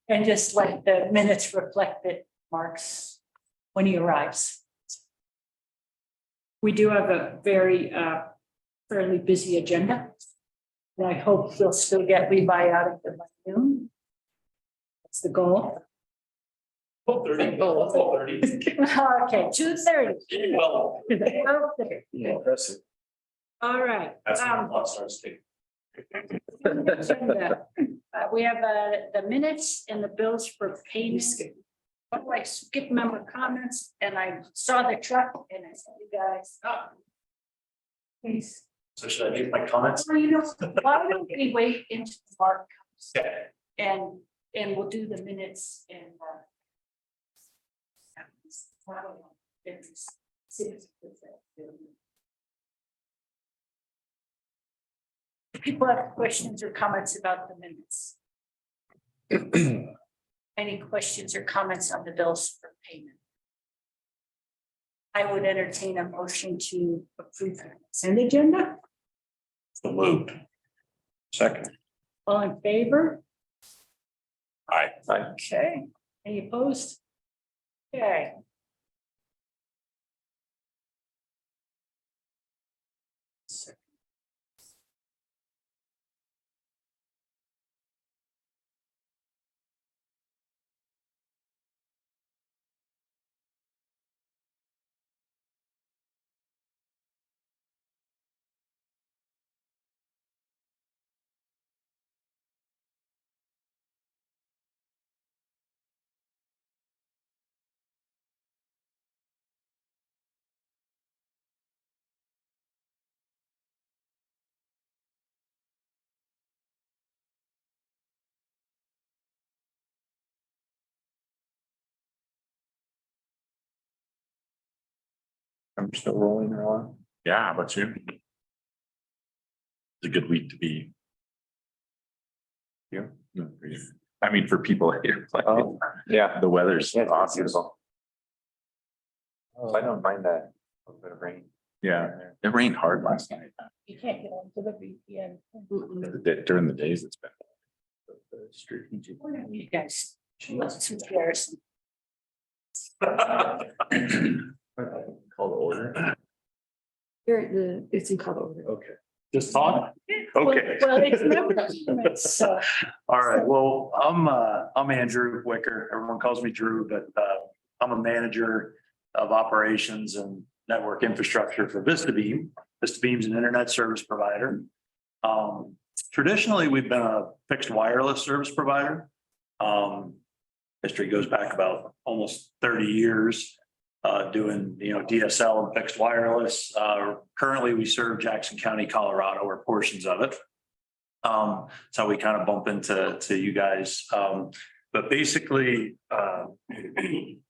And just let the minutes reflect that Mark's when he arrives. We do have a very fairly busy agenda. And I hope we'll still get Levi out of here by noon. That's the goal. 12:30. Okay, 2:30. Well, Impressive. All right. that's when the clock starts ticking. Agenda. We have the minutes and the bills for payment. But like skip member comments and I saw the truck and I said, you guys. Please. So should I make my comments? Well, you know, why don't we wait until Mark comes Okay. and we'll do the minutes and. People have questions or comments about the minutes? Any questions or comments on the bills for payment? I would entertain a motion to approve the consent agenda. So moved. Second. All in favor? Aye. Okay, any opposed? Okay. I'm still rolling or on. Yeah, but you. It's a good week to be. You? I mean, for people here, like, Oh, yeah. the weather's Yeah, it's awesome. beautiful. I don't mind that. A little bit of rain. Yeah, it rained hard last night. You can't get onto the VPN. During the days it's been. Strategic. You guys, some chairs. Call the order. It's in color order. Okay. Just talk? Okay. Well, it's never, so. All right, well, I'm Andrew Wicker. Everyone calls me Drew, but I'm a manager of operations and network infrastructure for VistaBeam. VistaBeam's an internet service provider. Traditionally, we've been a fixed wireless service provider. History goes back about almost 30 years. Doing, DSL and fixed wireless. Currently, we serve Jackson County, Colorado, or portions of it. So we kind of bump into you guys. But basically,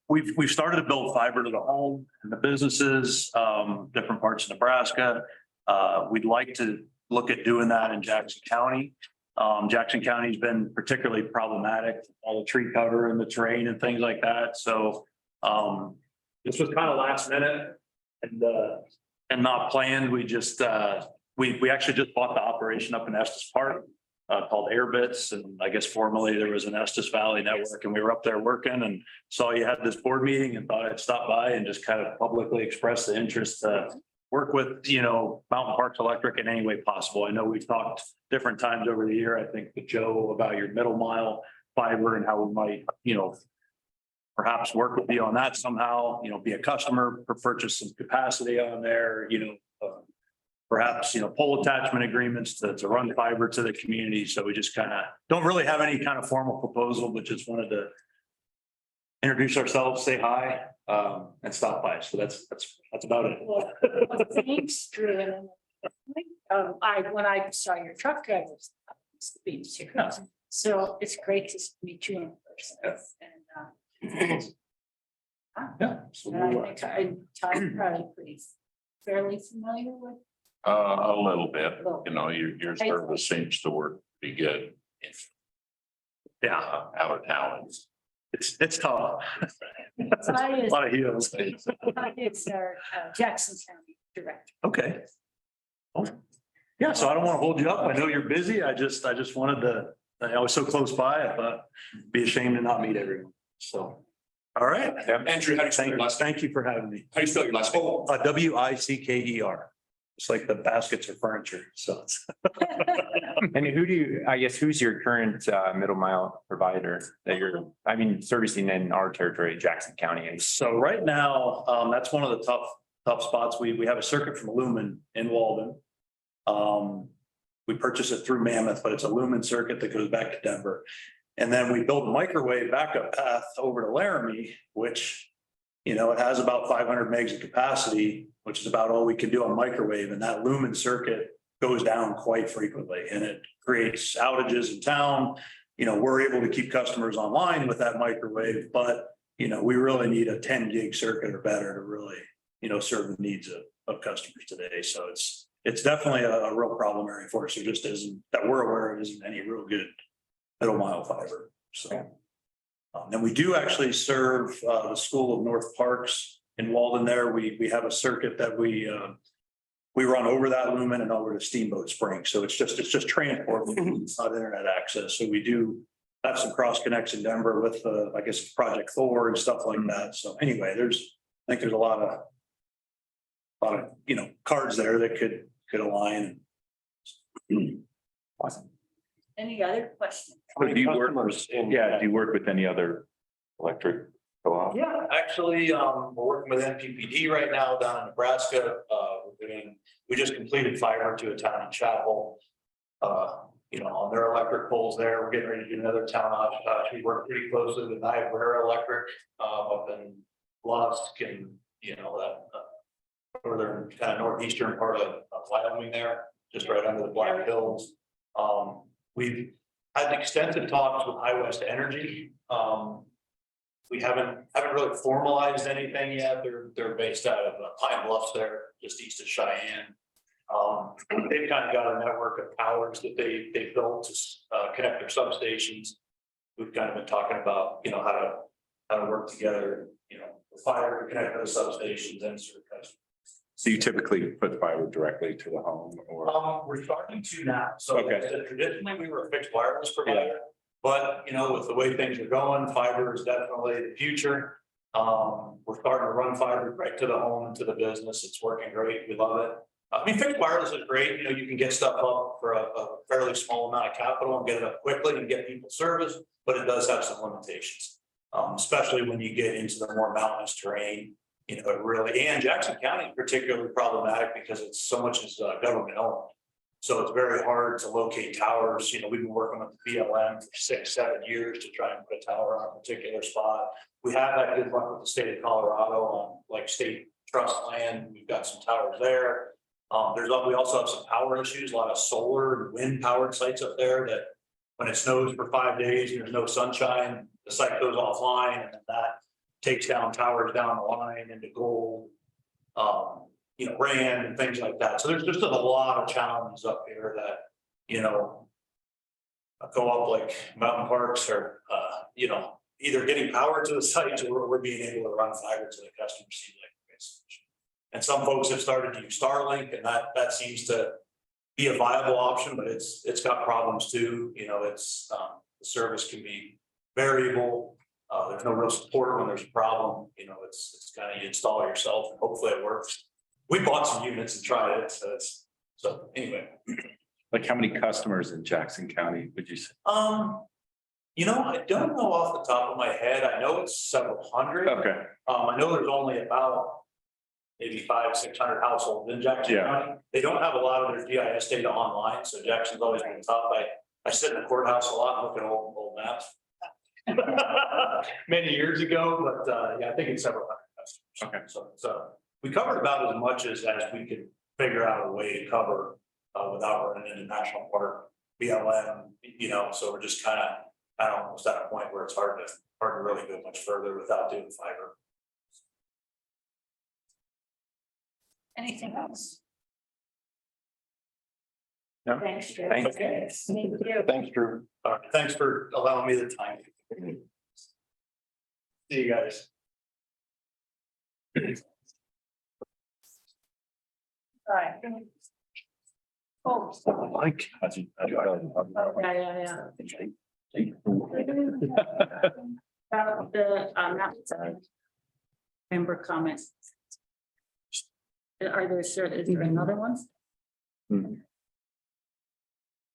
we've started to build fiber to the home and the businesses, different parts of Nebraska. We'd like to look at doing that in Jackson County. Jackson County's been particularly problematic, all the tree cover and the terrain and things like that. So this was kind of last minute and not planned. We just we actually just bought the operation up in Estes Park called Airbits. And I guess formerly there was an Estes Valley Network, and we were up there working and saw you had this board meeting and thought I'd stop by and just kind of publicly express the interest to work with, Mountain Parks Electric in any way possible. I know we've talked different times over the year, I think with Joe about your middle mile fiber and how we might, perhaps work with you on that somehow, be a customer, purchase some capacity on there, perhaps, pole attachment agreements to run fiber to the community. So we just kind of don't really have any kind of formal proposal, but just wanted to introduce ourselves, say hi, and stop by. So that's about it. Well, thanks, Drew. And when I saw your truck, I was beams here. So it's great to meet you in person. And Yeah. So I think I'm probably pretty fairly familiar with. A little bit, your service seems to work pretty good. yeah, Out of town. it's tough. I A lot of heels. It's our Jackson County director. Okay. Oh, yeah, so I don't want to hold you up. I know you're busy. I just wanted to I was so close by, I thought it'd be a shame to not meet everyone. So, all right. Andrew, how do you spell your last name? Thank you for having me. How do you spell your last name? Wicker. It's like the baskets of furniture. So it's. And who do you, I guess, who's your current middle mile provider that you're, I mean, servicing in our territory, Jackson County? So right now, that's one of the tough spots. We have a circuit from Lumen in Walden. We purchased it through Mammoth, but it's a Lumen circuit that goes back to Denver. And then we built a microwave backup path over to Laramie, which, you know, it has about 500 megs of capacity, which is about all we can do on microwave. And that Lumen circuit goes down quite frequently and it creates outages in town. You know, we're able to keep customers online with that microwave, but, you know, we really need a 10 gig circuit or better to really, you know, serve the needs of customers today. So it's definitely a real problem area for us. There just isn't, that we're aware of, isn't any real good middle mile fiber. So. And we do actually serve the School of North Parks in Walden there. We have a circuit that we run over that Lumen and over to Steamboat Springs. So it's just transport, it's not internet access. So we do have some cross connects in Denver with I guess Project Thor and stuff like that. So anyway, I think there's a lot of, you know, cards there that could align. Awesome. Any other questions? So do you work, do you work with any other electric co-op? Yeah, actually, we're working with MPPD right now down in Nebraska. We just completed fiber to a town in Chapel. You know, on their electric poles there, we're getting ready to do another town hodgepodge. We work pretty closely with Niobrara Electric up in Lusk and, you know, that northern kind of northeastern part of Wyoming there, just right under the Black Hills. We've had extensive talks with High West Energy. We haven't really formalized anything yet. They're based out of Pine Bluffs there, just east of Cheyenne. They've kind of got a network of towers that they built to connect their substations. We've kind of been talking about, you know, how to work together, you know, the fiber to connect those substations and serve customers. So you typically put fiber directly to the home or? We're starting to now. So Okay. traditionally we were a fixed wireless provider, but you know, with the way things are going, fiber is definitely the future. We're starting to run fiber right to the home and to the business. It's working great. We love it. I mean, fixed wireless is great. You know, you can get stuff up for a fairly small amount of capital and get it up quickly and get people service, but it does have some limitations, especially when you get into the more mountainous terrain. You know, it really, and Jackson County is particularly problematic because it's so much is government owned. So it's very hard to locate towers. You know, we've been working with the BLM for 6-7 years to try and put a tower on a particular spot. We have that good luck with the state of Colorado on like state trust land. We've got some towers there. We also have some power issues, a lot of solar and wind powered sites up there that when it snows for 5 days and there's no sunshine, the site goes offline and then that takes down towers down the line into Gold, you know, Rand and things like that. So there's just a lot of challenges up here that, you know, go up like mountain parks or, you know, either getting power to the sites or we're being able to run fiber to the customers. Seems like a great solution. And some folks have started to use Starlink and that seems to be a viable option, but it's got problems too. You know, it's the service can be variable. There's no real support when there's a problem. You know, it's kind of you install it yourself and hopefully it works. We bought some units and tried it. So anyway. Like how many customers in Jackson County would you say? You know, I don't know off the top of my head. I know it's several hundred. Okay. I know there's only about maybe 500-600 households in Jackson County. They don't have a lot of their GIS data online. So Jackson's always been tough. I sit in the courthouse a lot and look at old maps. Many years ago, but yeah, I think it's several hundred customers. Okay. So we covered about as much as we could figure out a way to cover without running into national park, BLM, you know, so we're just kind of almost at a point where it's hard to really go much further without doing fiber. Anything else? No. Thanks, Drew. Thanks. Okay. Thank you. Thanks, Drew. All right, thanks for allowing me the time. See you guys. All right. Oh, Like. yeah. The member comments. Are there certain, is there another one? Hmm.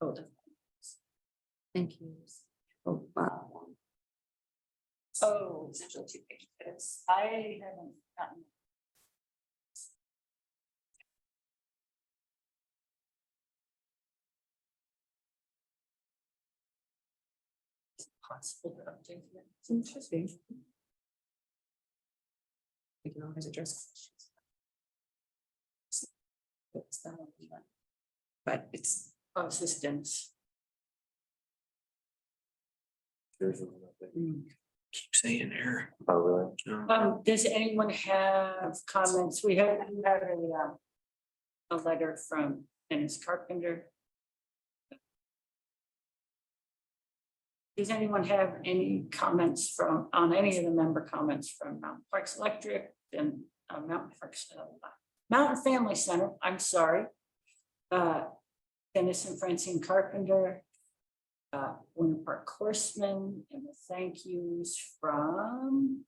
Oh, Thank you. Oh, wow. oh, essentially 2 pages. I haven't gotten. Is it possible to update it? It's interesting. We can always address questions. But it's, Oh, assistance. Keep saying error. Oh, really? Does anyone have comments? We have a letter from Dennis Carpenter. Does anyone have any comments on any of the member comments from Mountain Parks Electric and Mountain Family Center? I'm sorry. Dennis and Francine Carpenter. Winter Park Horseman, and the thank yous from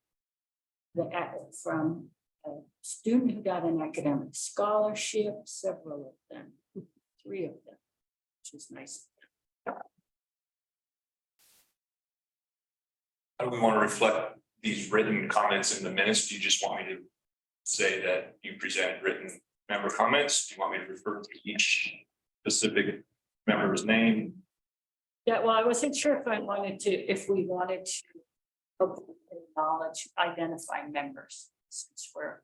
from a student who got an academic scholarship, several of them, 3 of them, which is nice. How do we want to reflect these written comments in the minutes? Do you just want me to say that you present written member comments? Do you want me to refer to each specific member's name? Yeah, well, I wasn't sure if we wanted to acknowledge, identify members since we're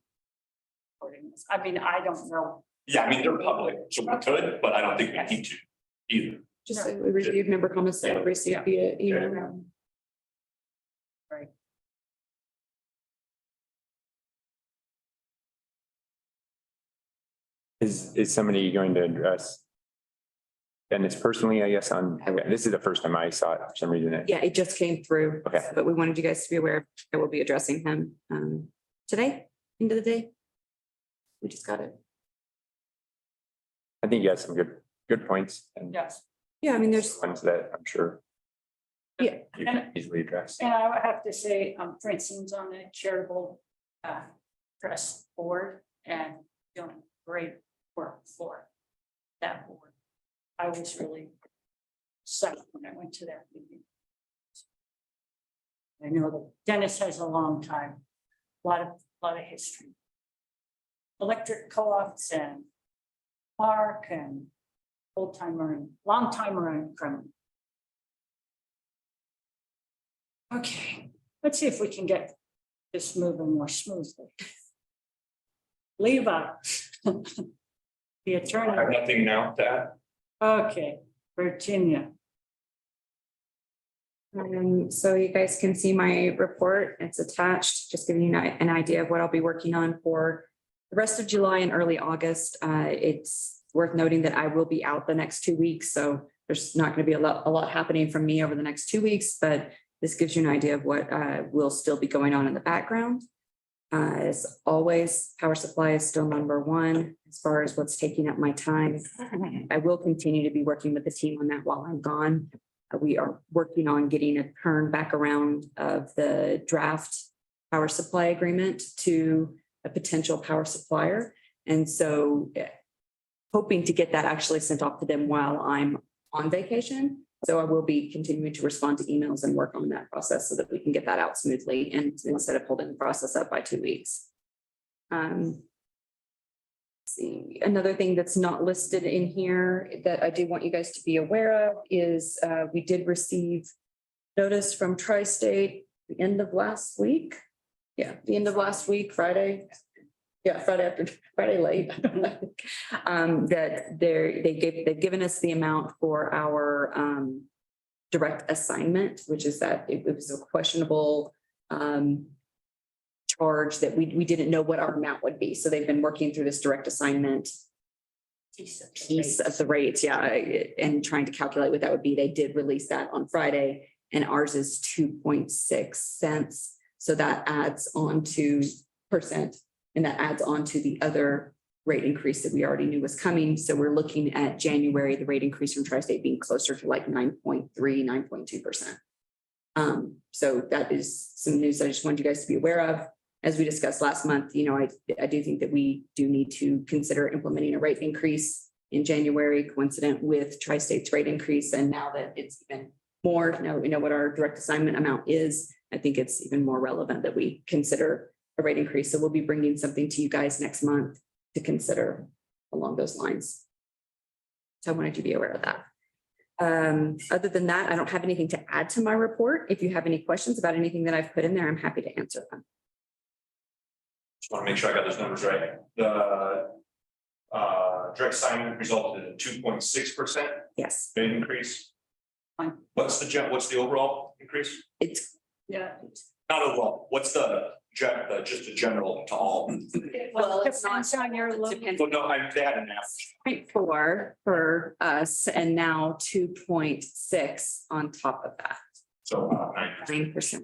recording this. I mean, I don't know. Yeah, I mean, they're public, so we could, but I don't think we need to either. just like we reviewed member comments that were received via email. Right. Is somebody going to address? And it's personally, I guess, this is the first time I saw it for some reason. Yeah, it just came through. Okay. But we wanted you guys to be aware I will be addressing him today, end of the day. We just got it. I think you have some good points and Yes. Yeah, I mean, there's, ones that I'm sure yeah, you can easily address. And I would have to say, Francine's on the charitable trust board and doing great work for that board. I was really excited when I went to that meeting. I know that Dennis has a long time, a lot of history. Electric co-ops and Mark and old timer and long timer and criminal. Okay, let's see if we can get this moving more smoothly. Levi. The I have attorney. nothing now to add. Okay, Virginia. so you guys can see my report. It's attached, just giving you an idea of what I'll be working on for the rest of July and early August. It's worth noting that I will be out the next 2 weeks, so there's not going to be a lot happening from me over the next 2 weeks, but this gives you an idea of what will still be going on in the background. As always, power supply is still number 1 as far as what's taking up my time. I will continue to be working with the team on that while I'm gone. We are working on getting a turn back around of the draft power supply agreement to a potential power supplier. And so hoping to get that actually sent off to them while I'm on vacation. So I will be continuing to respond to emails and work on that process so that we can get that out smoothly and instead of holding the process up by 2 weeks. See, another thing that's not listed in here that I do want you guys to be aware of is we did receive notice from Tri-State the end of last week. Yeah, the end of last week, Friday. Yeah, Friday late. That they've given us the amount for our direct assignment, which is that it was a questionable charge that we didn't know what our amount would be. So they've been working through this direct assignment piece of the rates, yeah, and trying to calculate what that would be. They did release that on Friday, and ours is 2.6 cents. So that adds on to percent. And that adds on to the other rate increase that we already knew was coming. So we're looking at January, the rate increase from Tri-State being closer to like 9.3, 9.2%. So that is some news that I just wanted you guys to be aware of. As we discussed last month, you know, I do think that we do need to consider implementing a rate increase in January, coincident with Tri-State's rate increase. And now that it's even more, now we know what our direct assignment amount is, I think it's even more relevant that we consider a rate increase. So we'll be bringing something to you guys next month to consider along those lines. So I wanted you to be aware of that. Other than that, I don't have anything to add to my report. If you have any questions about anything that I've put in there, I'm happy to answer them. Just want to make sure I got those numbers right. The direct assignment resulted in a 2.6% Yes, rate increase. Fine. What's the overall increase? it's Yeah. Not overall, what's just a general to all? Well, it depends on your look. Well, no, they had an average. 0.4 for us and now 2.6 on top of that, So 9%. 9%.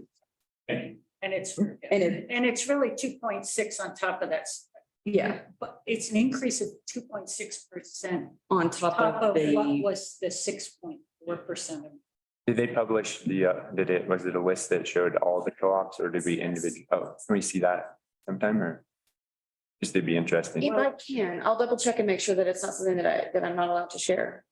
And And it's, And it, and it's really 2.6 on top of that. yeah, But it's an increase of 2.6% on top top of of what the, was the 6.4%. Did they publish was it a list that showed all the co-ops or did we individually, can we see that sometime or? Just to be interesting. if I can, I'll double check and make sure that it's not something that I'm not allowed to share.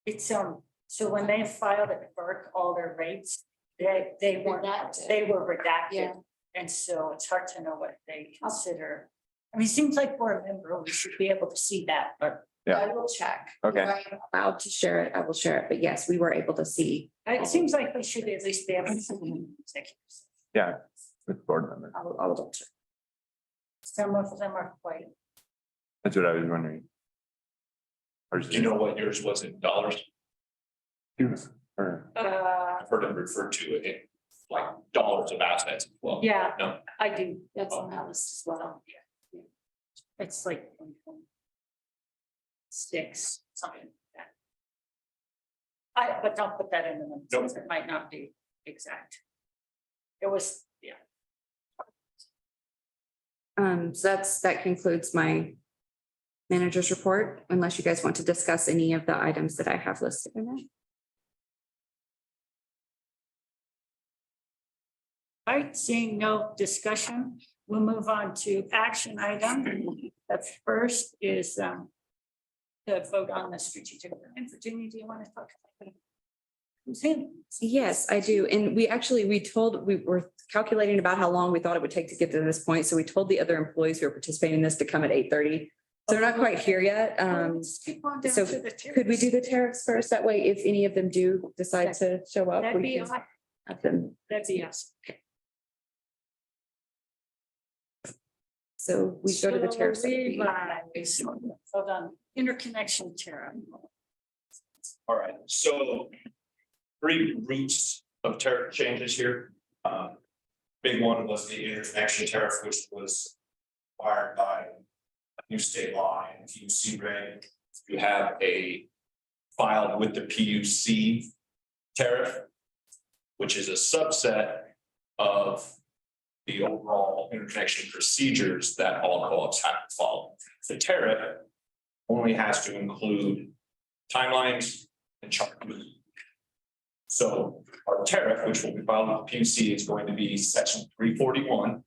It's, so when they filed at FERC, all their rates, they were redacted. Yeah. And so it's hard to know what they consider. I mean, it seems like we're a member, we should be able to see that, but Yeah. I will check. Okay. If I'm allowed to share it, I will share it, but yes, we were able to see. it seems like we should at least be able to see executives. Yeah, with board members. I will double check. Some of them are quite, That's what I was wondering. Or do you know what yours was in dollars? or I've heard it referred to it like dollars of assets as well. yeah, No. I do. That's on that list as well. It's like 1.6, something like that. But don't put that in the minutes, it might not be exact. It was, yeah. So that concludes my manager's report, unless you guys want to discuss any of the items that I have listed in it. All right, seeing no discussion, we'll move on to action item. The first is the vote on the strategic plan. Virginia, do you want to talk about it? Who's in? Yes, I do. And we were calculating about how long we thought it would take to get to this point. So we told the other employees who are participating in this to come at 8:30. So they're not quite here yet. Let's keep on down so to the Could we do the tariffs. tariffs first? That way, if any of them do decide to show up, That'd we be, can have them. that'd be yes. So we go to the tariffs. Hold on, interconnection tariff. All right, so 3 routes of tariff changes here. Big one was the interconnection tariff, which was required by a new state law and PUC reg. You have a filed with the PUC tariff, which is a subset of the overall interconnection procedures that all co-ops have to follow. The tariff only has to include timelines and charges. So our tariff, which will be filed with the PUC, is going to be section 341.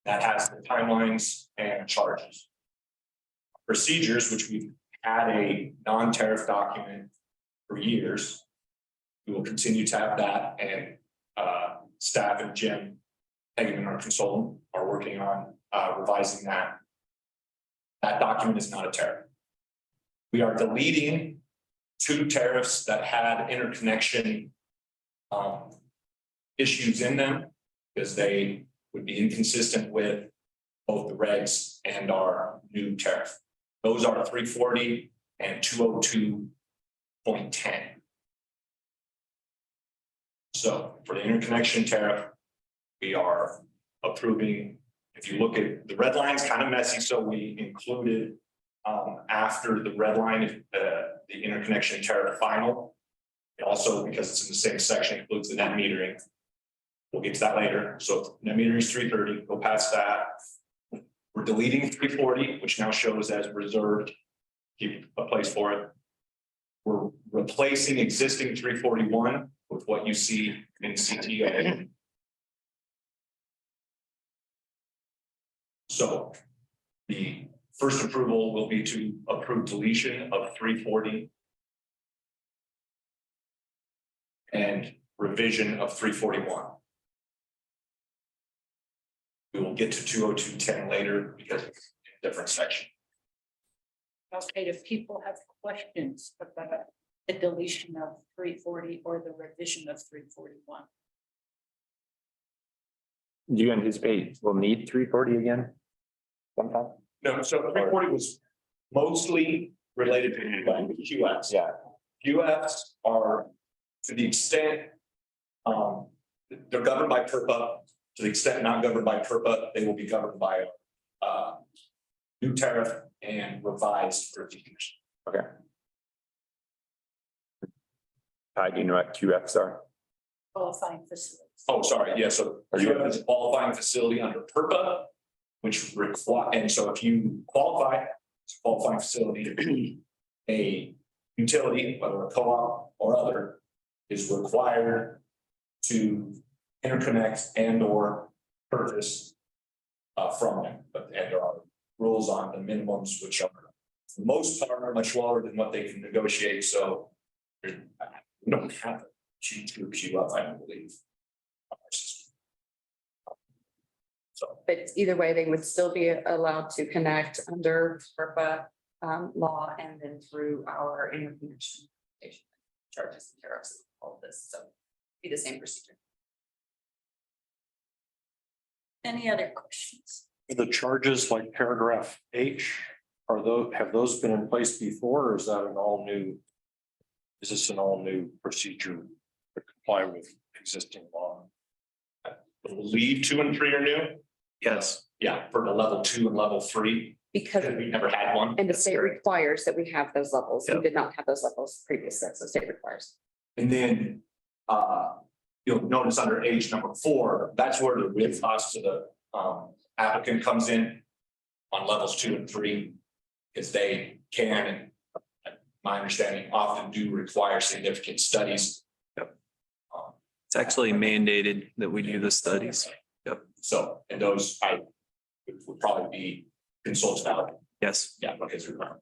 That has the timelines and charges. Procedures, which we've had a non-tariff document for years. We will continue to have that, and staff and Jim Hageman, our consultant, are working on revising that. That document is not a tariff. We are deleting 2 tariffs that had interconnection issues in them because they would be inconsistent with both the regs and our new tariff. Those are 340 and 202.10. So for the interconnection tariff, we are approving, if you look at the red line, it's kind of messy, so we included after the red line, the interconnection tariff final. It also, because it's in the same section, includes the net metering. We'll get to that later. So net metering is 330, go past that. We're deleting 340, which now shows as reserved. Keep a place for it. We're replacing existing 341 with what you see in CTO. So the first approval will be to approve deletion of 340 and revision of 341. We will get to 20210 later because it's a different section. Okay, if people have questions about the deletion of 340 or the revision of 341. Do you anticipate we'll need 340 again? Sometime? No, so 340 was mostly related to QFs. Yeah. QFs are, to the extent, they're governed by PURPA. To the extent not governed by PURPA, they will be governed by new tariff and revised procedures. Okay. Ty, do you know what QFs are? Qualifying facilities. Oh, sorry, yeah, so QF is a qualifying facility under PURPA, which require, and so if you qualify, as a qualifying facility, a utility, whether a co-op or other, is required to interconnect and or purchase from them, but and there are rules on the minimums, which are for the most part much lower than what they can negotiate, so we don't have a Q2 QF, I don't believe. So, But either way, they would still be allowed to connect under FERPA law and then through our interconnection charges and tariffs, all of this, so be the same procedure. Any other questions? The charges like paragraph H, have those been in place before, or is that an all new? Is this an all new procedure to comply with existing law? I believe 2 and 3 are new. Yes. Yeah, for the level 2 and level 3, Because, because we never had one. and the state requires that we have those levels. We Yeah. did not have those levels previously, so state requires. And then, you'll notice under H number 4, that's where the real cost to the applicant comes in on levels 2 and 3. Because they can, and my understanding, often do require significant studies. It's actually mandated that we do the studies. So, and those would probably be consulted out, Yes, yeah, because we're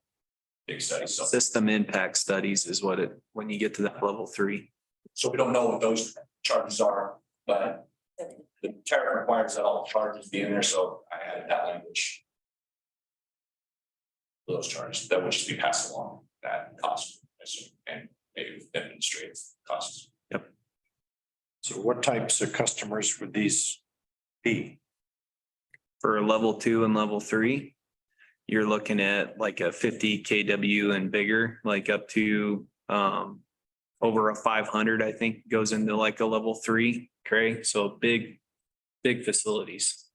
big studies, so. system impact studies is what it, when you get to that level 3. So we don't know what those charges are, but the tariff requires that all charges be in there, so I added that language. Those charges that would just be passed along, that cost, I assume, and maybe administrative costs. So what types of customers would these be? For level 2 and level 3, you're looking at like a 50 kW and bigger, like up to over a 500, I think, goes into like a level 3, Craig. So big facilities.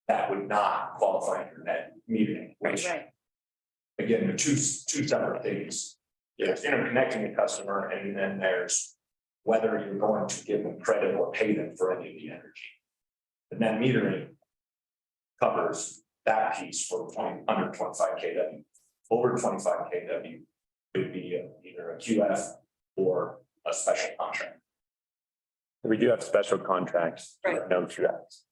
That would not qualify for net metering, which Right. again, the two separate things. There's interconnecting a customer, and then there's whether you're going to give them credit or pay them for any of the energy. The net metering covers that piece for under 25 kW. Over 25 kW would be either a QF or a special contract. We do have special contracts. Right. No QFs.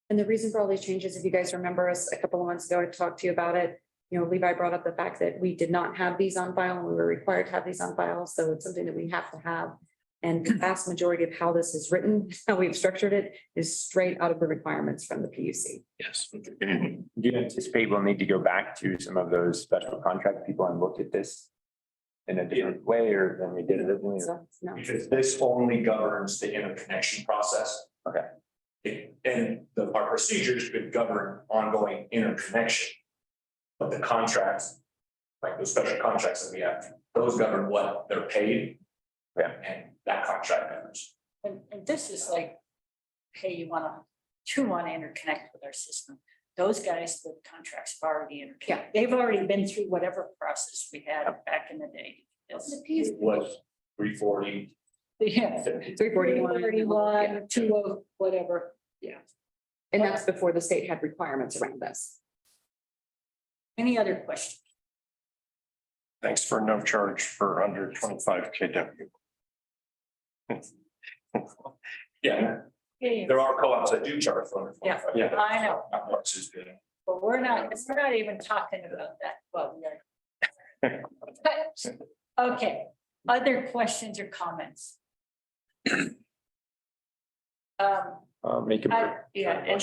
And the reason for all these changes, if you guys remember us a couple of months ago, I talked to you about it. You know, Levi brought up the fact that we did not have these on file and we were required to have these on file. So it's something that we have to have. And the vast majority of how this is written, how we've structured it, is straight out of the requirements from the PUC. Yes. Do you anticipate we'll need to go back to some of those special contract people and look at this in a different way or than we did it originally? So, no. Because this only governs the interconnection process. Okay. And our procedures could govern ongoing interconnection. But the contracts, like the special contracts that we have, those govern what they're paid. Yeah. And that contract governs. And this is like, hey, you want to interconnect with our system. Those guys, the contracts have already interconnected. They've already been through whatever process we had back in the day. It was 340, Yeah. 341. 31, 20, whatever. And that's before the state had requirements around this. Any other questions? Thanks for no charge for under 25 KW. Yeah, Yeah, there are co-ops that do charge for. Yeah. 25. Yeah. I know, Not much is good. but we're not even talking about that. Well, we are. Okay, other questions or comments? Make Yeah,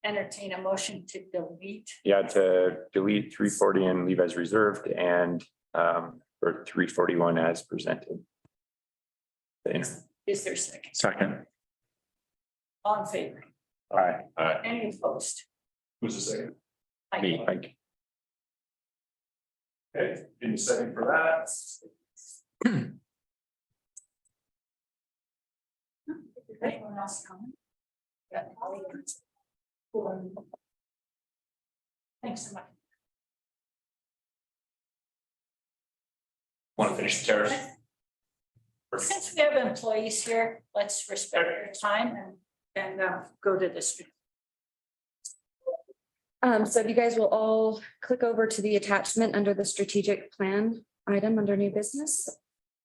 entertain a motion to delete. to delete 340 and leave as reserved and for 341 as presented. Is there a second? Second. All in favor? All right. Any opposed? Who's the second? I Me, know. thank you. Okay, in the second for that. Anyone else comment? Yeah. Thanks so much. Want to finish the terrace? Since we have employees here, let's respect their time and go to the street. So if you guys will all click over to the attachment under the strategic plan item under new business.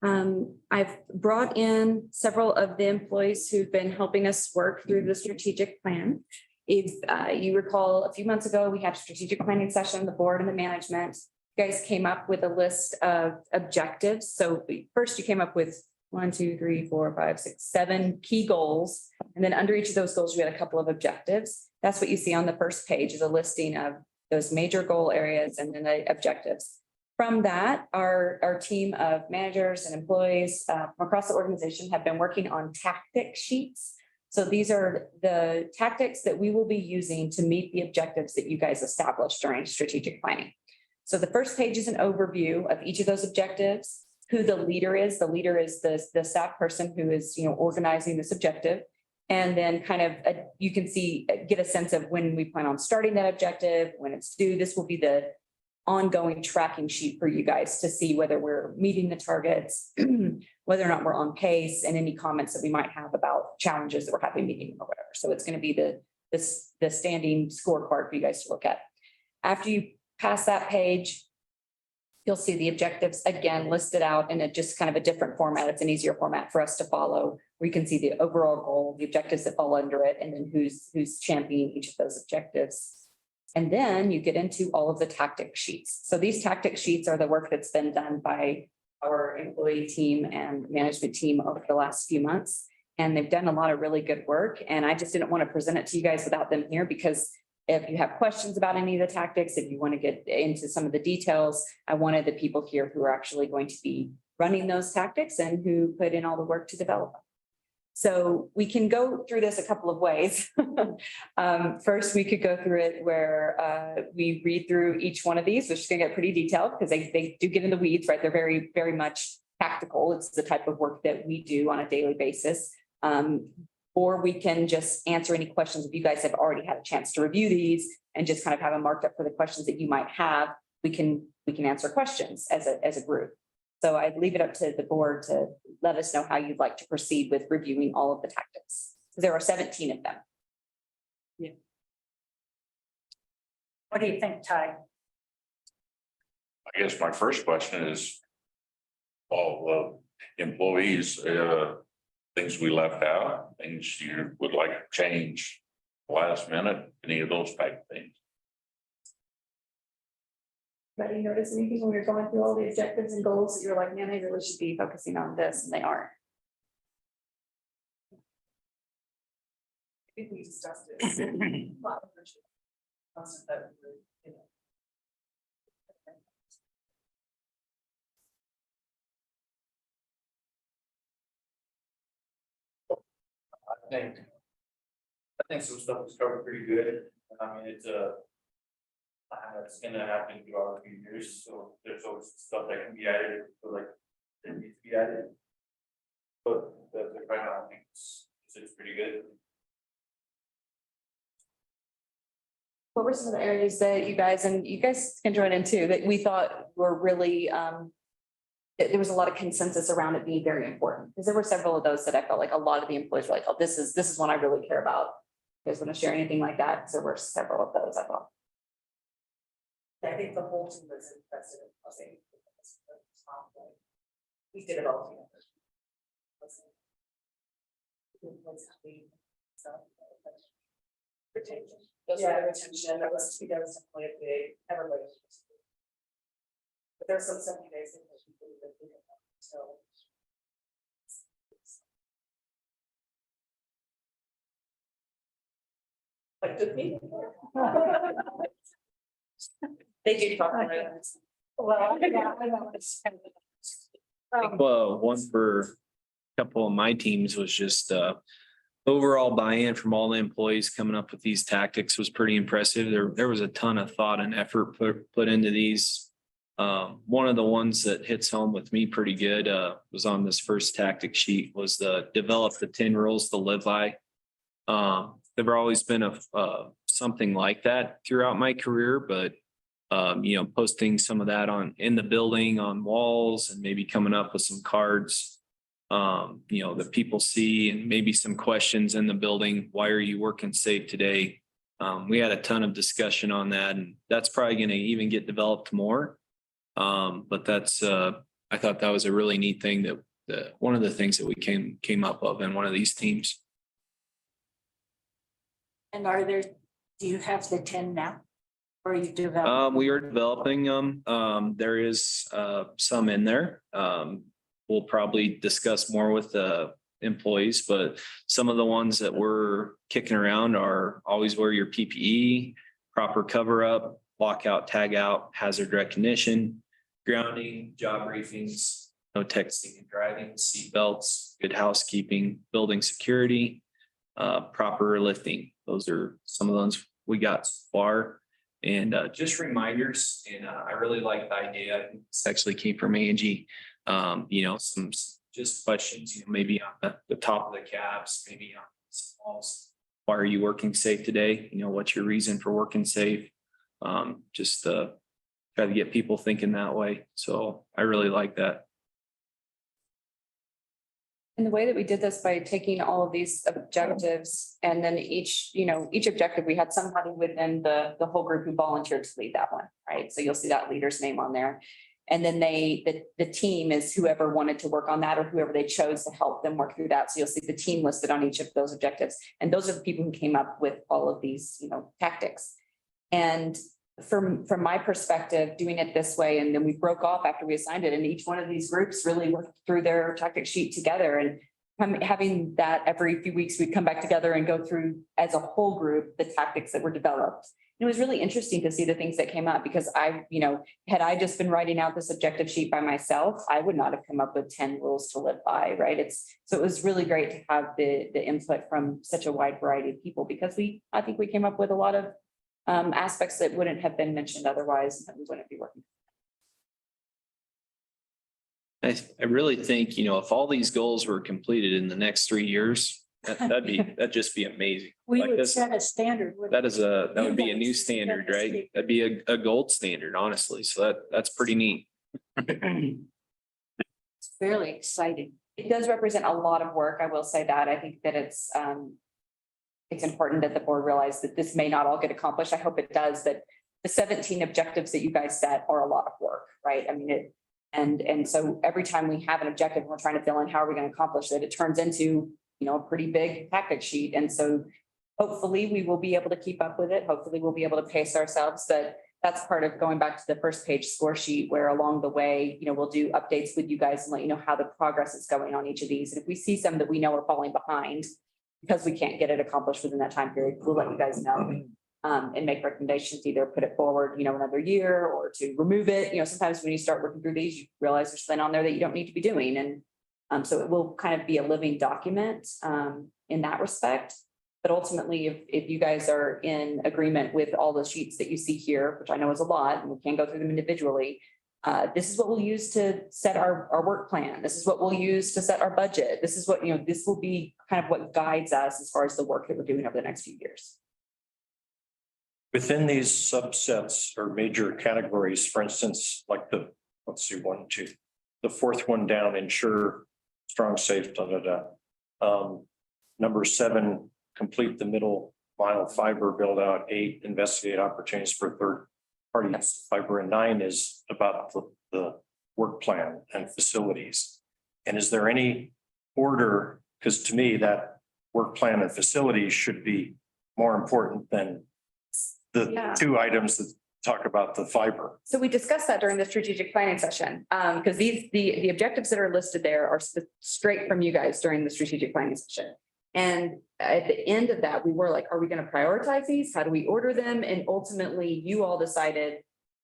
I've brought in several of the employees who've been helping us work through the strategic plan. If you recall, a few months ago, we had a strategic planning session, the board and the management. You guys came up with a list of objectives. So first you came up with 1, 2, 3, 4, 5, 6, 7 key goals. And then under each of those goals, we had a couple of objectives. That's what you see on the first page is a listing of those major goal areas and then the objectives. From that, our team of managers and employees from across the organization have been working on tactic sheets. So these are the tactics that we will be using to meet the objectives that you guys established during strategic planning. So the first page is an overview of each of those objectives, who the leader is. The leader is the staff person who is, organizing this objective. And then kind of, you can get a sense of when we plan on starting that objective, when it's due. This will be the ongoing tracking sheet for you guys to see whether we're meeting the targets, whether or not we're on pace, and any comments that we might have about challenges that we're having meeting or whatever. So it's going to be the standing scorecard for you guys to look at. After you pass that page, you'll see the objectives again listed out in a just kind of a different format. It's an easier format for us to follow. We can see the overall goal, the objectives that fall under it, and then who's championing each of those objectives. And then you get into all of the tactic sheets. So these tactic sheets are the work that's been done by our employee team and management team over the last few months. And they've done a lot of really good work. And I just didn't want to present it to you guys without them here, because if you have questions about any of the tactics, if you want to get into some of the details, I wanted the people here who are actually going to be running those tactics and who put in all the work to develop them. So we can go through this a couple of ways. First, we could go through it where we read through each one of these, which is going to get pretty detailed because they do get in the weeds, right? They're very, very much tactical. It's the type of work that we do on a daily basis. Or we can just answer any questions if you guys have already had a chance to review these and just kind of have them marked up for the questions that you might have. We can answer questions as a group. So I'd leave it up to the board to let us know how you'd like to proceed with reviewing all of the tactics. There are 17 of them. Yeah. What do you think, Ty? I guess my first question is, all employees, things we left out, things you would like to change last minute, any of those type of things. Anybody notice anything when you're going through all the objectives and goals that you're like, man, they really should be focusing on this, and they aren't? I think we discussed it. I think some stuff was covered pretty good. I mean, it's gonna happen throughout a few years, so there's always stuff that can be added, but like, that needs to be added. But right now, I think it's pretty good. What were some of the areas that you guys can join in too, that we thought were really there was a lot of consensus around it being very important, because there were several of those that I felt like a lot of the employees were like, oh, this is one I really care about. You guys want to share anything like that? 'Cause there were several of those, I thought. I think the whole team was interested in housing. We did it all together. Retention. Yeah, retention, that was definitely a big, everybody. But there's some 70 days. In which we really did think about it, so. Like good people. They do talk about it. Well, yeah, I know it's kind of- Well, one for a couple of my teams was just overall buy-in from all the employees coming up with these tactics was pretty impressive. There was a ton of thought and effort put into these. One of the ones that hits home with me pretty good was on this first tactic sheet was the develop the 10 rules to live by. There've always been something like that throughout my career, but posting some of that in the building on walls and maybe coming up with some cards that people see and maybe some questions in the building. Why are you working safe today? We had a ton of discussion on that, and that's probably going to even get developed more. But I thought that was a really neat thing that one of the things that we came up of in one of these teams. And do you have the 10 now? Or are you developing? We are developing them. There is some in there. We'll probably discuss more with the employees, but some of the ones that we're kicking around are always wear your PPE, proper cover up, lockout, tag out, hazard recognition, grounding, job briefings, no texting and driving, seat belts, good housekeeping, building security, proper lifting. Those are some of the ones we got so far. And just reminders, and I really like the idea. I think this actually came from Angie. Some just questions, maybe on the top of the cabs, maybe on some walls. Why are you working safe today? What's your reason for working safe? Just try to get people thinking that way. So I really like that. And the way that we did this by taking all of these objectives and then each objective, we had somebody within the whole group who volunteered to lead that one, right? So you'll see that leader's name on there. And then the team is whoever wanted to work on that or whoever they chose to help them work through that. So you'll see the team listed on each of those objectives. And those are the people who came up with all of these, tactics. And from my perspective, doing it this way, and then we broke off after we assigned it, and each one of these groups really worked through their tactic sheet together. And having that every few weeks, we'd come back together and go through as a whole group the tactics that were developed. It was really interesting to see the things that came up because had I just been writing out this objective sheet by myself, I would not have come up with 10 rules to live by, right? So it was really great to have the input from such a wide variety of people because I think we came up with a lot of aspects that wouldn't have been mentioned otherwise, and that we wouldn't be working. I really think, if all these goals were completed in the next 3 years, that'd just be amazing. We Like would this- set a standard. That would be a new standard, right? That'd be a gold standard, honestly. So that's pretty neat. It's fairly exciting. It does represent a lot of work. I will say that. I think that it's important that the board realize that this may not all get accomplished. I hope it does, that the 17 objectives that you guys set are a lot of work, right? I mean, and so every time we have an objective, we're trying to fill in how are we going to accomplish it, it turns into, a pretty big tactic sheet. And so hopefully we will be able to keep up with it. Hopefully we'll be able to pace ourselves, but that's part of going back to the first page score sheet where along the way, we'll do updates with you guys and let you know how the progress is going on each of these. And if we see some that we know are falling behind because we can't get it accomplished within that time period, we'll let you guys know and make recommendations, either put it forward, another year or to remove it. Sometimes when you start working through these, you realize there's something on there that you don't need to be doing. And so it will kind of be a living document in that respect. But ultimately, if you guys are in agreement with all the sheets that you see here, which I know is a lot, and we can go through them individually, this is what we'll use to set our work plan. This is what we'll use to set our budget. This is what, this will be kind of what guides us as far as the work that we're doing over the next few years. Within these subsets or major categories, for instance, like 1, 2, the fourth one down, ensure strong, safe, Number 7, complete the middle mile fiber build out. 8, investigate opportunities for third party fiber. And 9 is about the work plan and facilities. And is there any order? Because to me, that work plan and facilities should be more important than the Yeah. 2 items that talk about the fiber. So we discussed that during the strategic planning session, because the objectives that are listed there are straight from you guys during the strategic planning session. And at the end of that, we were like, are we going to prioritize these? How do we order them? And ultimately, you all decided,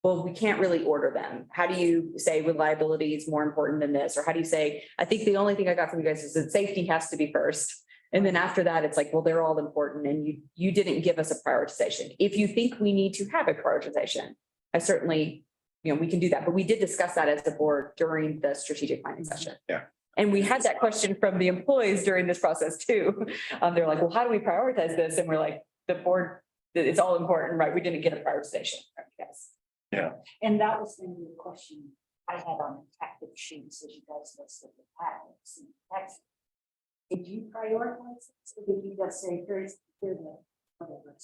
well, we can't really order them. How do you say reliability is more important than this? Or how do you say, I think the only thing I got from you guys is that safety has to be first. And then after that, it's like, well, they're all important and you didn't give us a prioritization. If you think we need to have a prioritization, I certainly, we can do that. But we did discuss that as the board during the strategic planning session. Yeah. And we had that question from the employees during this process too. They're like, well, how do we prioritize this? And we're like, the board, it's all important, right? We didn't get a prioritization. Yes. Yeah. And that was the new question I had on the active sheets as you guys listed the patents and text. Did you prioritize it? Or did you just say, here's the whatever?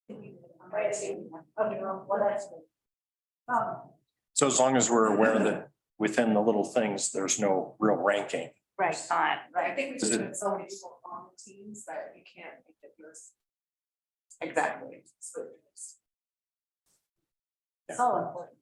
Okay, well, that's good. So as long as we're aware that within the little things, there's no real ranking. Right, I think we Is just it- put so many people on the teams that you can't make it yours. Exactly. it's all important.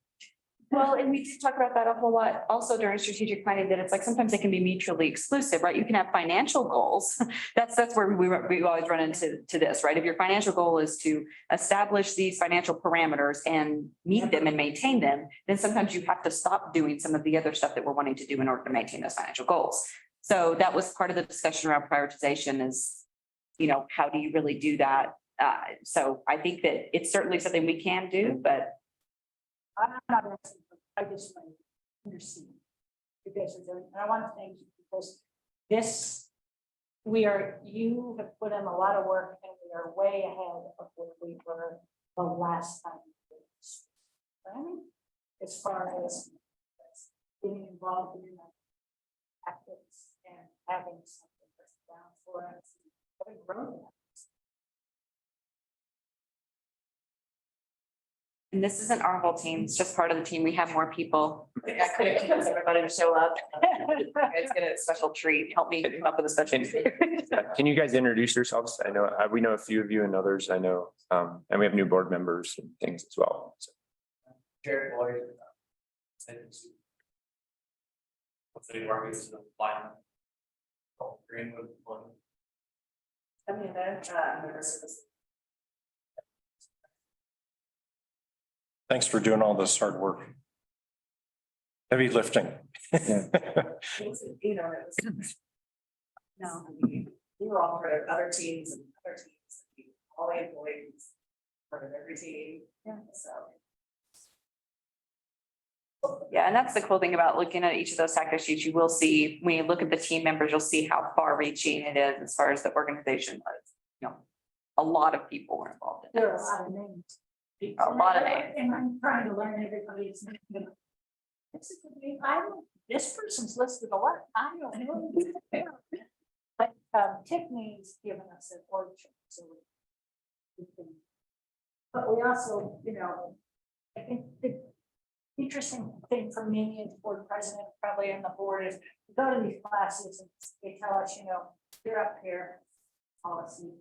Well, and we did talk about that a whole lot also during strategic planning, that it's like sometimes it can be mutually exclusive, right? You can have financial goals. That's where we always run into this, right? If your financial goal is to establish these financial parameters and meet them and maintain them, then sometimes you have to stop doing some of the other stuff that we're wanting to do in order to maintain those financial goals. So that was part of the discussion around prioritization is, how do you really do that? So I think that it's certainly something we can do, but I'm not asking, I just want to understand. Because I want to thank you because you have put in a lot of work and we are way ahead of where we were the last time. Right? As far as being involved in ethics and having something that's down for us. Having grown that. and this isn't our whole team, it's just part of the team. We have more people. I couldn't convince everybody to show up. It's get a special treat. Help me come up with a special treat. Can you guys introduce yourselves? I know, we know a few of you and others I know, and we have new board members and things as well. So, Jared Boyd. Hopefully working to the line. Greenwood. I mean, Thanks for doing all this hard work. Heavy lifting. No, we were all part of other teams and other teams, all the employees, part of every team. Yeah. So. Yeah, and that's the cool thing about looking at each of those tactic sheets. You will see, when you look at the team members, you'll see how far reaching it is as far as the organization was. A lot of people were involved in There are a this. lot of names. A lot of names. And I'm trying to learn everybody's name. This is the name, this person's listed a lot, I don't know. But Tiffany's given us an orchard, so. But we also, I think the interesting thing for me as board president, probably on the board, is we go to these classes and they tell us, you're up here, policy,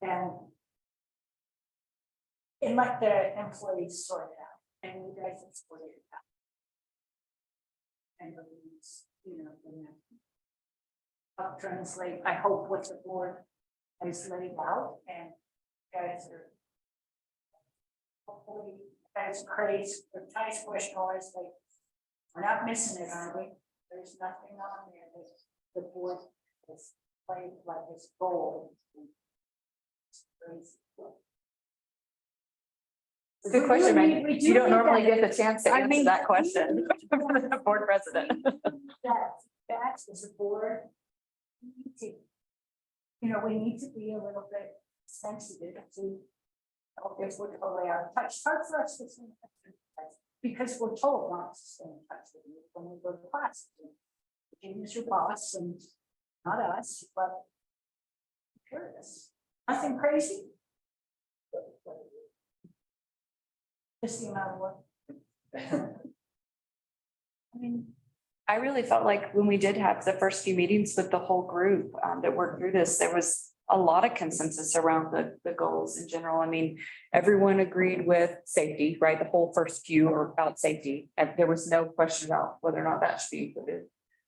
and let the employees sort it out, and you guys have sorted it out. And I'll translate, I hope what the board has laid out, and guys are hopefully, as crazy, the Ty's question always like, we're not missing it, are we? There's nothing on there that the board has played like its goal. It's crazy. Good question, man. We You don't need normally that. get the chance to I answer mean, that question from the board president. That is a board. We need to be a little bit sensitive to. If we're totally out of touch, hard for us to. because we're told not to stay in touch with you when we go to class. Virginia's your boss and not us, but I'm curious, nothing crazy. Just the amount of work. I mean, I really felt like when we did have the first few meetings with the whole group that worked through this, there was a lot of consensus around the goals in general. I mean, everyone agreed with safety, right? The whole first few are about safety. And there was no question about whether or not that should be included.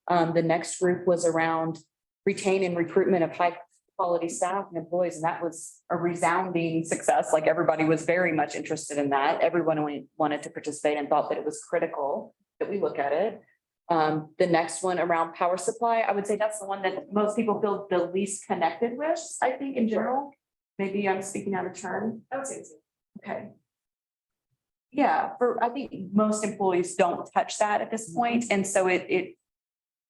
The next group was around retain and recruitment of high quality staff and employees, and that was a resounding success. Like everybody was very much interested in that. Everyone wanted to participate and thought that it was critical that we look at it. The next one around power supply, I would say that's the one that most people feel the least connected with, I think in general. Maybe I'm speaking out of turn. I would say it's. Okay. Yeah, I think most employees don't touch that at this point, and so it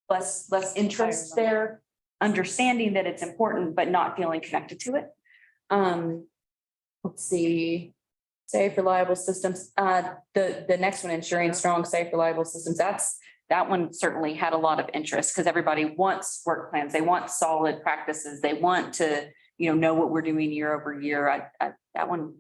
less interest there, understanding that it's important, but not feeling connected to it. Let's see. Safe, reliable systems. The next one, ensuring strong, safe, reliable systems. That one certainly had a lot of interest because everybody wants work plans. They want solid practices. They want to, know what we're doing year over year. That one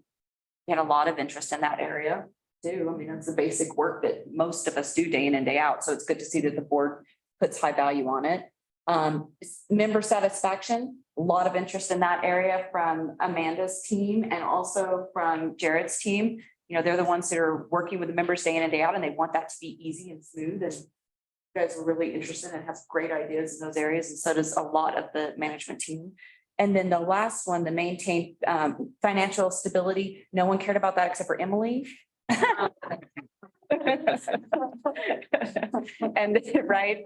had a lot of interest in that area too. I mean, it's the basic work that most of us do day in and day out. So it's good to see that the board puts high value on it. Member satisfaction, a lot of interest in that area from Amanda's team and also from Jared's team. They're the ones that are working with the members day in and day out, and they want that to be easy and smooth. And you guys are really interested and have great ideas in those areas. And so does a lot of the management team. And then the last one, the maintain financial stability. No one cared about that except for Emily. And right.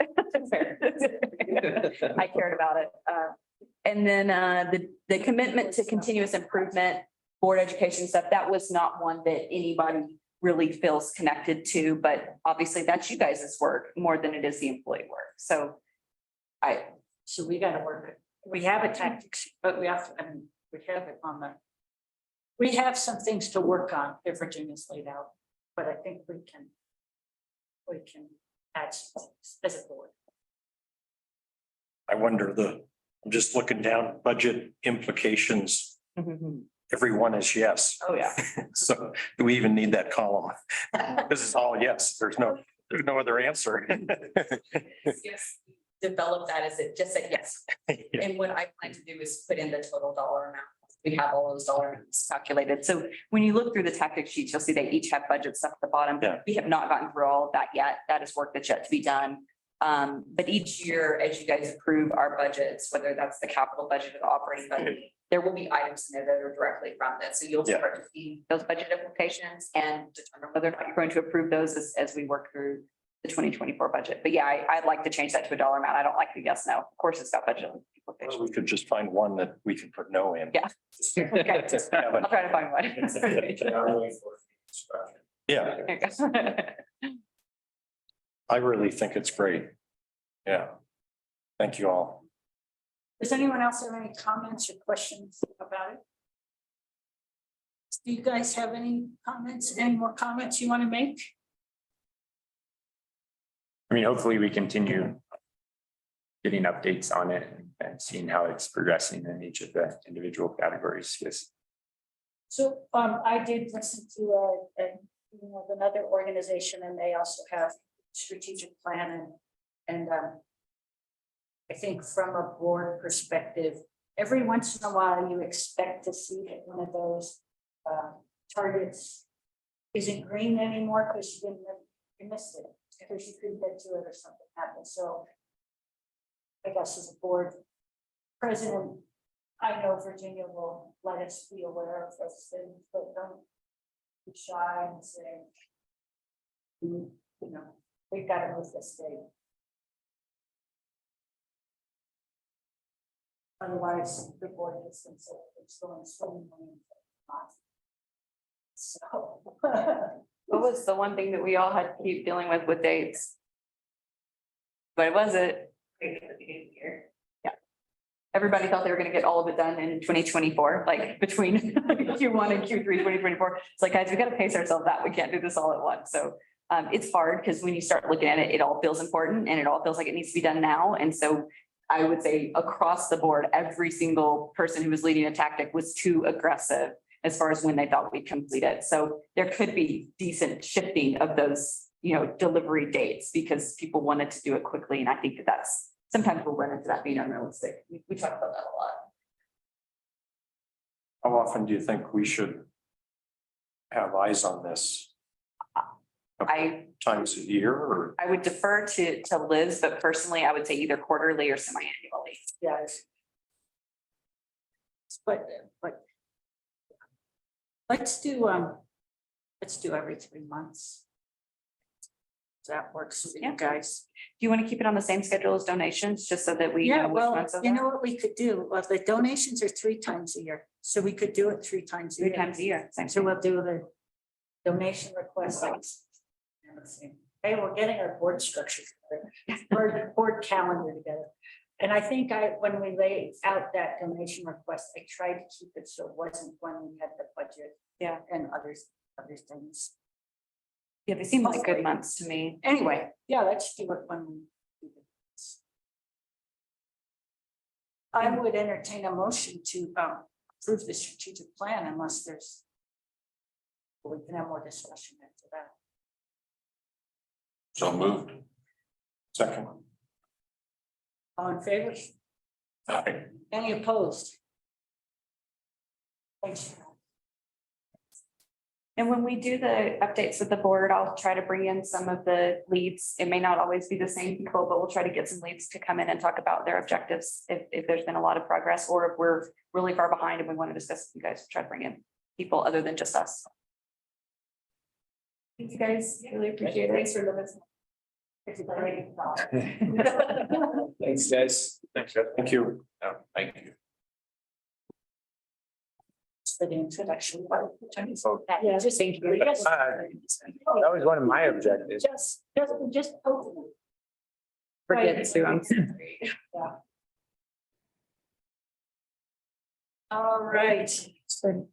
I cared about it. And then the commitment to continuous improvement, board education stuff, that was not one that anybody really feels connected to, but obviously that's you guys' work more than it is the employee work. So we gotta work it. We have a tactics, but we have it we have some things to work on if Virginia's laid out, but I think we can add some things as a board. I wonder I'm just looking down budget implications. Everyone is yes. Oh, yeah. So do we even need that column? This is all yes. There's no other answer. Yes, develop that as it just said yes. Yeah. And what I plan to do is put in the total dollar amount. We have all those dollar amounts calculated. So when you look through the tactic sheets, you'll see they each have budget stuff at the bottom. Yeah. We have not gotten through all of that yet. That is work that's yet to be done. But each year, as you guys approve our budgets, whether that's the capital budget or the operating budget, there will be items in there that are directly from this. So you'll start to see those budget implications and determine whether or not you're going to approve those as we work through the 2024 budget. But yeah, I'd like to change that to a dollar amount. I don't like the yes, no. Of course, it's got budget implications. We could just find one that we can put no in. Yeah. Okay. I'll try to find one. Yeah, I really think it's great. Yeah. Thank you all. Does anyone else have any comments or questions about it? Do you guys have any more comments you want to make? I mean, hopefully we continue getting updates on it and seeing how it's progressing in each of the individual categories. Yes. So I did listen to another organization, and they also have strategic plan and I think from a board perspective, every once in a while you expect to see that one of those targets isn't green anymore because you missed it, because you couldn't get to it or something happened. So I guess as a board president, I know Virginia will let us be aware of those things, but don't be shy and say, we've got to move this date. Otherwise, the board is considered it's going swimmingly. So. What was the one thing that we all had to keep dealing with dates? But was it? Yeah. Everybody thought they were going to get all of it done in 2024, like between Q1 and Q3 2024. It's like, guys, we got to pace ourselves out. We can't do this all at once. So It's hard because when you start looking at it, it all feels important and it all feels like it needs to be done now. And so I would say across the board, every single person who was leading a tactic was too aggressive as far as when they thought we'd complete it. So there could be decent shifting of those, delivery dates because people wanted to do it quickly. And I think that that's, sometimes we'll run into that being unrealistic. We talk about that a lot. How often do you think we should have eyes on this? Times a year or? I would defer to Liz, but personally, I would say either quarterly or semi-annually. Yes. But let's do every 3 months. That works for you guys. Do you want to keep it on the same schedule as donations, just so that we Yeah, know which well, ones those you are? know what we could do? Well, the donations are 3 times a year, so we could do it 3 times a year. 3 times a year, same. So we'll do the donation request. Let's see. Hey, we're getting our board structure together, board calendar together. And I think when we laid out that donation request, I tried to keep it so it wasn't when we had the budget. Yeah. And other things. Yeah, they seem like good months to me. Anyway, yeah, let's do it when we do this. I would entertain a motion to approve the strategic plan unless we can have more discussion after that. So moved. Second. All in favor? Aye. Any opposed? Thanks. And when we do the updates with the board, I'll try to bring in some of the leads. It may not always be the same people, but we'll try to get some leads to come in and talk about their objectives if there's been a lot of progress, or if we're really far behind and we want to discuss with you guys, try to bring in people other than just us. Thank you guys, really appreciate it. Thanks for the business. Thanks, guys. Thank you. Yeah, thank you. For the introduction. Yeah, just thank you. Just- That was one of my objectives. Just open it. Forget to, I'm All right. So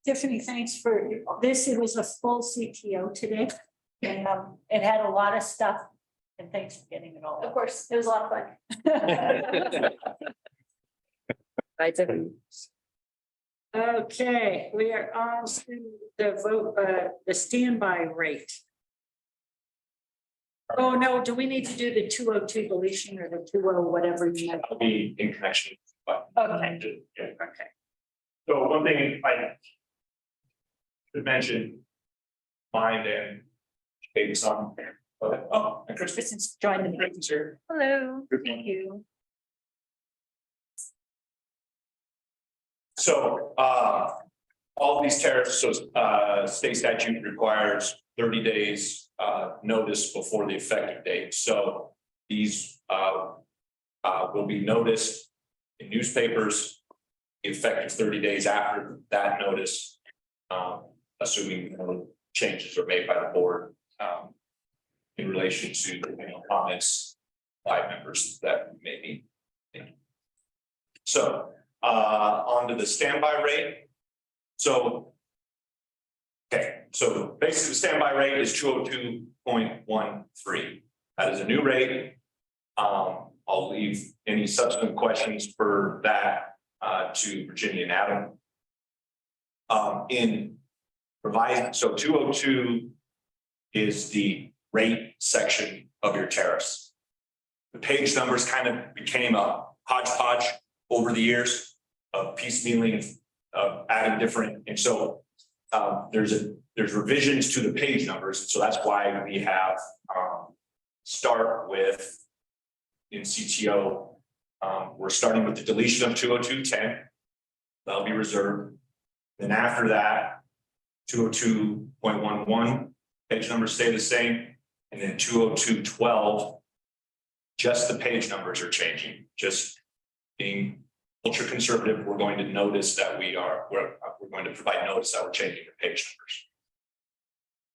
Tiffany, thanks for this. It was a full CTO today. And it had a lot of stuff. And thanks for getting it all. Of course, it was a lot of fun. Bye, Tiffany. Okay, we are on to the vote, the standby rate. Oh, no, do we need to do the 202 deletion or the 20 whatever you meant? That'll be in connection. But Okay. yeah. Okay. So one thing I should mention, mind and maybe some, oh, and Kristen's joined the meeting. Sure. Hello, Good thank you. So, all these tariffs, so, state statute requires 30 days, notice before the effective date. So these, will be noticed in newspapers, effective 30 days after that notice, assuming no changes are made by the board, in relation to, comments by members that may be. So, onto the standby rate. So. Okay, so basically the standby rate is 202.13. That is a new rate. I'll leave any subsequent questions for that to Virginia and Adam. In revising, so 202 is the rate section of your tariffs. The page numbers kind of became a hodgepodge over the years of piecemealing, adding different, and so there's revisions to the page numbers, so that's why we have start with in CTO. We're starting with the deletion of 202.10. That'll be reserved. Then after that, 202.11 page numbers stay the same, and then 202.12. Just the page numbers are changing. Just being ultra conservative, we're going to notice that we're going to provide notice that we're changing the page numbers.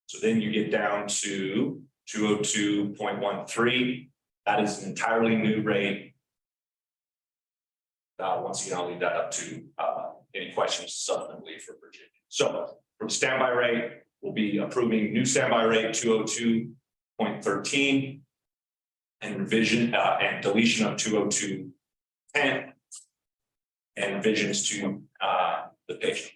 So then you get down to 202.13. That is an entirely new rate. Once again, I'll leave that up to any questions subsequently for Virginia. So from standby rate, we'll be approving new standby rate 202.13 and revision and deletion of 202.10 and revisions to the page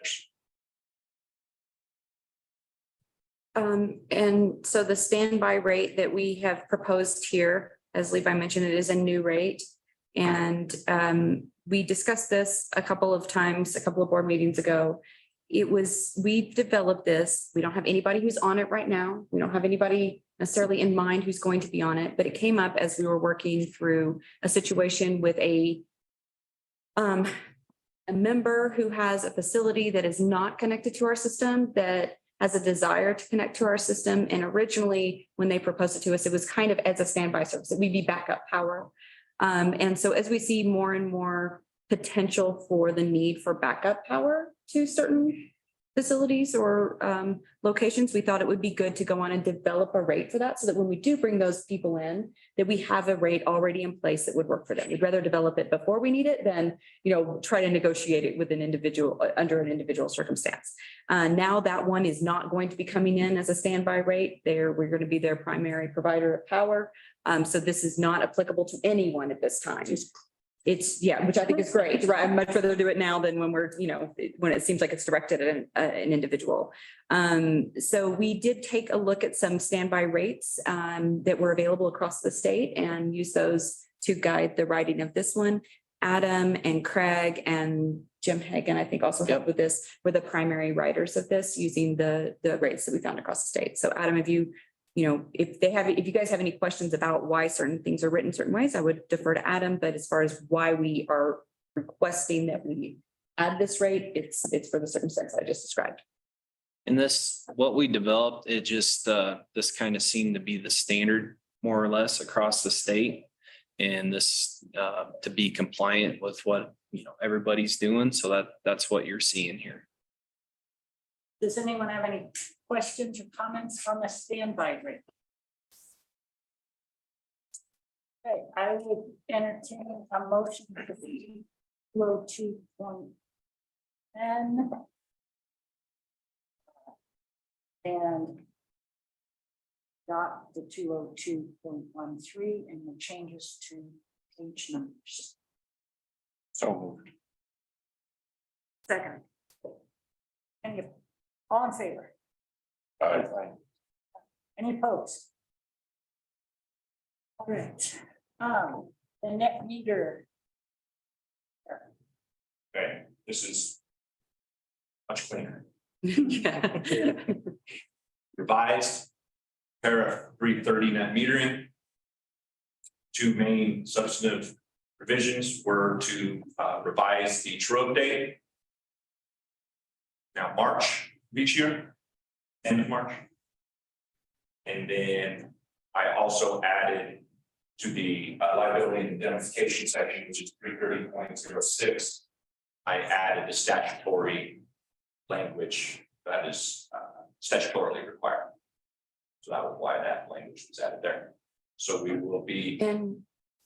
numbers. And so the standby rate that we have proposed here, as Levi mentioned, it is a new rate. And we discussed this a couple of times, a couple of board meetings ago. We've developed this. We don't have anybody who's on it right now. We don't have anybody necessarily in mind who's going to be on it, but it came up as we were working through a situation with a member who has a facility that is not connected to our system, that has a desire to connect to our system. And originally, when they proposed it to us, it was kind of as a standby service, that we'd be backup power. And so as we see more and more potential for the need for backup power to certain facilities or locations, we thought it would be good to go on and develop a rate for that, so that when we do bring those people in, that we have a rate already in place that would work for them. We'd rather develop it before we need it than, try to negotiate it with an individual under an individual circumstance. Now that one is not going to be coming in as a standby rate. We're going to be their primary provider of power. So this is not applicable to anyone at this time. Which I think is great, right? I'd much rather do it now than when we're, when it seems like it's directed at an individual. So we did take a look at some standby rates that were available across the state and use those to guide the writing of this one. Adam and Craig and Jim Hagan, I think, also helped with this, were the primary writers of this, using the rates that we found across the state. So Adam, if you guys have any questions about why certain things are written certain ways, I would defer to Adam. But as far as why we are requesting that we add this rate, it's for the circumstance I just described. And what we developed, it just, this kind of seemed to be the standard more or less across the state. And this, to be compliant with what, everybody's doing. So that's what you're seeing here. Does anyone have any questions or comments on the standby rate? Okay, I would entertain a motion to the 202.10 and not the 202.13 and the changes to page numbers. So moved. Second. All in favor? Any opposed? All right, the net meter. Okay, this is much cleaner. Yeah. Revised paragraph 330 net metering. Two main substantive revisions were to revise the true up date. Now March of each year, end of March. And then I also added to the liability and indemnification section, which is 330.06. I added the statutory language that is statutorily required. So that was why that language was added there. So we will be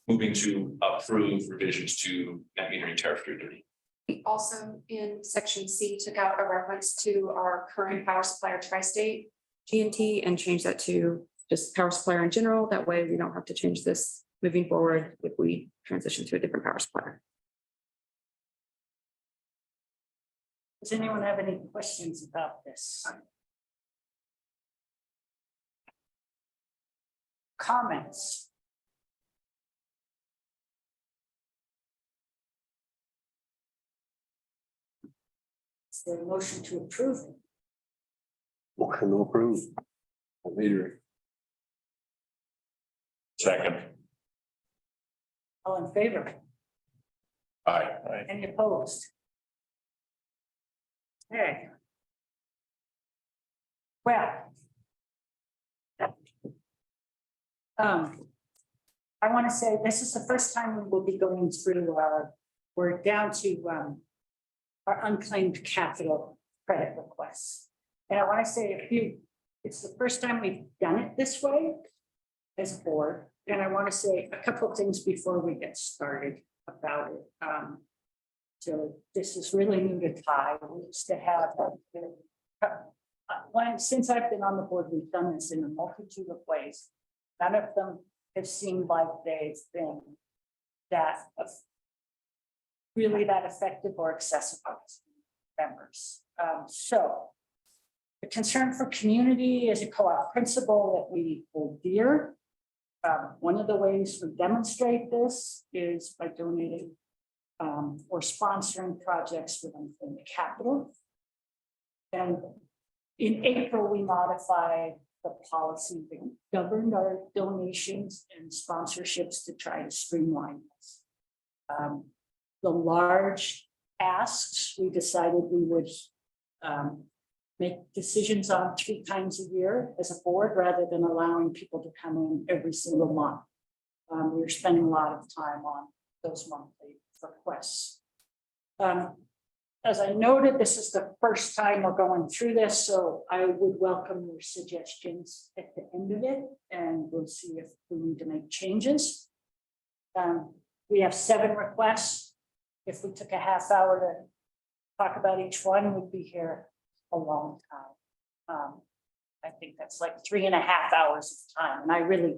moving to approve revisions to net metering tariff 330. We also in section C took out a reference to our current power supplier Tri-State G&T and changed that to just power supplier in general. That way we don't have to change this moving forward if we transition to a different power supplier. Does anyone have any questions about this? Comments? Is there a motion to approve? Motion to approve. Metering. Second. All in favor? Aye. Any opposed? Okay. Well. I want to say this is the first time we will be going through, we're down to our unclaimed capital credit requests. And I want to say it's the first time we've done it this way as a board. And I want to say a couple of things before we get started about it. So this is really new to Ty. We used to have one since I've been on the board, we've done this in a multitude of ways. None of them have seemed like they've been really that effective or accessible to members. So the concern for community is a co-op principle that we hold dear. One of the ways we demonstrate this is by donating or sponsoring projects within the capital. And in April, we modified the policy that governed our donations and sponsorships to try to streamline this. The large asks, we decided we would make decisions on 3 times a year as a board, rather than allowing people to come in every single month. We were spending a lot of time on those monthly requests. As I noted, this is the first time we're going through this, so I would welcome your suggestions at the end of it, and we'll see if we need to make changes. We have 7 requests. If we took a half hour to talk about each one, we'd be here a long time. I think that's like 3.5 hours of time, and I really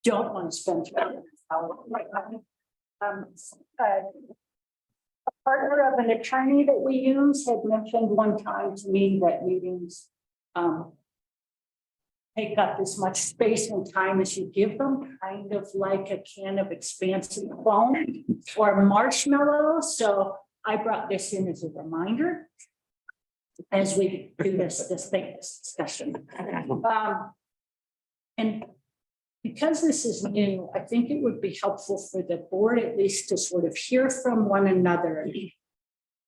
don't want to spend 3.5 hours right now. A partner of an attorney that we use had mentioned one time to me that meetings take up as much space and time as you give them, kind of like a can of expansive foam or marshmallows. So I brought this in as a reminder as we do this discussion. And because this is new, I think it would be helpful for the board at least to sort of hear from one another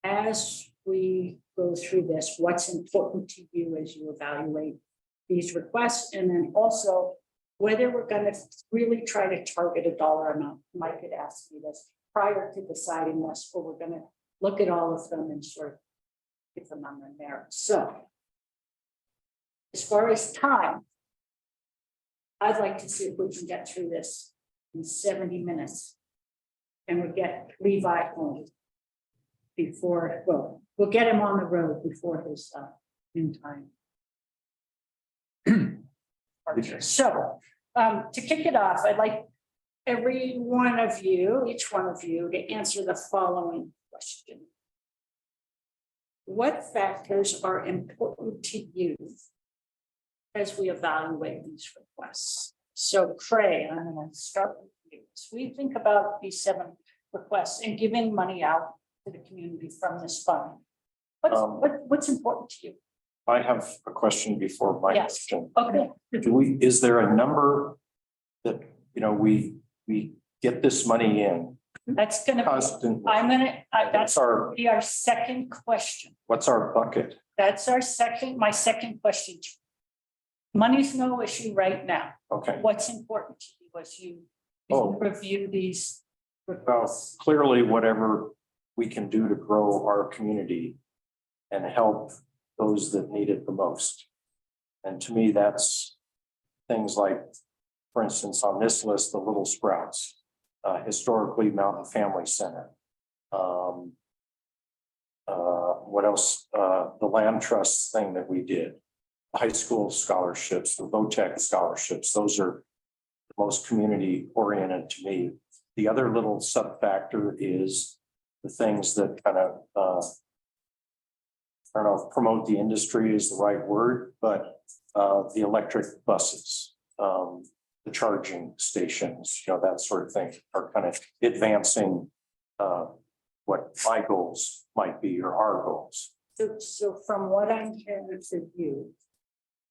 as we go through this, what's important to you as you evaluate these requests, and then also whether we're going to really try to target a dollar amount. Mike had asked me this prior to deciding this, or we're going to look at all of them and sort of get them on their merit. So as far as time, I'd like to see if we can get through this in 70 minutes. And we get Levi home before, well, we'll get him on the road before his in time. So to kick it off, I'd like every one of you, each one of you, to answer the following question. What factors are important to you as we evaluate these requests? So Craig, I'm going to start with you. As we think about these 7 requests and giving money out to the community from this fund, what's important to you? I have a question before my Yes. question. Okay. Is there a number that, we get this money in That's going to constant? be, that's our, be our second question. what's our bucket? That's my second question. Money's no issue right now. Okay. What's important to you as you review these Well, requests? clearly, whatever we can do to grow our community and help those that need it the most. And to me, that's things like, for instance, on this list, the Little Sprouts, historically Mountain Family Center. What else? The land trust thing that we did, high school scholarships, the VOTEC scholarships, those are the most community oriented to me. The other little sub factor is the things that kind of, I don't know if promote the industry is the right word, but the electric buses, the charging stations, that sort of thing are kind of advancing what my goals might be or our goals. So from what I'm hearing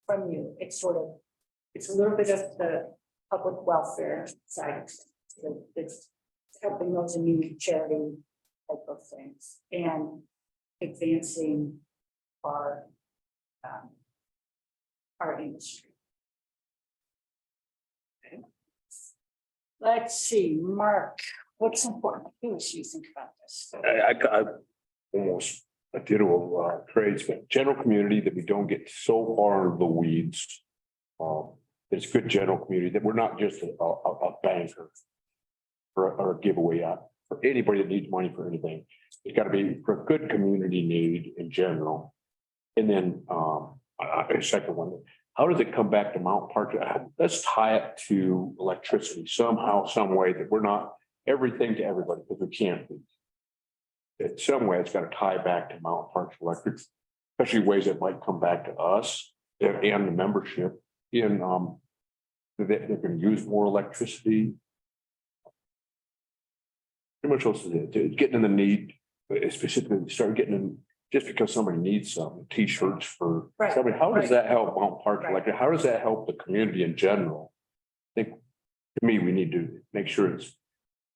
from you, it's a little bit of the public welfare side of things. It's helping those immediate charity type of things and advancing our industry. Okay. Let's see, Mark, what's important to you as you think about this? I almost a ditto of trades, but general community that we don't get so far into the weeds. It's good general community that we're not just a banker or a giveaway out for anybody that needs money for anything. It's got to be for a good community need in general. And then A second one, how does it come back to Mount Park? Let's tie it to electricity somehow, some way that we're not everything to everybody, because we can't be. In some way, it's got to tie back to Mount Park Electric, especially ways that might come back to us and the membership in, they can use more electricity. Pretty much also getting in the need, specifically start getting in, just because somebody needs some T-shirts for Right, somebody, how does right. that help Mount Park Right. Electric? How does that help the community in general? I think, to me, we need to make sure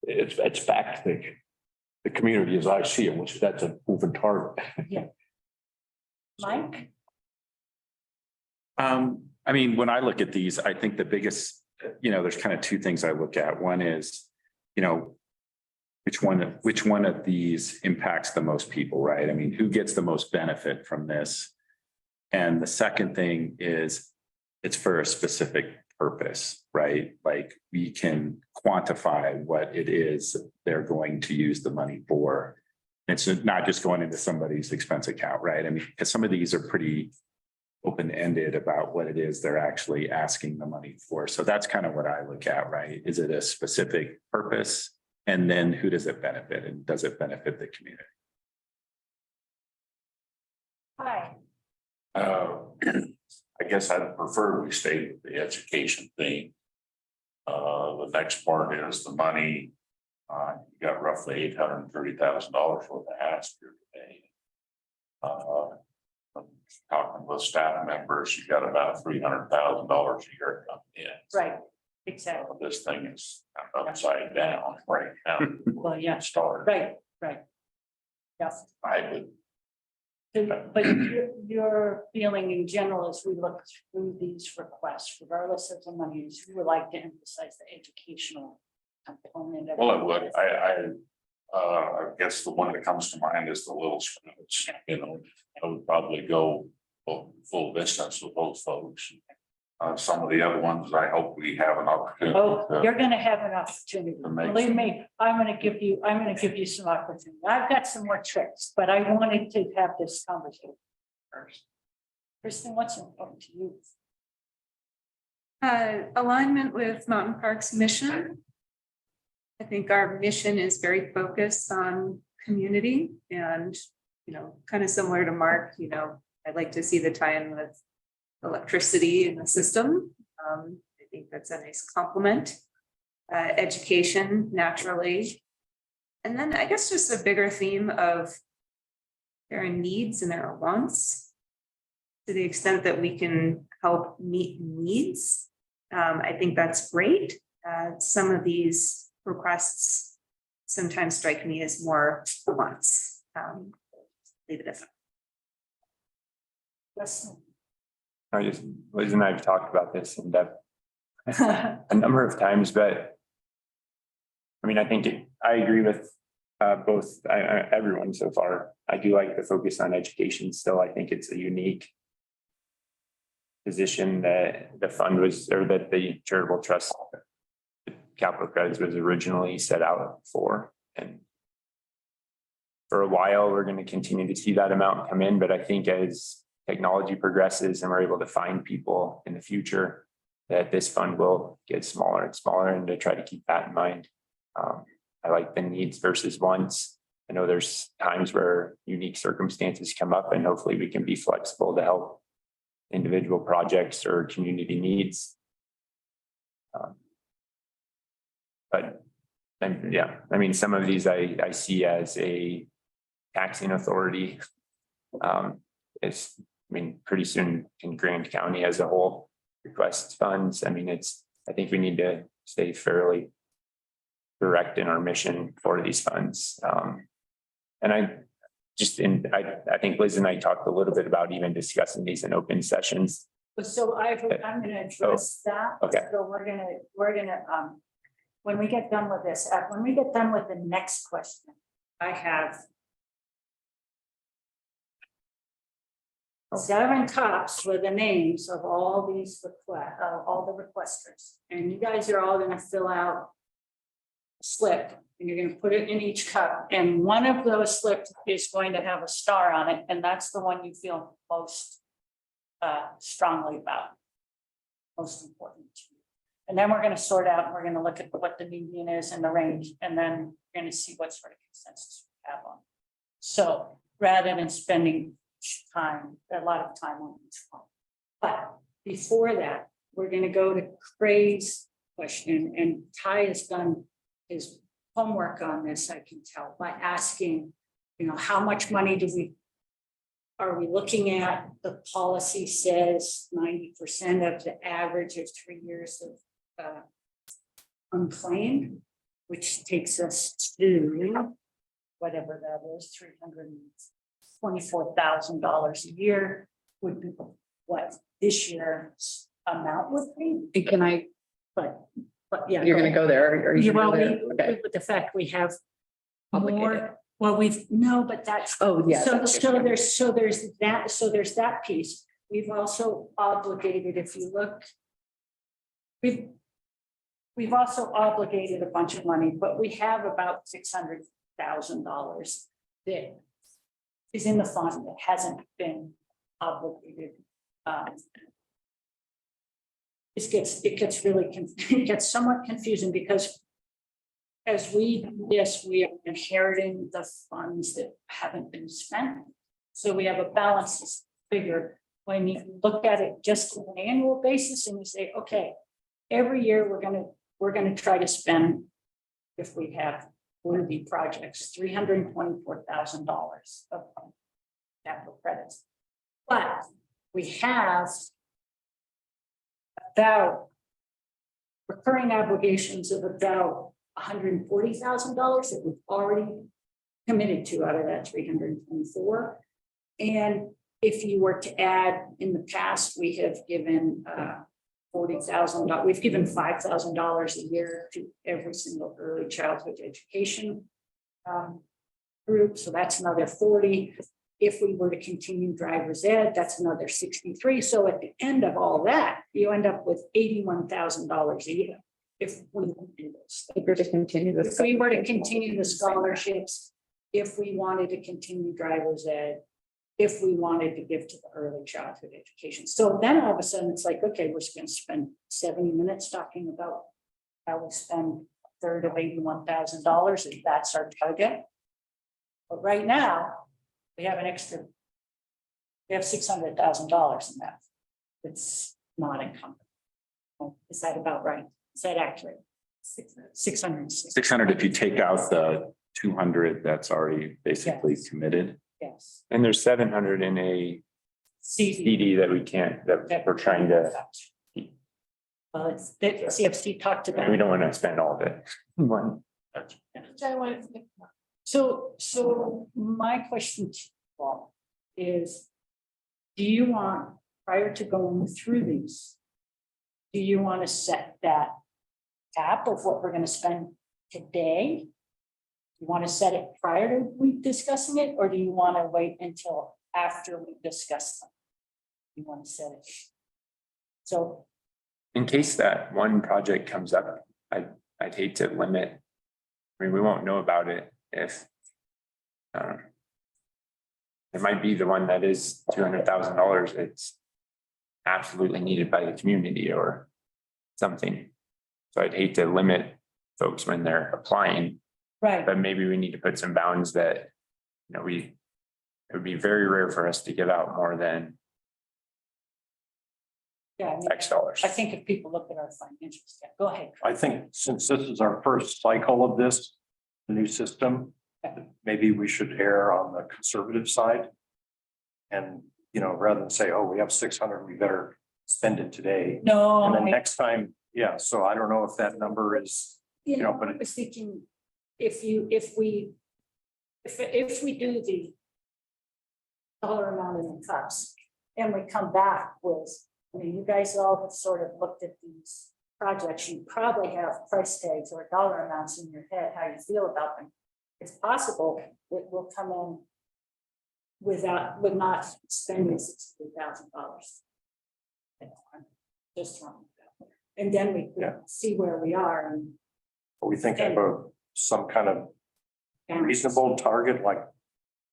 it's back to the community as I see it, which that's a moving target. Mike? I mean, when I look at these, I think the biggest, there's kind of two things I look at. One is, which one of these impacts the most people, right? I mean, who gets the most benefit from this? And the second thing is it's for a specific purpose, right? Like we can quantify what it is they're going to use the money for. It's not just going into somebody's expense account, right? I mean, because some of these are pretty open-ended about what it is they're actually asking the money for. So that's kind of what I look at, right? Is it a specific purpose? And then who does it benefit? And does it benefit the community? Hi. I guess I'd prefer we stay with the education thing. The next part is the money. You got roughly $830,000 worth of ask here today. Talking with staff members, you got about $300,000 a year coming in. Right, exactly. This thing is upside down right now. Well, yeah. Start. Right. Yes. I would, But your feeling in general, as we look through these requests, regardless of the money, is you would like to emphasize the educational component of it. well, it would, I guess the one that comes to mind is the little sprouts, I would probably go full distance with those folks. Some of the other ones, I hope we have an opportunity. Oh, to- you're gonna have an opportunity. To make Believe me, I'm gonna give you some opportunity. I've got some more tricks, but I wanted to have this conversation first. Kristen, what's important to you? Alignment with Mountain Park's mission. I think our mission is very focused on community and, kind of similar to Mark, I'd like to see the tie-in with electricity in the system. I think that's a nice complement. Education naturally. And then I guess just a bigger theme of there are needs and there are wants. To the extent that we can help meet needs, I think that's great. Some of these requests sometimes strike me as more wants. Leave it at that. Yes. Liz and I have talked about this in depth a number of times, but I mean, I think I agree with both everyone so far. I do like the focus on education still. I think it's a unique position that the fund was, or that the charitable trust capital credits was originally set out for. And for a while, we're going to continue to see that amount come in, but I think as technology progresses and we're able to find people in the future, that this fund will get smaller and smaller, and to try to keep that in mind. I like the needs versus wants. I know there's times where unique circumstances come up, and hopefully we can be flexible to help individual projects or community needs. But yeah, I mean, some of these I see as a taxing authority. Pretty soon in Grand County as a whole request funds. I mean, I think we need to stay fairly direct in our mission for these funds. And I think Liz and I talked a little bit about even discussing these in open sessions. So I'm gonna address that. Okay. So we're gonna, when we get done with this, when we get done with the next question, I have 7 copies with the names of all these all the requesters. And you guys are all gonna fill out a slip, and you're gonna put it in each cup. And one of those slips is going to have a star on it, and that's the one you feel most strongly about. Most important to you. And then we're gonna sort out, and we're gonna look at what the median is and the range, and then we're gonna see what sort of consensus we have on. So rather than spending a lot of time on each one. But before that, we're gonna go to Craig's question, and Ty has done his homework on this, I can tell, by asking, how much money are we looking at? The policy says 90% of the average of 3 years of unclaimed, which takes us to whatever that is, $324,000 a year would be what this year's amount would be. And can I, But yeah. you're gonna go there, or you Well, gonna go there? Okay. with the fact we have Obligated. more, well, but that's. Oh, yeah. So there's that piece. We've also obligated, if you look. We've also obligated a bunch of money, but we have about $600,000 that is in the fund that hasn't been obligated. It gets somewhat confusing because as we do this, we are inheriting the funds that haven't been spent. So we have a balanced figure when you look at it just on an annual basis and you say, okay, every year we're gonna try to spend, if we have worthy projects, $324,000 of capital credits. But we have about recurring obligations of about $140,000 that we've already committed to out of that 324. And if you were to add, in the past, we have given $40,000, we've given $5,000 a year to every single early childhood education group. So that's another 40. If we were to continue driver's ed, that's another 63. So at the end of all that, you end up with $81,000 a year. If we do this, If we're to continue this. if we were to continue the scholarships, if we wanted to continue driver's ed, if we wanted to give to the early childhood education. So then all of a sudden it's like, okay, we're going to spend 70 minutes talking about how we spend a third of $81,000, and that's our target. But right now, we have $600,000 in that. It's not encumbered. Is that about right? Is that accurate? 600. 600 if you take out the 200 that's already basically committed. Yes. And there's 700 in a CD that that we're trying to, Well, it's that CFC talked about. we don't want to spend all of it. One. So my question to you all is, do you want, prior to going through these, do you want to set that cap of what we're going to spend today? You want to set it prior to we discussing it, or do you want to wait until after we discuss them? You want to set it. So In case that one project comes up, I'd hate to limit. I mean, we won't know about it if. It might be the one that is $200,000. It's absolutely needed by the community or something. So I'd hate to limit folks when they're applying, right. but maybe we need to put some bounds that, it would be very rare for us to give out more than Yeah, I mean, X dollars. I think if people look at our financials, go ahead. I think since this is our first cycle of this new system, maybe we should err on the conservative side. And, rather than say, oh, we have 600, we better spend it today. No. And then next time, yeah, so I don't know if that number is, but I was thinking, if we do the dollar amount in the cups, and we come back with, you guys all have sort of looked at these projects, you probably have price tags or dollar amounts in your head, how you feel about them. It's possible it will come in with not spending $60,000. Just wrong. And then we see where we are. And are we thinking about some kind of reasonable target, like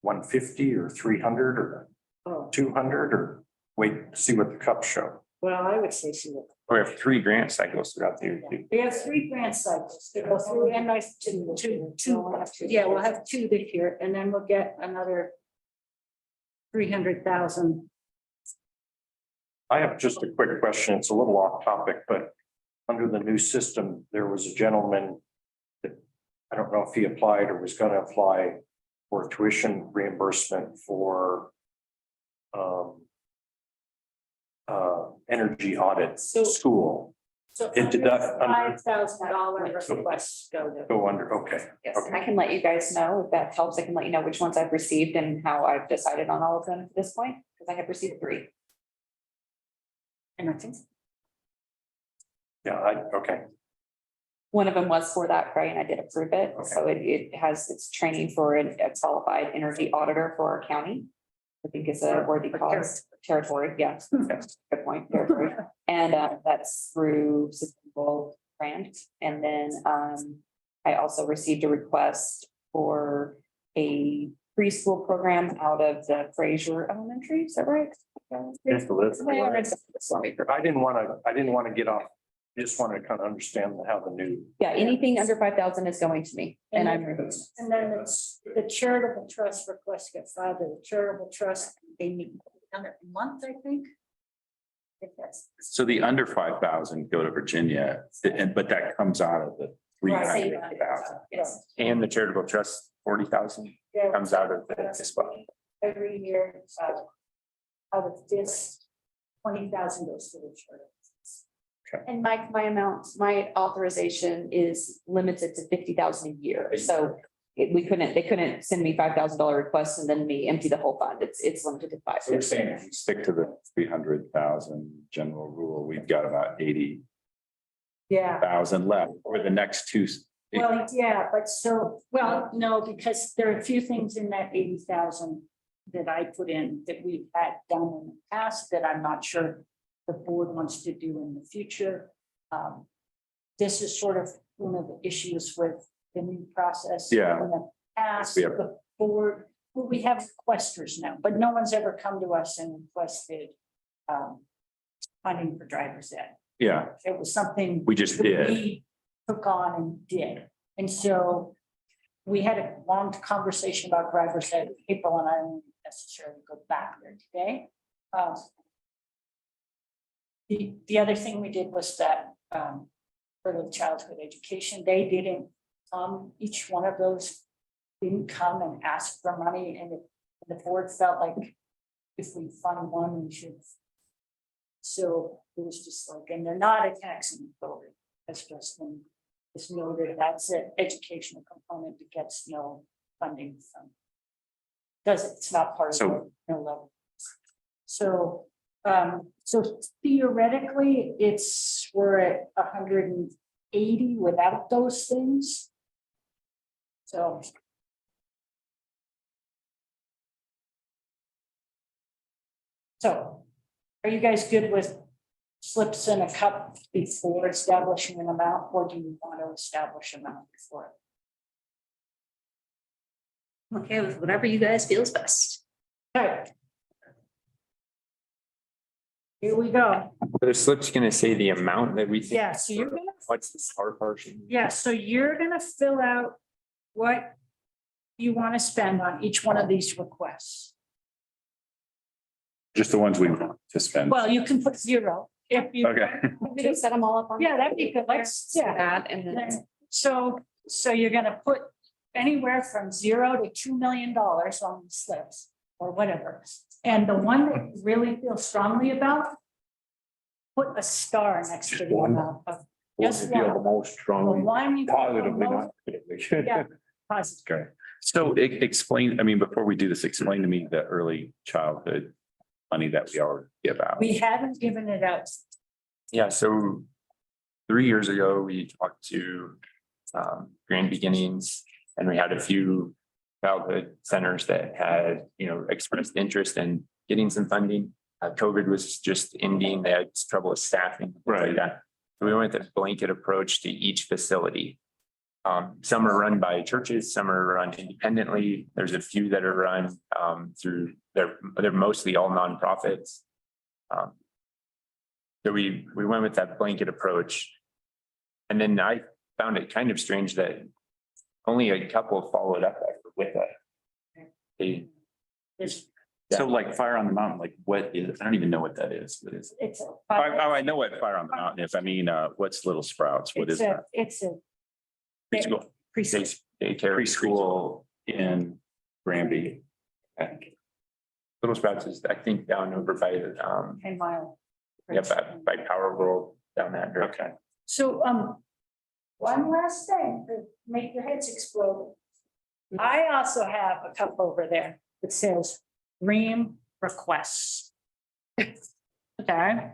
150 or 300 or 200 or wait, see what the cups show. Well, I would say so. We have 3 grant cycles throughout the year too. We have 3 grant cycles to go through and I two, yeah, we'll have 2 this year and then we'll get another 300,000. I have just a quick question. It's a little off topic, but under the new system, there was a gentleman that I don't know if he applied or was going to apply for tuition reimbursement for energy audit school. So It deduct under- $5,000 requests go to. Go under, okay. Yes, Okay. I can let you guys know if that helps. I can let you know which ones I've received and how I've decided on all of them at this point, because I have received 3. And I think Yeah, okay. One of them was for that, right, and I did approve it, so it has, it's training for a qualified energy auditor for our county. I think it's a worthy cause, territory, yes, that's a good point, territory, and that's through sustainable grant, and then I also received a request for a preschool program out of the Fraser Elementary, is that right? That's the list. Let me provide- I didn't want to get off. I just wanted to kind of understand how the new. Yeah, anything under 5,000 is going to me, and I'm. And then it's the charitable trust request get filed to the charitable trust. They meet another month, I think. If that's. So the under 5,000 go to Virginia, but that comes out of the 300,000. Yes. And the charitable trust, 40,000 Yeah. comes out of it as well. Every year, out of this, 20,000 goes to the charity. And my amount, my authorization is limited to 50,000 a year, so they couldn't send me $5,000 requests and then me empty the whole fund, it's limited to 5. So you're saying if you stick to the 300,000 general rule, we've got about 80,000 Yeah, left for the next 2. well, yeah, but so, well, no, because there are a few things in that 80,000 that I put in that we've had done in the past that I'm not sure the board wants to do in the future. This is sort of one of the issues with the new process. Yeah. In the past, We have- the board, well, we have requesters now, but no one's ever come to us and requested funding for driver's ed. Yeah, It was something. we just that did. we took on and did. And so we had a long conversation about driver's ed with people, and I don't necessarily go back there today. The other thing we did was that early childhood education, they didn't each one of those didn't come and ask for money, and the board felt like if we fund one, we should. So it was just like, and they're not a taxing authority, that's just when it's noted, that's an educational component that gets no funding from. Does it's not part of the no level. So so theoretically, we're at 180 without those things. So. So, are you guys good with slips in a cup before establishing an amount, or do you want to establish an amount before? Okay, with whatever you guys feel is best. Okay. Here we go. The slip's gonna say the amount that we think. Yeah, so you're gonna, What's the star portion? yeah, so you're gonna fill out what you want to spend on each one of these requests. Just the ones we want to spend. Well, you can put 0 if you. Okay. We can set them all up on. Yeah, that'd be good. Let's, yeah. That and then. Then, so you're gonna put anywhere from 0 to $2 million on the slips or whatever. And the one that you really feel strongly about, put a star next to the amount of. Just Feel the one. most The strongly one you feel the positively, most- not negatively. Yeah, positive. Okay. So explain, I mean, before we do this, explain to me the early childhood money that we already give out. We haven't given it out. Yeah, so 3 years ago, we talked to Grand Beginnings, and we had a few childhood centers that had, expressed interest in getting some funding. COVID was just ending, they had trouble with staffing. things like Right. that. So we went with a blanket approach to each facility. Some are run by churches, some are run independently. There's a few that are run through, they're mostly all nonprofits. So we went with that blanket approach. And then I found it kind of strange that only a couple followed up with a. So like Fire on the Mountain, like what is, I don't even know what that is. What is it? It's a. Oh, I know what Fire on the Mountain is. I mean, what's Little Sprouts? What is that? It's a. Preschool. Preschool. Daycare. Preschool in Granby. Little Sprouts is, I think, down over by, 10 mile. yeah, by Power World down that direction. Okay. So, one last thing to make your heads explode. I also have a cup over there that says dream requests. Okay.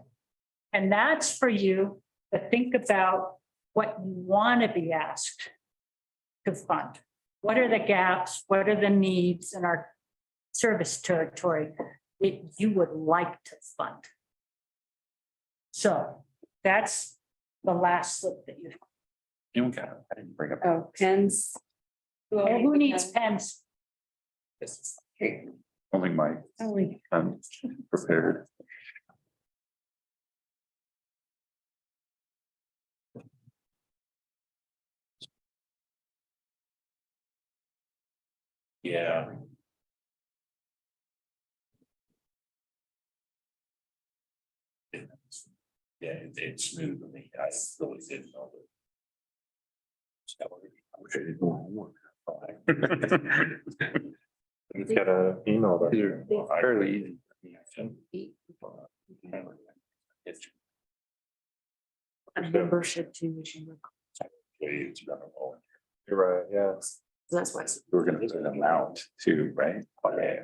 And that's for you to think about what you want to be asked to fund. What are the gaps? What are the needs in our service territory that you would like to fund? So that's the last slip that you have. Okay, I didn't bring up. Oh, pens. And who needs pens? Only my, Only. I'm prepared. Yeah. Yeah, it's smooth to me. I really didn't know that. I wish I did more homework. It's got an email there. Fairly easy. A membership too, which you. You're right, yeah. That's why. We're gonna put an amount too, right? Okay.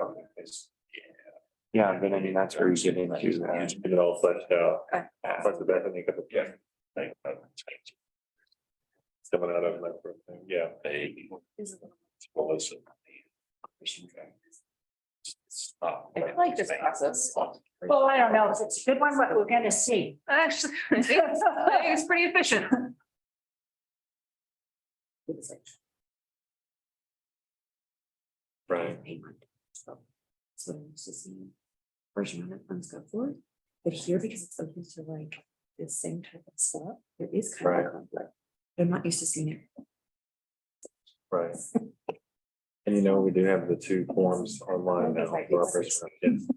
Yeah, but I mean, that's where we get into. Get it all fleshed out. Okay. But the Bethany, yeah. Coming out of that sort of thing, yeah. Well, listen. I like this process. Well, I don't know if it's a good one, but we're gonna see. Actually, I think it's pretty efficient. Right. So it's just version of it funds go forward, but here because it's open to like the same type of stuff, there is kind of a Right. conflict. I'm not used to seeing it. Right. And you know, we do have the two forms online now. For our first round.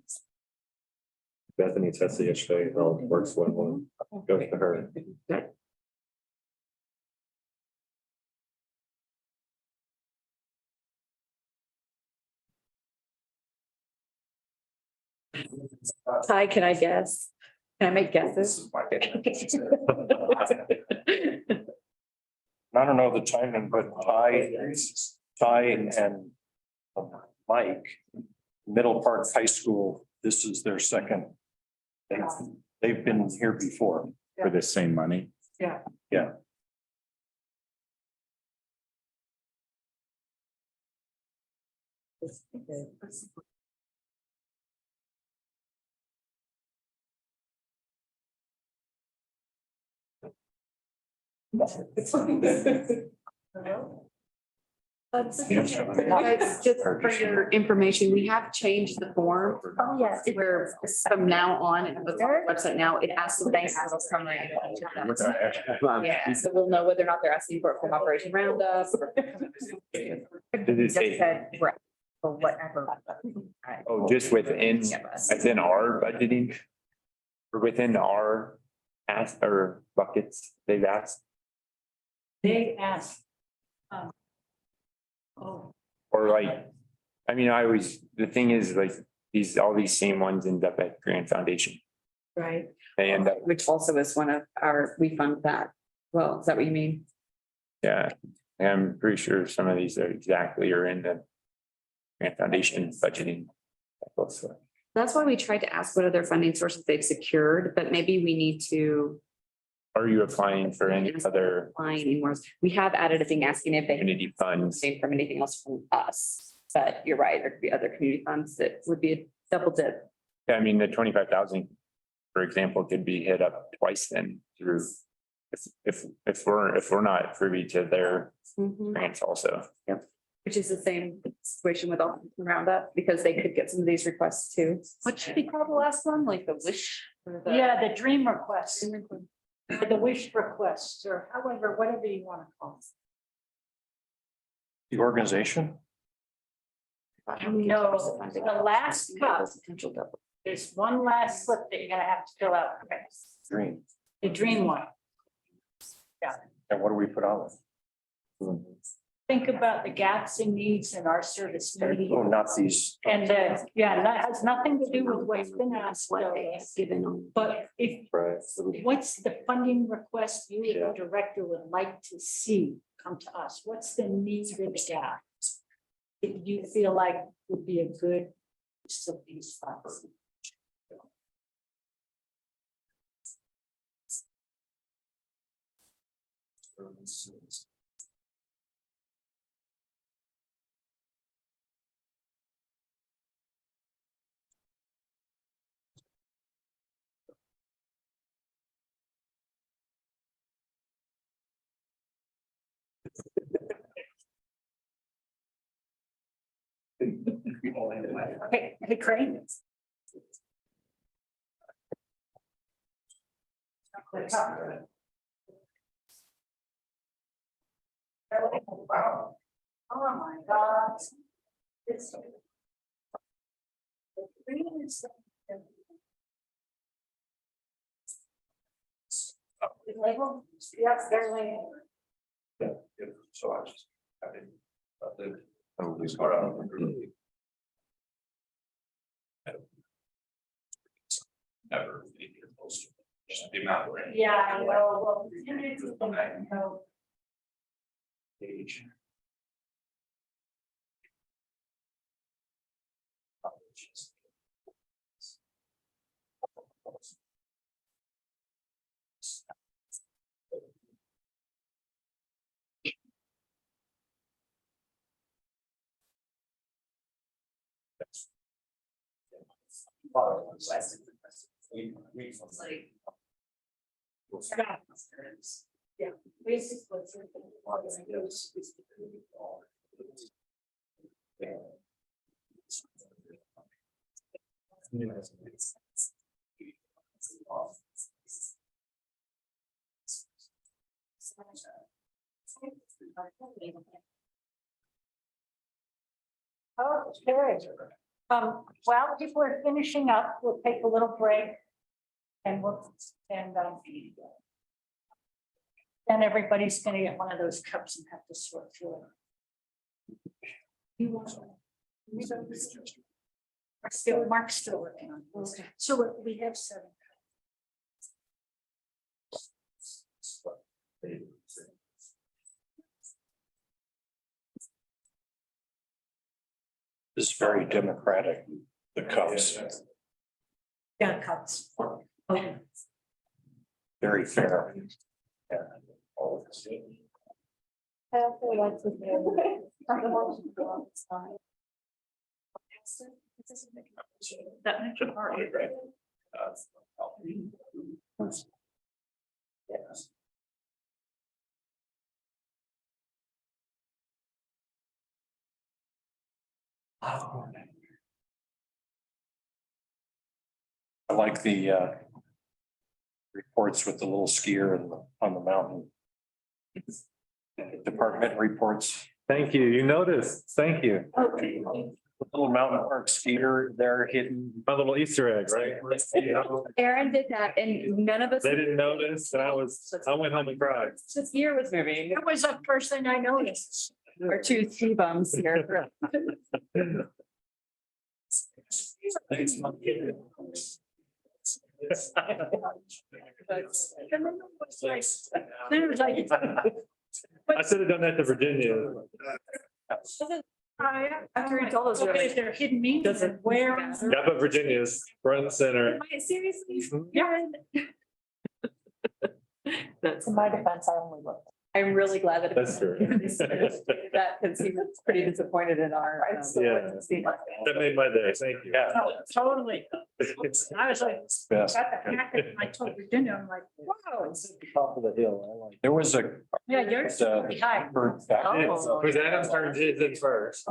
Bethany tested yesterday, it all works well, goes to her. Hi, can I guess? Can I make guesses? I don't know the timing, but Ty and Mike, Middle Park High School, this is their second. They've been here before. For the same money. Yeah. Yeah. Guys, just for your information, we have changed the form. Oh, yes. Where from now on, and the website now, it asks the banks. Yeah, so we'll know whether or not they're asking for it from Operation Roundup. Does it say, Or whatever. oh, just within our budgeting? Or within our ask or buckets, they've asked, They asked. Oh, or like, I mean, I always, the thing is like, all these same ones end up at Grand Foundation. Right. They end up, Which also is one of our, we fund that. Well, is that what you mean? yeah, and I'm pretty sure some of these are in the Grand Foundation budgeting. So, That's why we tried to ask what other funding sources they've secured, but maybe we need to. are you applying for any other Applying anymore. We have added a thing asking if they can community funds? same from anything else from us. But you're right, there could be other community funds that would be a double dip. I mean, the 25,000, for example, could be hit up twice then through. If we're not privy to their grants also. Yep. Which is the same situation with all Roundup, because they could get some of these requests too. What should we call the last one? Like the wish? or the- Yeah, the dream request, or the wish request, or however, whatever you want to call The organization? it. No, the last cup, Potential double. there's one last slip that you're gonna have to fill out. Dream. The dream one. And what do we put on Think about the gaps and needs in our service. it? Oh, not these. And that has nothing to do with what's been asked, though. Given on. But if, Right. what's the funding request you as a director would like to see come to us? What's the need of the gap? If you feel like would be a good use of these funds. Hey, Craig. Oh, my God. It's- Label? Yes, barely. So I just, I didn't, never. Just the amount. Yeah, I know, well, you know, Page. Yeah, basically. Oh, sure. While people are finishing up, we'll take a little break. And then everybody's gonna get one of those cups and have to sort through it. You want some? Mark's still working on it. Okay. So we have 7. This is very democratic, the cups, Yeah, cups. Okay. very fair. That makes it hard. Yes. I like the reports with the little skier and on the mountain. Department reports. Thank you. You noticed. Thank you. Okay. The little mountain park skier there hidden. My little Easter egg, right? Aaron did that and none of us. They didn't notice and I went home and cried. This year was moving. That was the first thing I noticed. Or two ski bums here. I should have done that to Virginia. After he told us. we were Okay, like, they're hidden means and where. Yeah, but Virginia's front and center. Seriously? Yeah. That's. In my defense, I only looked. I'm really glad that. That's true. That, because he was pretty disappointed in our. Yeah. That made my day. Thank you. Oh, totally. I was like, got Best. the packet and I told Virginia, I'm like, wow. Top of the hill. There was a. Yeah, yours is pretty high. bird factory. Oh. Because Adam turned his in first.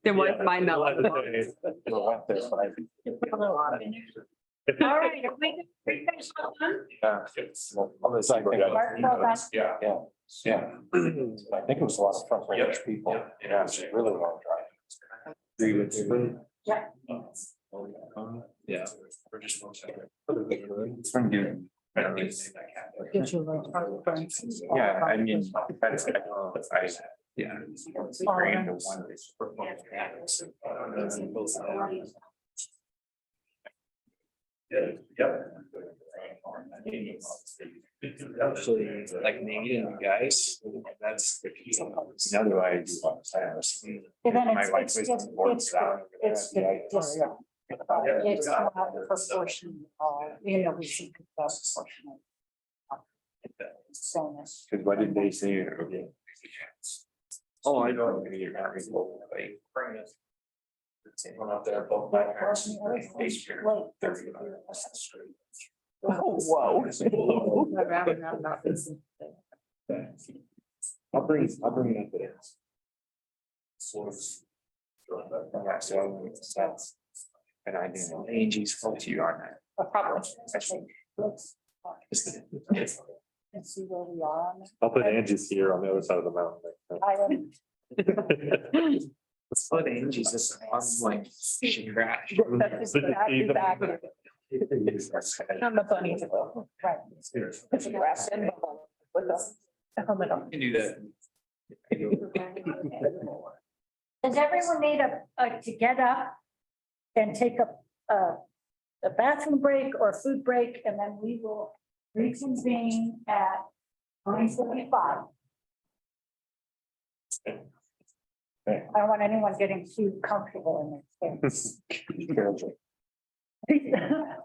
There was mine that Went there, but I- You put a little on in there. All right, are we guys all done? Others, I think- Mark, well done. Yeah, yeah. I think it was a lot of front range people. Yeah, it's a really long drive. Yeah. Yeah. It's been good. Get you a little. Yeah, I mean, that's, yeah. Bring into one. Actually, like me and you guys, that's. Another way I do. And then My wife it's was just, on board it's, for that. it's just. It's not proportion, you know, we should. Proportional. Bonus. Cause what did they say? Oh, I know. One up there, both my parents. Oh, whoa. I'll bring it up there. Yeah, so that's. And I didn't, Angie's spoke to you on that. Probably. Let's see where we are on. I'll put Angie's here on the other side of the mountain. Let's put Angie's this, I'm like, she crashed. That's exactly. I'm the bunny to go, right. It's a grass and with the helmet on. Can do that. Does everyone need to get up and take a bathroom break or a food break, and then we will reconvene at 9:45. I don't want anyone getting too comfortable in their chairs.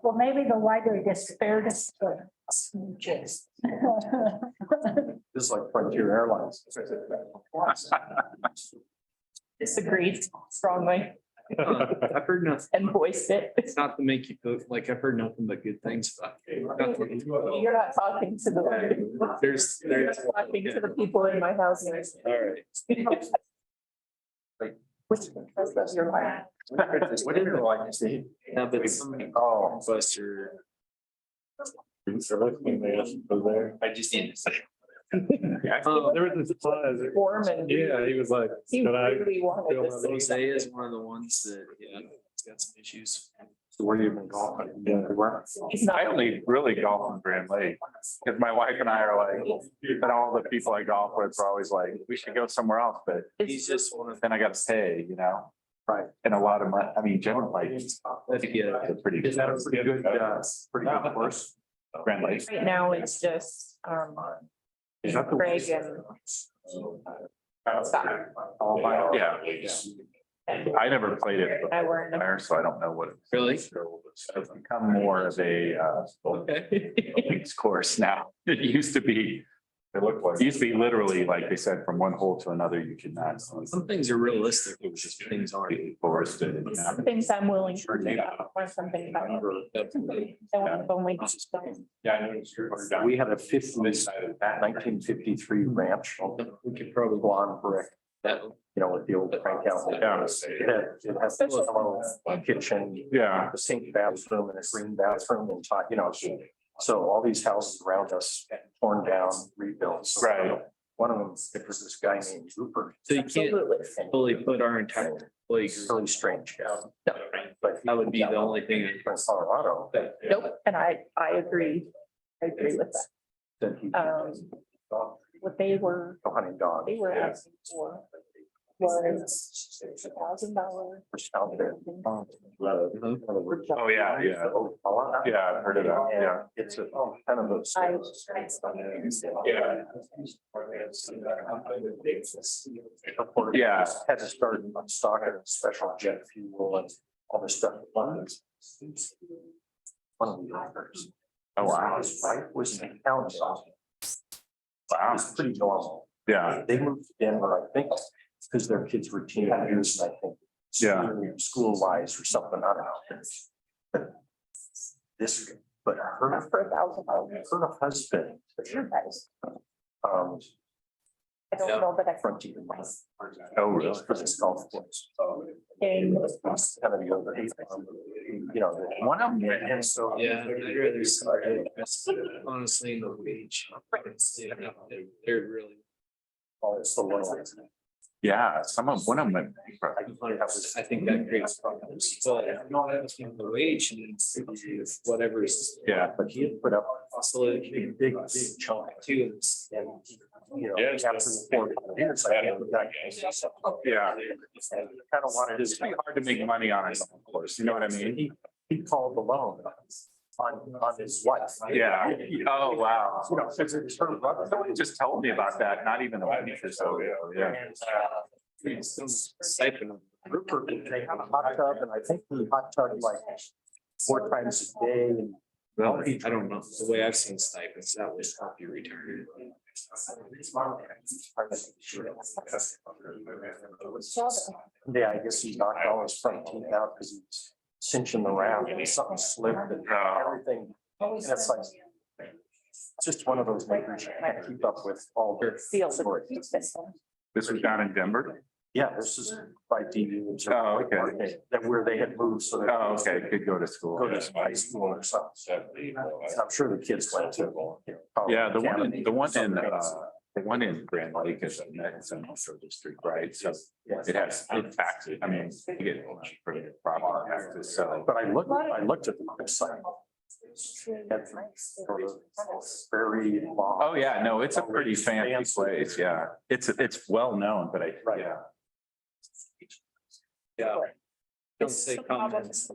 Well, maybe the library gets spared us for smooches. This is like Frontier Airlines. Disagreed strongly I've heard nothing. and voiced it. It's not to make you feel like I've heard nothing but good things about it. Nothing. You're not talking to the. There's. You're not talking to the people in my house. All right. Which because of your life. What did it like to see? Yeah, but some Oh, buster. There. I just need to say. There was this class. Foreman. Yeah, he was like, He should I? really wanted film this. my Jose is one of the ones that, yeah, it's got some issues. so where you been golfing? He's not. I only really golf on Grand Lake, because my wife and I are like, and all the people I golf with are always like, we should go somewhere else, but He's just one of then I gotta pay, you know? Right. And a lot of money, I mean, general like, the. it's pretty good, pretty good course, Grand Lake. Right now, it's just, Is that the- Craig and Scott. Yeah. I never played it I were in the. there, so I don't know what. Really? It's become more of a, Okay. links course now. It used to be, it used to be literally, like they said, from one hole to another, you could not. Some things are realistic, it was just things aren't. Forested and. Some things I'm willing to do, or something about. And when we just don't. Yeah, I noticed. We had a 1953 ranch. We could probably Blonde brick, that. you know, with the old crank out. Yeah. It has a little kitchen. Yeah. The sink bathroom and a green bathroom and, you know, so all these houses around us torn down, rebuilt. So Right. One of them, it was this guy named Rupert. So you can't fully put our entire employee It's group. really strange. But That would be the only thing. from Colorado. Nope, and I agree. I agree with that. That he. What they were Hunting dog. They were asking for was $1,000. Out there. Oh, yeah, yeah. Yeah, I've heard of that, yeah. It's a kind of a. Yeah. Had to start stocking special jet fuel and all this stuff. One of the owners. Oh, wow. His wife was an accountant. Wow. It's pretty normal. Yeah, They moved to Denver, I think, because their kids were teenagers, and I think. Yeah. School wise or something, I don't know. But this, but her. For her husband. I don't know, but I. Frontier. oh, really? For this golf course. Kind of the other, you know, one of them, and so. Yeah, I'd rather see, honestly, in the wage. They're really. Oh, it's the one. Yeah, one of them. I think that creates problems. So not everything the wage and it's whatever's. Yeah, but he had put up Also, a big chunk too. and, you know. Yes. after the 4 years, I had that guy. So, Yeah. Kind of wanted It's his. pretty hard to make money on it, of course, you know what I mean? He called the loan on his wife. Yeah, oh, wow. You know, because it's her brother. Somebody just told me about that, not even a week or so ago, yeah. And, Stipend. Rupert, they have a hot tub, and I think he hot tub like 4 times a day. And Really? I don't know. The way I've seen stipends, that would help you retire. Yeah, I guess he knocked all his front teeth out because he's cinching the round and something slipped and everything. And it's like, it's just one of those makers you can't keep up with all the. Seals. This was down in Denver? Yeah, this is by DU. Oh, okay. That where they had moved, so. that- Oh, okay, could go to school. Go to high school or something. And I'm sure the kids went to. Yeah, the one in Grand Lake is it's a metro district, right? So it has, it taxes, I mean, you get pretty good property taxes, so. But I looked at the website. That's very long. Oh, yeah, no, it's a pretty fancy place, yeah. It's well known, but Right. yeah. Yeah. Don't say comments. Oh,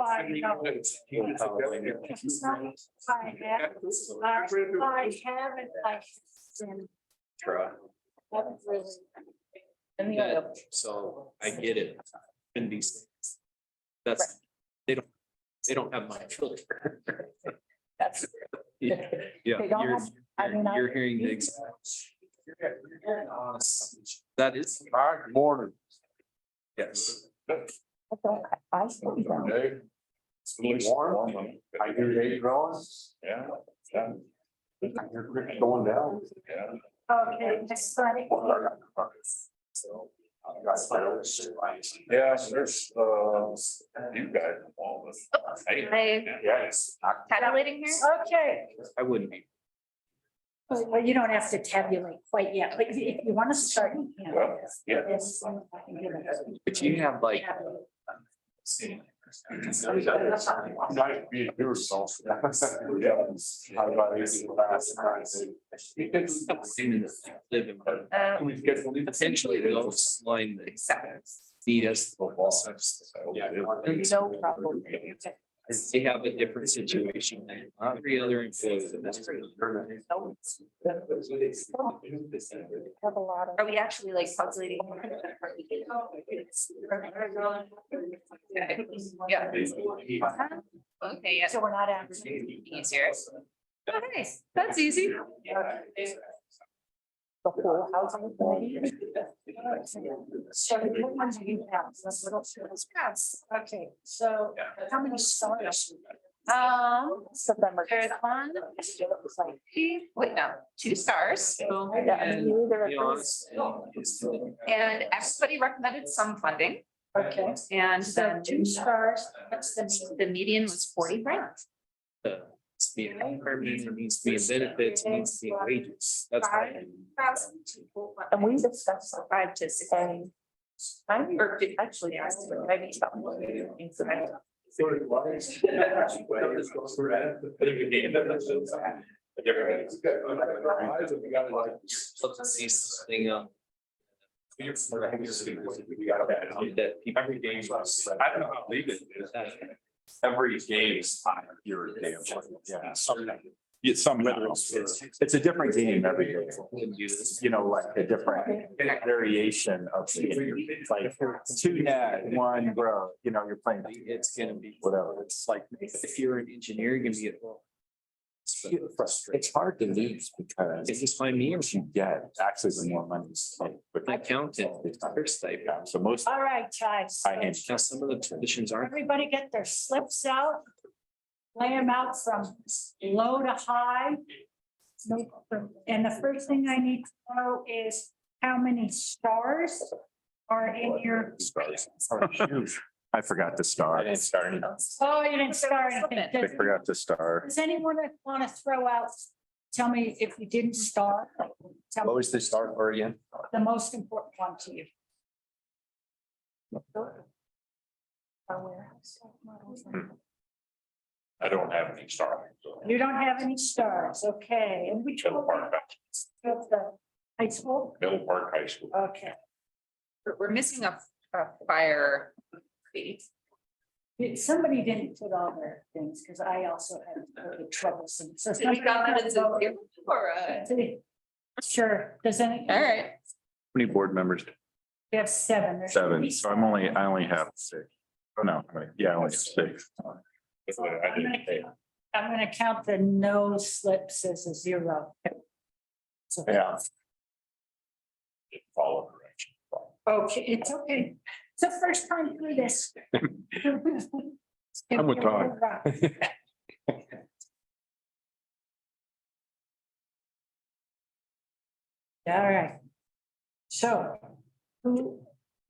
I know. Haven't really. Yeah, so I get it. And these. That's, they don't have my filter. That's. Yeah, They don't you're, have- I mean, I- you're hearing the. That is, Good morning. yes. I see them. It's warm. I hear they growing. Yeah. I hear creeks going down. Okay, next slide. Yeah, there's, you guys involved with. Hey, yes. Tabulating here? Okay, I wouldn't be. well, you don't have to tabulate quite yet, but if you want to start. you know, Yeah. yes, I can give it. But you have like. Nice to be here, so. How about Live in. Potentially those line that need us. Yeah. No problem. They have a different situation than every other employee in this. Have a lot of. Are we actually like calculating? Yeah. Okay, yeah. So we're not averaging. Easier. Okay, that's easy. The whole housing. So the ones you have, those little spots. Okay, so how many stars? So then we're. There's one. Wait, no, 2 stars. Yeah, I mean, you either agree. And everybody recommended some funding. Okay, And so then 2 stars, what's the mean? the median was 40 grand. It's the permanent, it needs to be in benefits, it needs to be in wages. That's why. 5,000. And we discussed 5 to 6. Or actually, maybe about. Let's see something, that people. Every game, I don't know how legal it is. Every game is hot, you're a damn, yeah. It's some, it's a different game every day. You know, like a different variation of the game. Like 2 net, 1 bro, you know, you're playing. It's gonna be, Whatever. it's like, if you're an engineer, you're gonna be at, well, It's hard to lose because it's just my meals you get actually the more money. But I count it, it's first stipend. So most, All right, guys. now some of the traditions aren't. Everybody get their slips out. Lay them out from low to high. And the first thing I need to know is how many stars are in your. I forgot to star. I didn't start any. Oh, you didn't start anything. I forgot to star. Does anyone want to throw out, tell me if you didn't star? Tell What me was the start for again? the most important one to you. I don't have any stars. You don't have any stars, okay, and which Middle one? Park, Of the high school, Middle Park High School. okay. We're missing a fire fee. Somebody didn't put all their things, because I also had troublesome. So We got that as a somebody- zero or a. Sure, does any? All right. How many board members? We have 7. There's Seven. three. So I only have 6. Oh, no, wait, yeah, I only have 6. I didn't pay. I'm gonna count the no slips as a 0. So- Yeah. Didn't follow direction. Okay, it's okay. It's the first time through this. I'm with Todd. All right. So, who,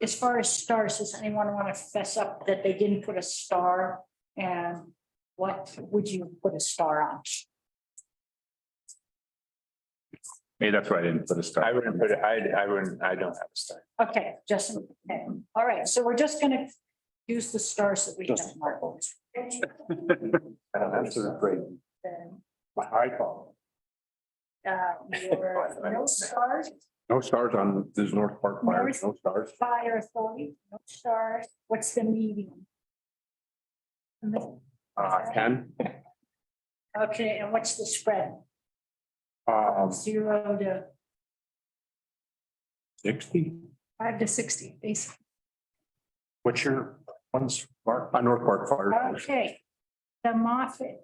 as far as stars, does anyone want to fess up that they didn't put a star? And what would you put a star on? Maybe that's why I didn't put a star. I wouldn't put it, I wouldn't, I don't have a start. Okay, Justin, okay. All right, so we're just gonna use the stars that we have marked. I don't have to grade. Then, My iPhone. your no stars, No stars on this North Park Fire, no stars. fire authority, no stars, what's the median? 10. Okay, and what's the spread? 0 to 60. 5 to 60, basically. What's your ones, Mark? On North Park Fire. Okay, the Moffett,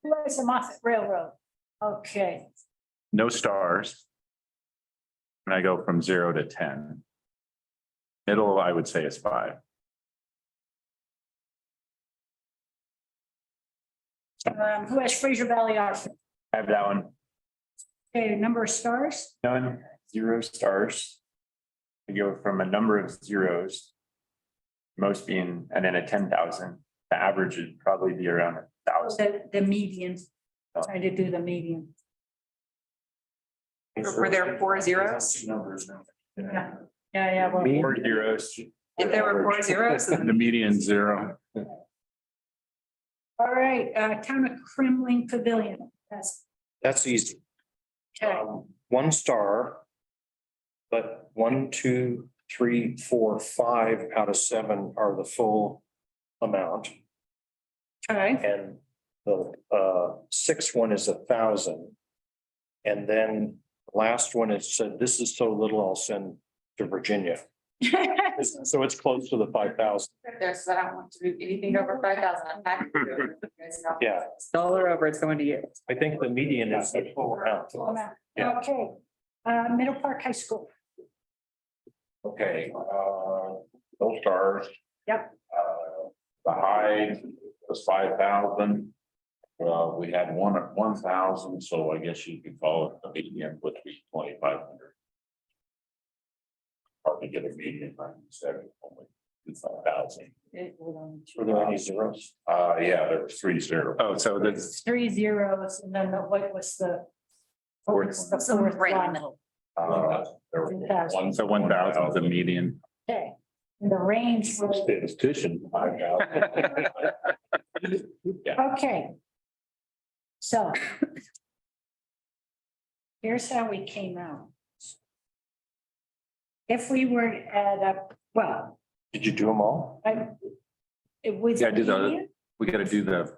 who has the Moffett Railroad? Okay, No stars. And I go from 0 to 10. Middle, I would say is 5. who has Fraser Valley Art? I have that one. Okay, number of stars, None, 0 stars. We go from a number of zeros. Most being, and then a 10,000, the average would probably be around 1,000. the median, trying to do the median. Were there 4 zeros? Two numbers now. Yeah, well, 4 zeros. If there were 4 zeros, then The median 0. all right, Town of Kremling Pavilion, That's easy. okay, 1 star. But 1, 2, 3, 4, 5 out of 7 are the full amount. okay, And the 6th one is 1,000. And then the last one is said, this is so little, I'll send to Virginia. So it's close to the 5,000. there's, I don't want to do anything over 5,000. I'm happy to do it. You guys know. Yeah, Dollar over, it's going to you. I think the median is the full amount. Yeah. okay, Middle Park High School, Okay, no stars. Yep. The high was 5,000. We had one at 1,000, so I guess you could call it the median would be 2,500. Probably get a median 97, only 5,000. Were there any zeros? Yeah, there was 3 zeros. Oh, so that's 3 zeros, and then what was the? Fourth. what was the So fourth right in the line? middle. There was 1,000. one. so 1,000 is the median. Okay, and the range was, Statistician. 5,000. okay. So. Here's how we came out. If we were to add up, well, Did you do them all? it was. Yeah, we gotta do the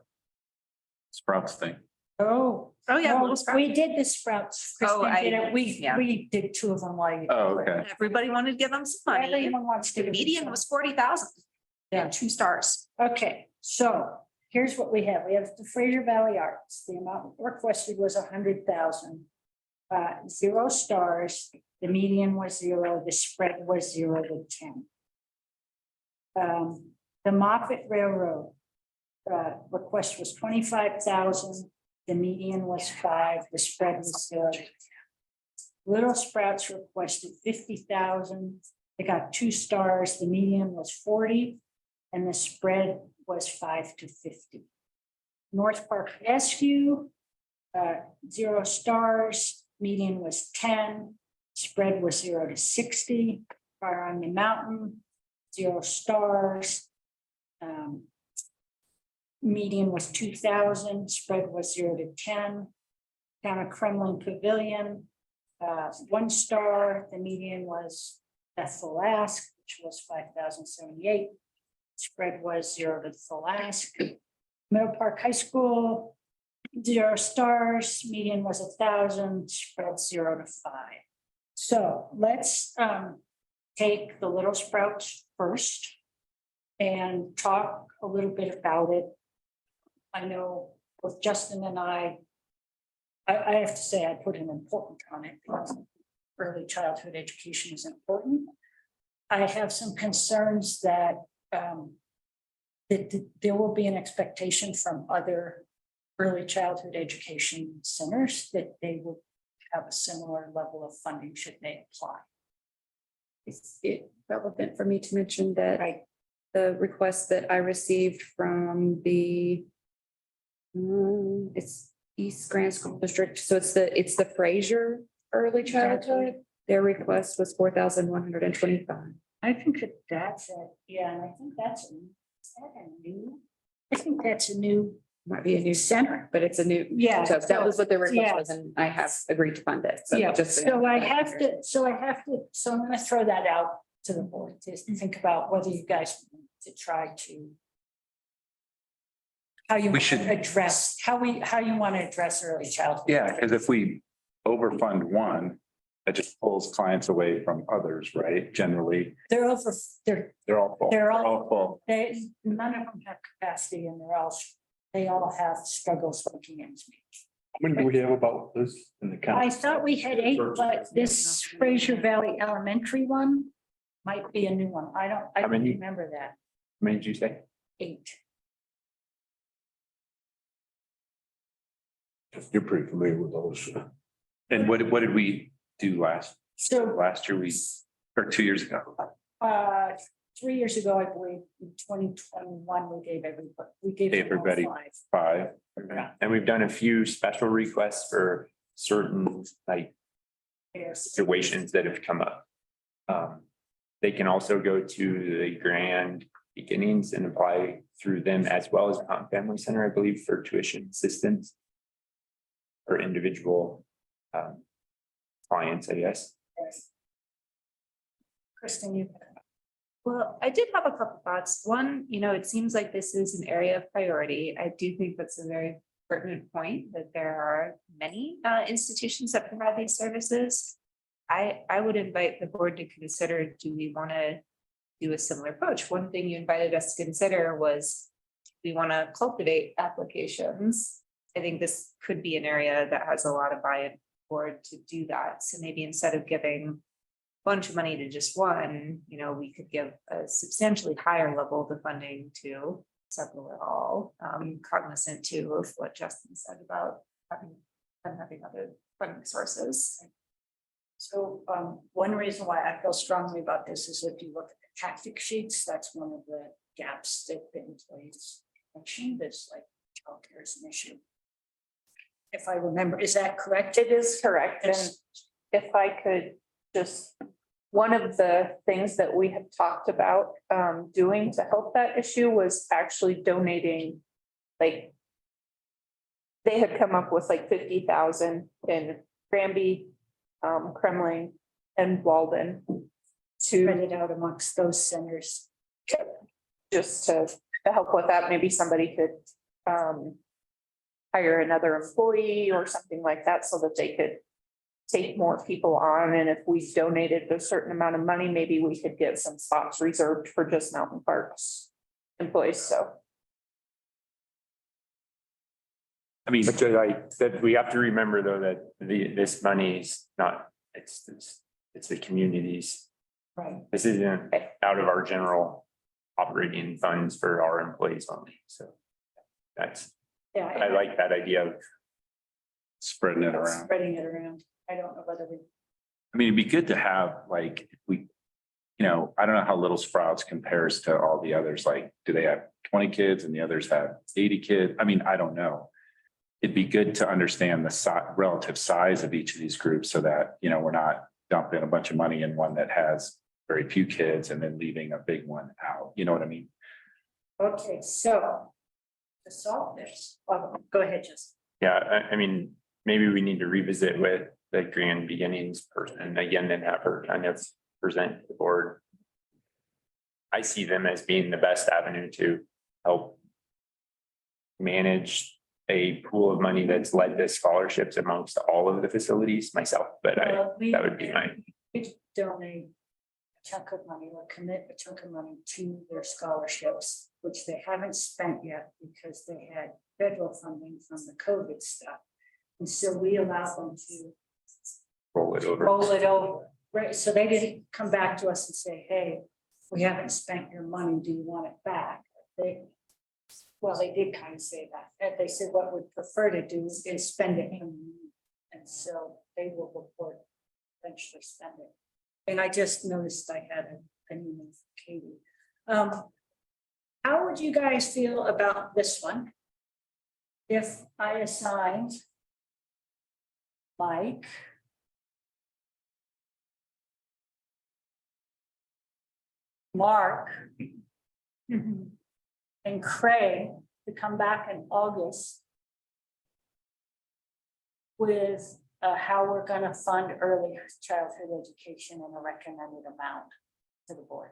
Sprouts thing. Oh. Oh, yeah, no, little sprouts. We did the sprouts. Oh, Christine did I- it. We yeah. did 2 of them while you. Oh, okay. Everybody wanted to give them some money. Everyone wants to. The give median them was 40,000 Yeah. and 2 stars. some. Okay, so here's what we have. We have the Fraser Valley Arts. The amount requested was 100,000. 0 stars. The median was 0. The spread was 0 to 10. The Moffett Railroad request was 25,000. The median was 5. The spread was 0. Little Sprouts requested 50,000. They got 2 stars. The median was 40, and the spread was 5 to 50. North Park Rescue, 0 stars. Median was 10. Spread was 0 to 60. Fire on the Mountain, 0 stars. Median was 2,000. Spread was 0 to 10. Town of Kremlin Pavilion, 1 star. The median was Bethel Ask, which was 5,078. Spread was 0 to Full Ask. Middle Park High School, 0 stars. Median was 1,000. Spread 0 to 5. So let's take the Little Sprouts first and talk a little bit about it. I know with Justin and I have to say I put an important on it because early childhood education is important. I have some concerns that there will be an expectation from other early childhood education centers that they will have a similar level of funding should they apply. Is it relevant for me to mention that Right. the request that I received from the it's East Grand School District, so it's the Fraser Early Childhood. Their request was 4,125. I think that's it. Yeah, and I think that's I think that's a new. Might be a new center, but it's a new. Yeah. So that was what their request yeah. was, and I have agreed to fund it. So Yeah, just so I have to, so I'm gonna throw that out to the board to think about whether you guys want to try to. How you We should- address, how you want to address early childhood. Yeah, because if we overfund one, that just pulls clients away from others, right? Generally, They're they're all full. they're all, full. none of them have capacity and they all have struggles making ends meet. How many do we have about this in the county? I thought we had 8, but this Fraser Valley Elementary one might be a new one. I How don't many? remember that. How many did you say? 8. You're pretty familiar with those. And what did we do last So, year? Or 2 years ago? 3 years ago, I believe, in 2021, we gave Everybody. 5. And we've done a few special requests for certain like situations that have come up. They can also go to the Grand Beginnings and apply through them as well as Mountain Family Center, I believe, for tuition assistance. For individual clients, I guess. Kristen, you. Well, I did have a couple thoughts. One, it seems like this is an area of priority. I do think that's a very pertinent point that there are many institutions that provide these services. I would invite the board to consider, do we want to do a similar approach? One thing you invited us to consider was we want to cultivate applications. I think this could be an area that has a lot of buy-in board to do that. So maybe instead of giving a bunch of money to just one, we could give a substantially higher level of the funding to several at all. Cognizant too of what Justin said about having other funding sources. So one reason why I feel strongly about this is if you look at the tactic sheets, that's one of the gaps that the employees mentioned is like childcare is an issue. If I remember, is that correct? It is correct, and if I could just, one of the things that we have talked about doing to help that issue was actually donating, like. They had come up with like 50,000 in Granby, Kremling and Walden Spread it out amongst those centers. just to help with that. Maybe somebody could hire another employee or something like that so that they could take more people on. And if we donated a certain amount of money, maybe we could get some spots reserved for just Mountain Parks employees. So I mean, But that we have to remember though, that this money is not, it's the communities. Right. This isn't out of our general operating funds for our employees only, so. That's, Yeah. I like that idea of spreading it around. Spreading it around. I don't know whether we. I mean, it'd be good to have, like, we, you know, I don't know how Little Sprouts compares to all the others. Like, do they have 20 kids and the others have 80 kids? I mean, I don't know. It'd be good to understand the relative size of each of these groups so that, you know, we're not dumping a bunch of money in one that has very few kids and then leaving a big one out. You know what I mean? Okay, so to solve this, go ahead, Justin. yeah, I mean, maybe we need to revisit with the grand beginnings person again and have her kind of present to the board. I see them as being the best avenue to help manage a pool of money that's led to scholarships amongst all of the facilities myself, but that would be my. We donate a chunk of money or commit a chunk of money to their scholarships, which they haven't spent yet because they had federal funding from the COVID stuff. And so we allow them to Roll it over. roll it over, right? So they didn't come back to us and say, hey, we haven't spent your money, do you want it back? Well, they did kind of say that, and they said what we'd prefer to do is spend it. And so they will report eventually spend it. And I just noticed I had an email from Katie. How would you guys feel about this one? If I assigned Mike, Mark, and Craig to come back in August with how we're gonna fund early childhood education and a recommended amount to the board.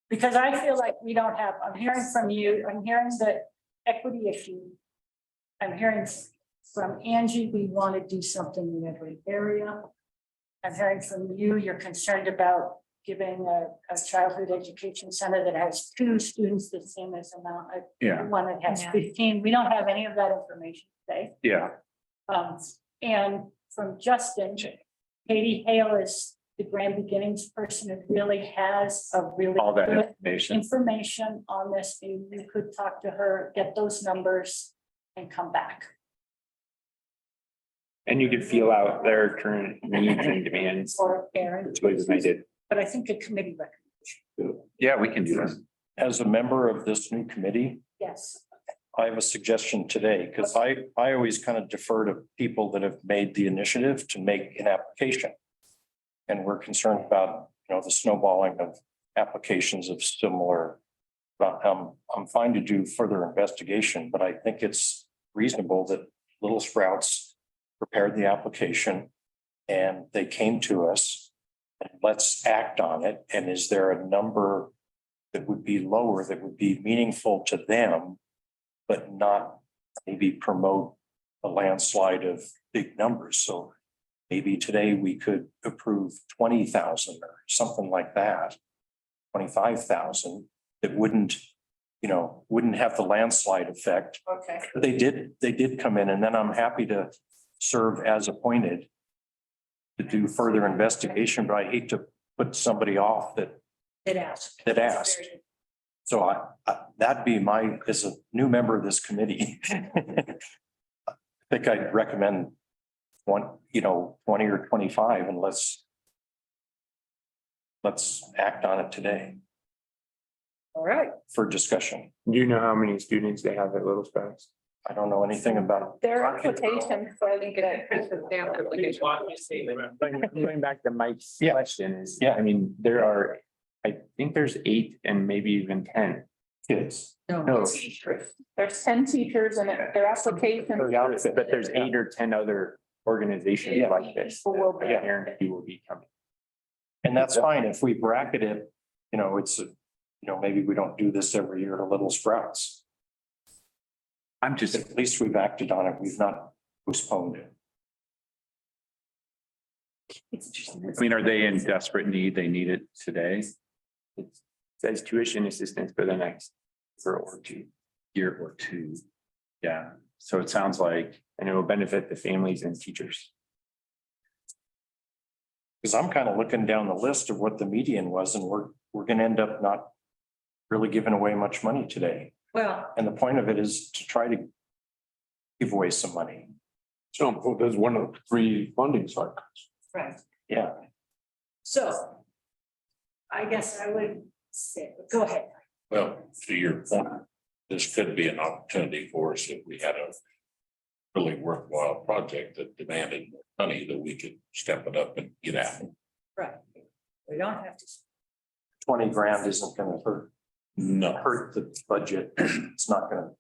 Because I feel like we don't have, I'm hearing from you, I'm hearing the equity issue. I'm hearing from Angie, we want to do something in every area. I'm hearing from you, you're concerned about giving a childhood education center that has 2 students the same as amount. Yeah. One that has 15. We don't have any of that information today. Yeah. And from Justin, Katie Hale is the Grand Beginnings person who really has a really All that good information. on this. Maybe you could talk to her, get those numbers and come back. And you could feel out their current needs and demands. Or Aaron. Which way I did. But I think a committee recommendation. Yeah, we can do that. As a member of this new committee, Yes. I have a suggestion today, because I always kind of defer to people that have made the initiative to make an application. And we're concerned about, you know, the snowballing of applications of similar. But I'm fine to do further investigation, but I think it's reasonable that Little Sprouts prepared the application and they came to us. And let's act on it. And is there a number that would be lower, that would be meaningful to them, but not maybe promote a landslide of big numbers? So maybe today we could approve 20,000 or something like that, 25,000, that wouldn't have the landslide effect. Okay. But they did come in, and then I'm happy to serve as appointed to do further investigation, but I hate to put somebody off that asked. So that'd be as a new member of this committee. I think I'd recommend 20 or 25, and let's act on it today All right. for discussion. Do you know how many students they have at Little Sprouts? I don't know anything about. Their application, so I think that. Going back to Mike's Yeah. question is, Yeah. I mean, I think there's 8 and maybe even 10 kids. No. There's 10 teachers and their application. But there's 8 or 10 other organizations Yeah. like this. Will be. Guarantee will be coming. And that's fine if we bracket it, maybe we don't do this every year to Little Sprouts. At least we've acted on it. We've not postponed it. I mean, are they in desperate need? They need it today? It says tuition assistance for the next year or two. Year or two. Yeah, so it sounds like, And it will benefit the families and teachers. Because I'm kind of looking down the list of what the median was, and we're gonna end up not really giving away much money today. Well, And the point of it is to try to give away some money. So there's one of the 3 funding cycles. right, Yeah. so. I guess I would say, go ahead. Well, to your point, this could be an opportunity for us if we had a really worthwhile project that demanded money that we could step it up and get at. Right. We don't have to. 20 grand isn't gonna No. hurt the budget. It's not gonna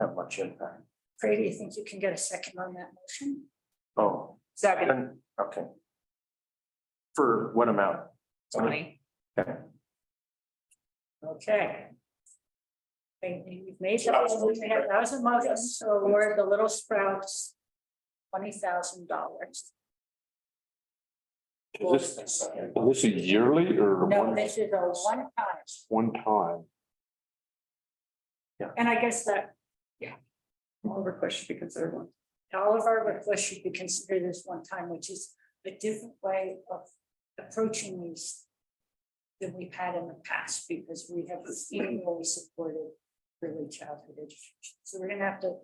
have much impact. Frey, do you think you can get a second on that motion? Oh, Second, okay. For what amount? 20. Okay. Okay. And you've made that was a motion to award the Little Sprouts $20,000. Is this a yearly or No, this is a one time, one time? and I guess that All requests should be considered one. all of our requests should be considered as one time, which is a different way of approaching these than we've had in the past, because we have annually supported early childhood education. So we're gonna have to,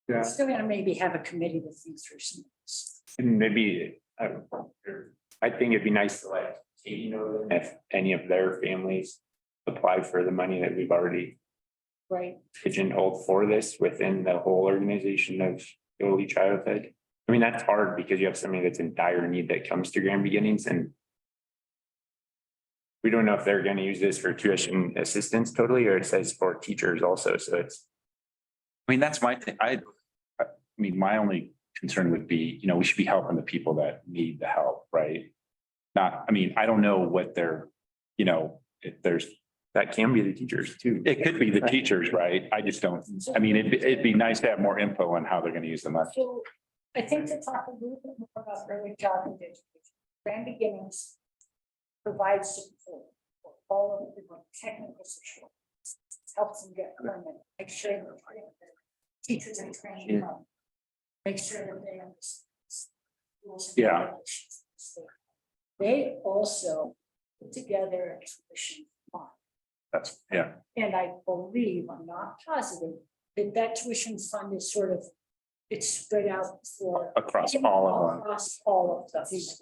we're still gonna maybe have a committee to think through some of this. And maybe, I think it'd be nice to let Katie know if any of their families apply for the money that we've already Right, pigeonholed for this within the whole organization of early childhood. I mean, that's hard because you have somebody that's in dire need that comes to Grand Beginnings, and we don't know if they're going to use this for tuition assistance totally, or it says for teachers also. So it's, I mean, that's my thing. I mean, my only concern would be, we should be helping the people that need the help, right? Not, I mean, I don't know what they're, if there's, that can be the teachers too. it could be the teachers, right? I just don't, I mean, it'd be nice to have more info on how they're gonna use the money. so I think to talk a little bit more about early childhood education, Grand Beginnings provides support for all of the technical support. Helps them get permanent, make sure that teachers are trained, make sure that they understand. Yeah. They also put together a tuition fund. That's, yeah. And I believe, I'm not positive, that tuition fund is sort of, it's spread out for. Across all of them. Across all of those.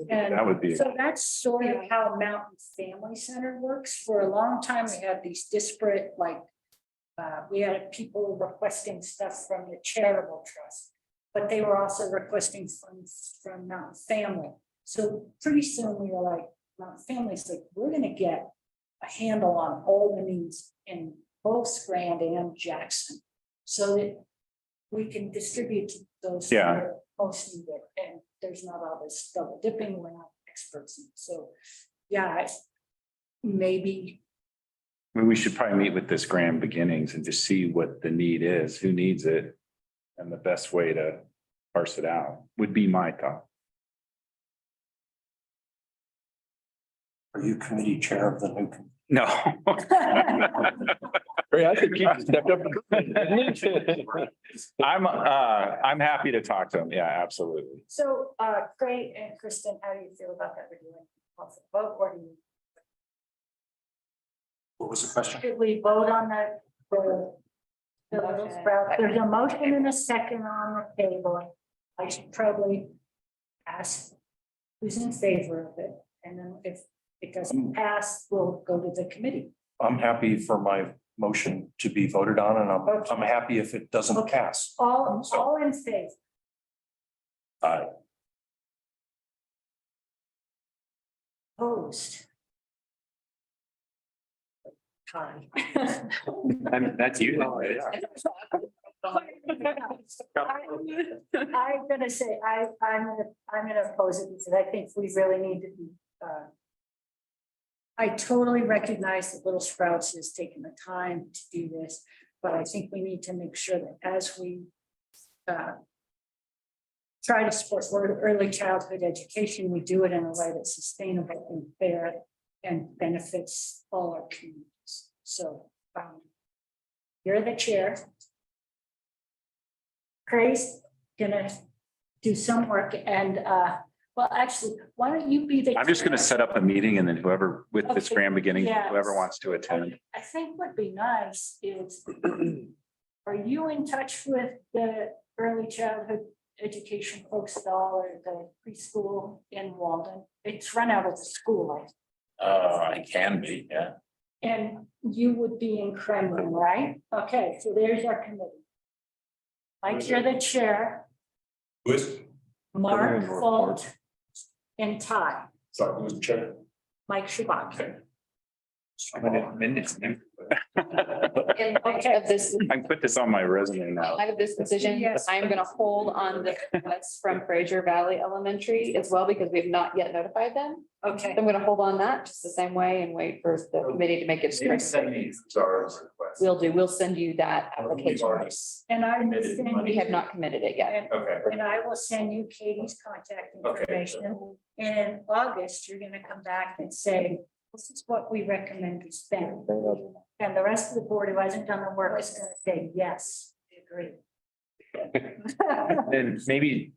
And That would be, so that's sort of how Mountain Family Center works. For a long time, we had these disparate, we had people requesting stuff from the charitable trust, but they were also requesting funds from Mountain Family. So pretty soon we were like, Mountain Family's like, we're gonna get a handle on all the needs in both Grand and Jackson, so that we can distribute to those. Yeah. Who are most needed, and there's not all this double dipping, we're not experts in, so, yeah, maybe. I mean, we should probably meet with this Grand Beginnings and just see what the need is, who needs it. And the best way to parse it out would be my thought. Are you committee chair of the new? No. I think you stepped up. I'm happy to talk to them. Yeah, absolutely. So, Craig and Kristen, how do you feel about that? We're doing off the vote, or do you? What was the question? Should we vote on that? There's a motion and a second on the table. I should probably ask who's in favor of it, and then if it doesn't pass, we'll go to the committee. I'm happy for my motion to be voted on, and I'm happy if it doesn't Okay. pass. All in favor? Aye. Opposed? Tie. I mean, that's you. I'm gonna say, I'm gonna oppose it, because I think we really need to be, I totally recognize that Little Sprouts has taken the time to do this, but I think we need to make sure that as we try to support early childhood education, we do it in a way that's sustainable and fair and benefits all our communities. So you're the chair. Craig's gonna do some work and, well, actually, why don't you be the. I'm just gonna set up a meeting and then whoever with this Okay, grand beginning, yes. whoever wants to attend. I think would be nice is, are you in touch with the early childhood education folks at all, or the preschool in Walden? It's run out of the school, I can be, yeah. and you would be in Kremlin, right? Okay, so there's our committee. Mike, you're the chair, Who is? Mark Holt and Ty, Sorry, who's the chair? Mike Shabak. Minutes. In light of this, I can put this on my resume now. light of this decision, Yes. I'm gonna hold on the request from Fraser Valley Elementary as well, because we have not yet notified them. Okay, I'm gonna hold on that just the same way and wait for the committee to make its. We'll send you that application. and I will send We you, have not committed it yet. Okay. and I will send you Katie's contact information. In August, you're gonna come back and say, this is what we recommend you spend. And the rest of the board who hasn't done the work is gonna say, yes, we agree. And maybe,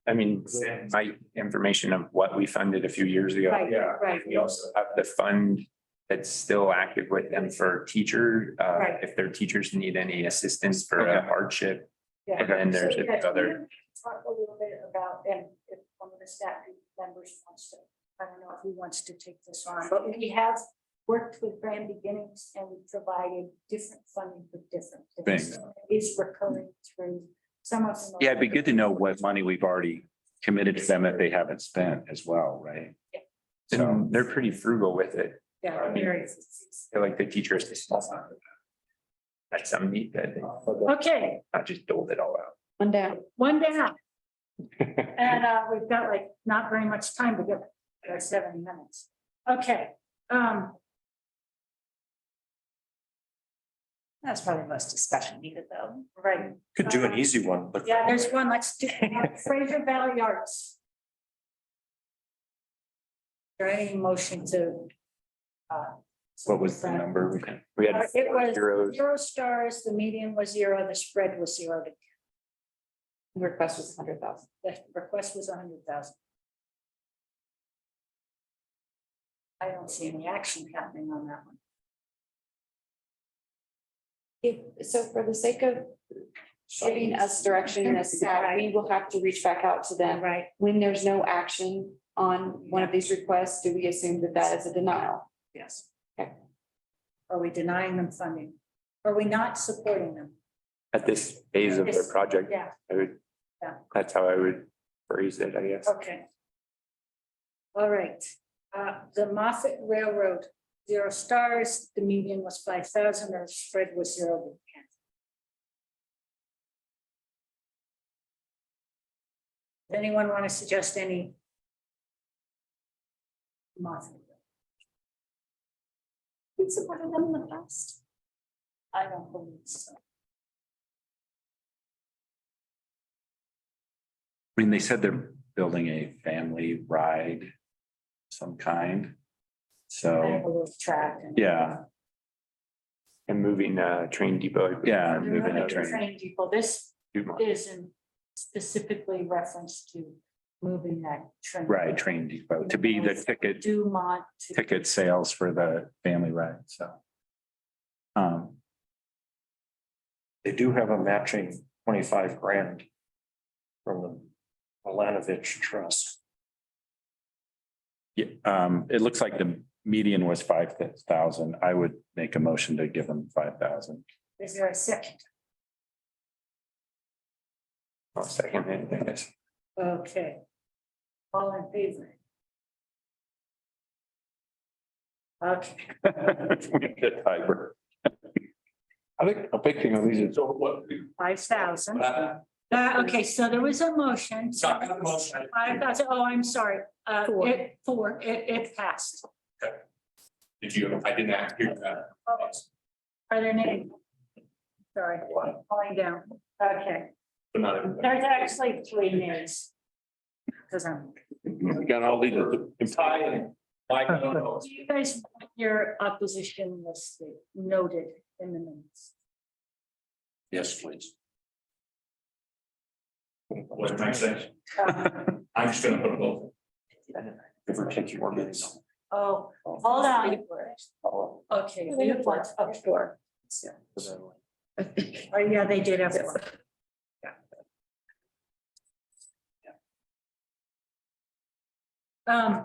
I mean, my information of what we funded a few years ago. Right, right. We also have the fund that's still active with them for teacher, Right. if their teachers need any assistance for a Okay. hardship. Yeah. And then there's So, yeah, other, talk a little bit about, and if one of the staff members wants to, I don't know if he wants to take this on, but we have worked with Grand Beginnings and we provided different funding for different things. Things. Is recurring through some of them. Yeah, it'd be good to know what money we've already committed to them that they haven't spent as well, right? So, and they're pretty frugal with it. Yeah, very. They're like the teacher assistants. That's some neat that they Okay, not just doled it all out. One down. one down. And we've got like not very much time to get 70 minutes. Okay, That's probably most discussion needed though. right. Could do an easy one, but. Yeah, there's one, let's do Fraser Valley Arts. Is there any motion to? what was the number? We had It was zeros. 0 stars, the median was 0, the spread was 0. The request was 100,000. The request was 100,000. I don't see any action happening on that one. So for the sake of giving us direction as staff, we will have to reach back out to them. Right, When there's no action on one of these requests, do we assume that that is a denial? yes. Okay. Are we denying them funding? Are we not supporting them? At this phase of the project, Yeah, I would, Yeah. that's how I would phrase it, I guess. okay. All right, the Moffett Railroad, 0 stars, the median was 5,000, the spread was 0 to 10. Does anyone want to suggest any? Moffett. We supported them in the past. I don't believe so. I mean, they said they're building a family ride of some kind. I have So, a little track. and- yeah, And moving train depot. yeah, They're moving moving a to train. train depot. This Dumont. isn't specifically reference to moving that train. Right, train depot to be the Dumont. to- ticket sales for the family ride, so. They do have a matching 25 grand from the Alanovich Trust. Yeah, it looks like the median was 5,000. I would make a motion to give them 5,000. Is there a second? I'll second it, I guess. Okay. All in favor? Okay, I think a big thing on these is 5,000. Okay, so there was a motion. 5,000, oh, I'm sorry. It passed. Did you, I didn't hear that. Are there any? Sorry, falling down. Okay, But not everybody. there's actually 3 names. Because I'm. got all these. Mike, I don't Do know. you guys want your opposition listed, noted in the minutes? Yes, please. What am I saying? Um, I'm just gonna put both. Ever take your minutes? Oh, hold on. Okay, you want up door. Oh, yeah, they did have one. Um,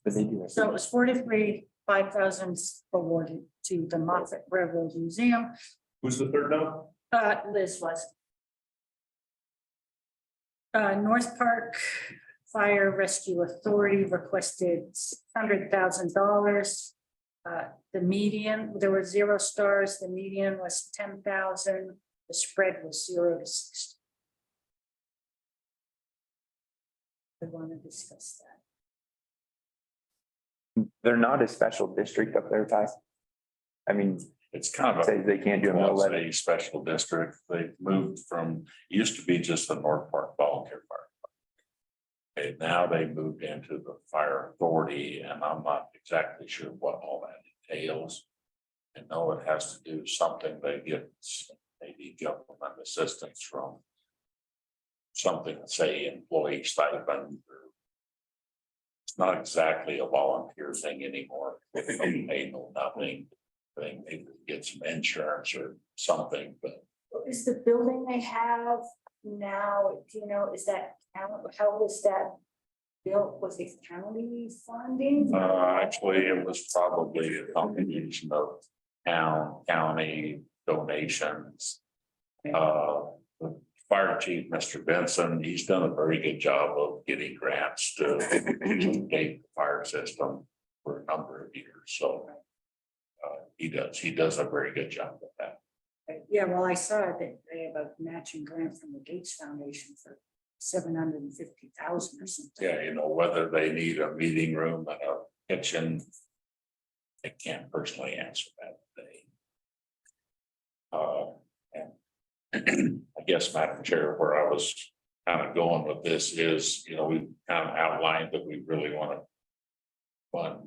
But they do. so it was 43, 5,000 awarded to the Moffett Railroad Museum. Who's the third note? Liz was. North Park Fire Rescue Authority requested $600,000. The median, there were 0 stars, the median was 10,000, the spread was 0 to 60. I want to discuss that. They're not a special district up there, Ty. I mean, It's kind of say they can't do a mill levy. a special district. They moved from, used to be just the North Park Volunteer Fire. And now they moved into the fire authority, and I'm not exactly sure what all that entails. I know it has to do something, they get maybe government assistance from something, say employee stipend. It's not exactly a volunteer thing anymore. They know nothing. They maybe get some insurance or something, but Is the building they have now, do you know, is that, how was that built? Was it county funding? actually, it was probably a combination of county donations. The fire chief, Mr. Benson, he's done a very good job of getting grants to update the fire system for a number of years, so. He does a very good job with that. Yeah, well, I saw that they have a matching grant from the Gates Foundation for 750,000 or something. Yeah, you know, whether they need a meeting room and a kitchen. I can't personally answer that today. And I guess, Madam Chair, where I was kind of going with this is, you know, we kind of outlined that we really want to fund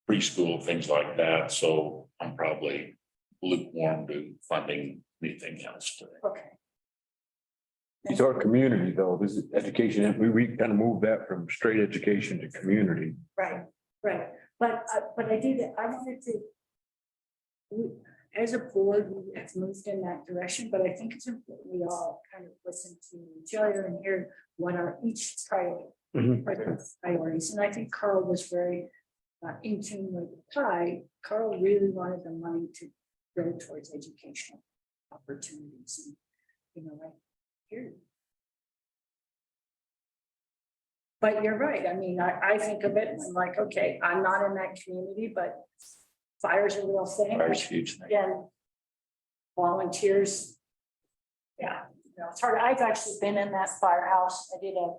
preschool, things like that, so I'm probably lukewarm to funding anything else today. Okay. It's our community though, this is education, we kind of moved that from straight education to community. Right, right. But I wanted to. As a board, we have moved in that direction, but I think it's important we all kind of listen to each other and hear what are each priorities. And I think Carl was very in tune with Ty. Carl really wanted the money to go towards educational opportunities and, you know, right here. But you're right. I mean, I think of it and I'm like, okay, I'm not in that community, but fire's a real thing. Fire's a huge thing. Again, volunteers. Yeah, you know, it's hard. I've actually been in that firehouse. I did a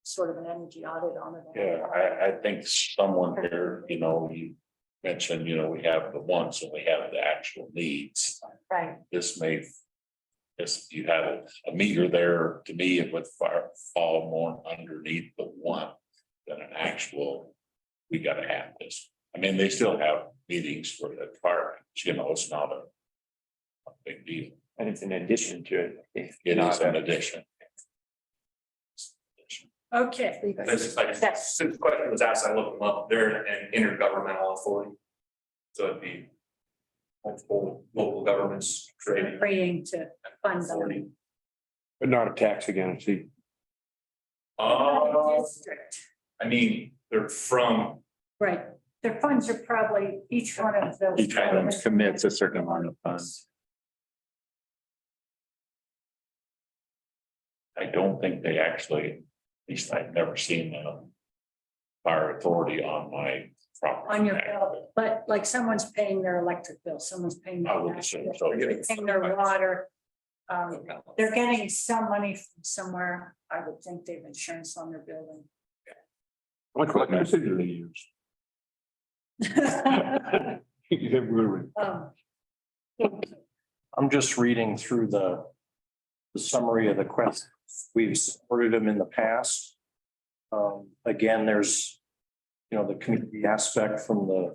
sort of an energy audit on it. Yeah, I think someone here, you know, you mentioned, you know, we have the wants and we have the actual needs. Right. This may, if you had a meter there, to me, it would fall more underneath the one than an actual, we gotta have this. I mean, they still have meetings for the fire, you know, it's not a big deal. And it's an addition to it. It is an addition. Okay. Since the question was asked, I looked them up. They're an intergovernmental authority. So it'd be multiple local governments creating. Praying to fund them. But not a tax against it. District. I mean, they're from, Right. Their funds are probably each one of those. Each of them commits a certain amount of funds. I don't think they actually, at least I've never seen a fire authority on my property. On your bill, but like someone's paying their electric bill, someone's paying. I would assume so, yeah. They're paying their water. They're getting some money from somewhere. I would think they have insurance on their building. What message do they use? I'm just reading through the summary of the questions. We've supported them in the past. Again, there's, you know, the community aspect from the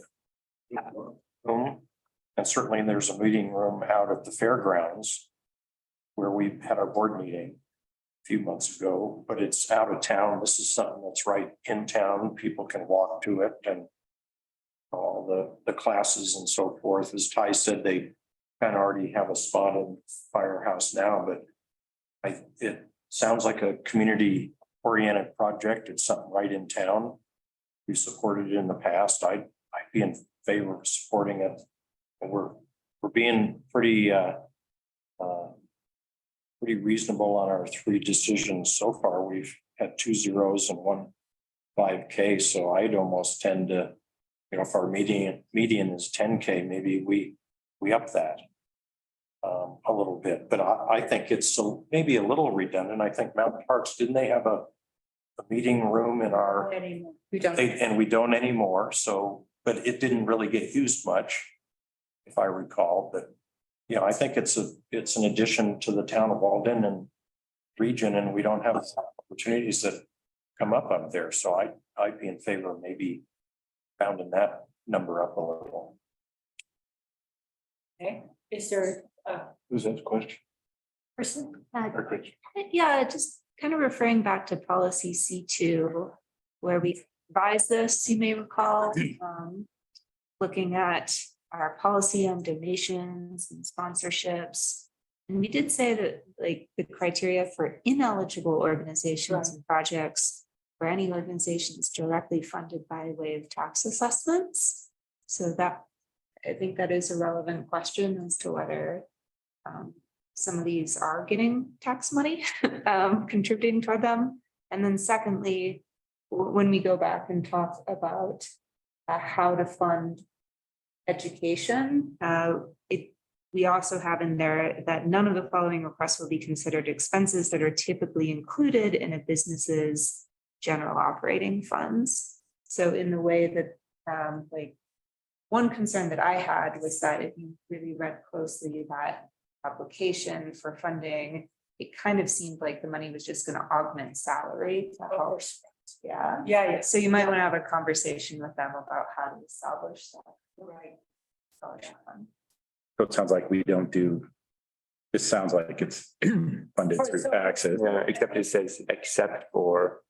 room. And certainly there's a meeting room out at the fairgrounds where we had our board meeting a few months ago, but it's out of town. This is something that's right in town. People can walk to it and all the classes and so forth. As Ty said, they kind of already have a spot in Firehouse now, but it sounds like a community oriented project. It's something right in town. We supported it in the past. I'd be in favor of supporting it. And we're being pretty reasonable on our 3 decisions so far. We've had 2 zeros and 1 5K. So I'd almost tend to, if our median is 10K, maybe we up that a little bit. But I think it's maybe a little redundant. I think Mountain Parks, didn't they have a meeting room in our, We don't. and we don't anymore. So, but it didn't really get used much, if I recall. But I think it's an addition to the town of Walden and region, and we don't have opportunities that come up there. So I'd be in favor of maybe rounding that number up a little. Okay, is there Who's that question? person? Yeah, just kind of referring back to policy C2, where we revised this, you may recall, looking at our policy on donations and sponsorships. And we did say that like the criteria for ineligible organizations and projects for any organizations directly funded by way of tax assessments. So that, I think that is a relevant question as to whether some of these are getting tax money, contributing toward them. And then secondly, when we go back and talk about how to fund education, we also have in there that none of the following requests will be considered expenses that are typically included in a business's general operating funds. So in the way that, like, one concern that I had was that if you really read closely that application for funding, it kind of seemed like the money was just going to augment salary to help. Yeah. So you might want to have a conversation with them about how to establish that. Right. So it sounds like we don't do, it sounds like it's funded through taxes. Yeah, except it says, except for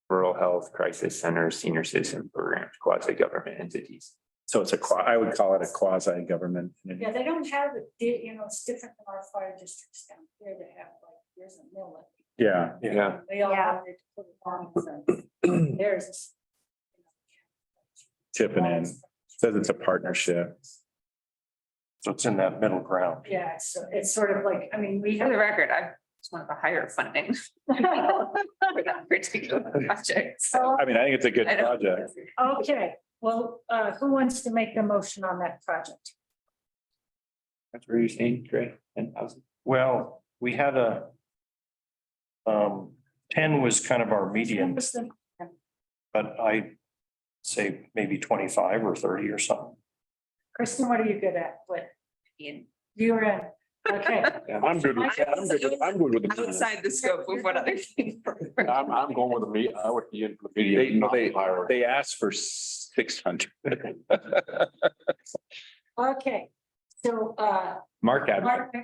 rural health, crisis centers, senior citizen programs, quasi-government entities. So it's I would call it a quasi-government. Yeah, they don't have it, it's different than our fire districts down here. They have like, there's a mill. Yeah. They all have it to put it on. There's. Tipping in, says it's a partnership. So it's in that middle ground. Yeah, it's sort of like, I mean, we For have. the record, I just want the higher funding for that particular project. So I mean, I think it's a good I don't- project. Okay, well, who wants to make the motion on that project? That's where you're saying, Trey, 10,000. Well, we had 10 was kind of our median, but I say maybe 25 or 30 or something. Kristen, what are you good at? What? You're in, okay. I'm good with the. Outside the scope of what other people. I'm going with I would be in the median. They asked for 600. Okay, so, Mark had. Mark,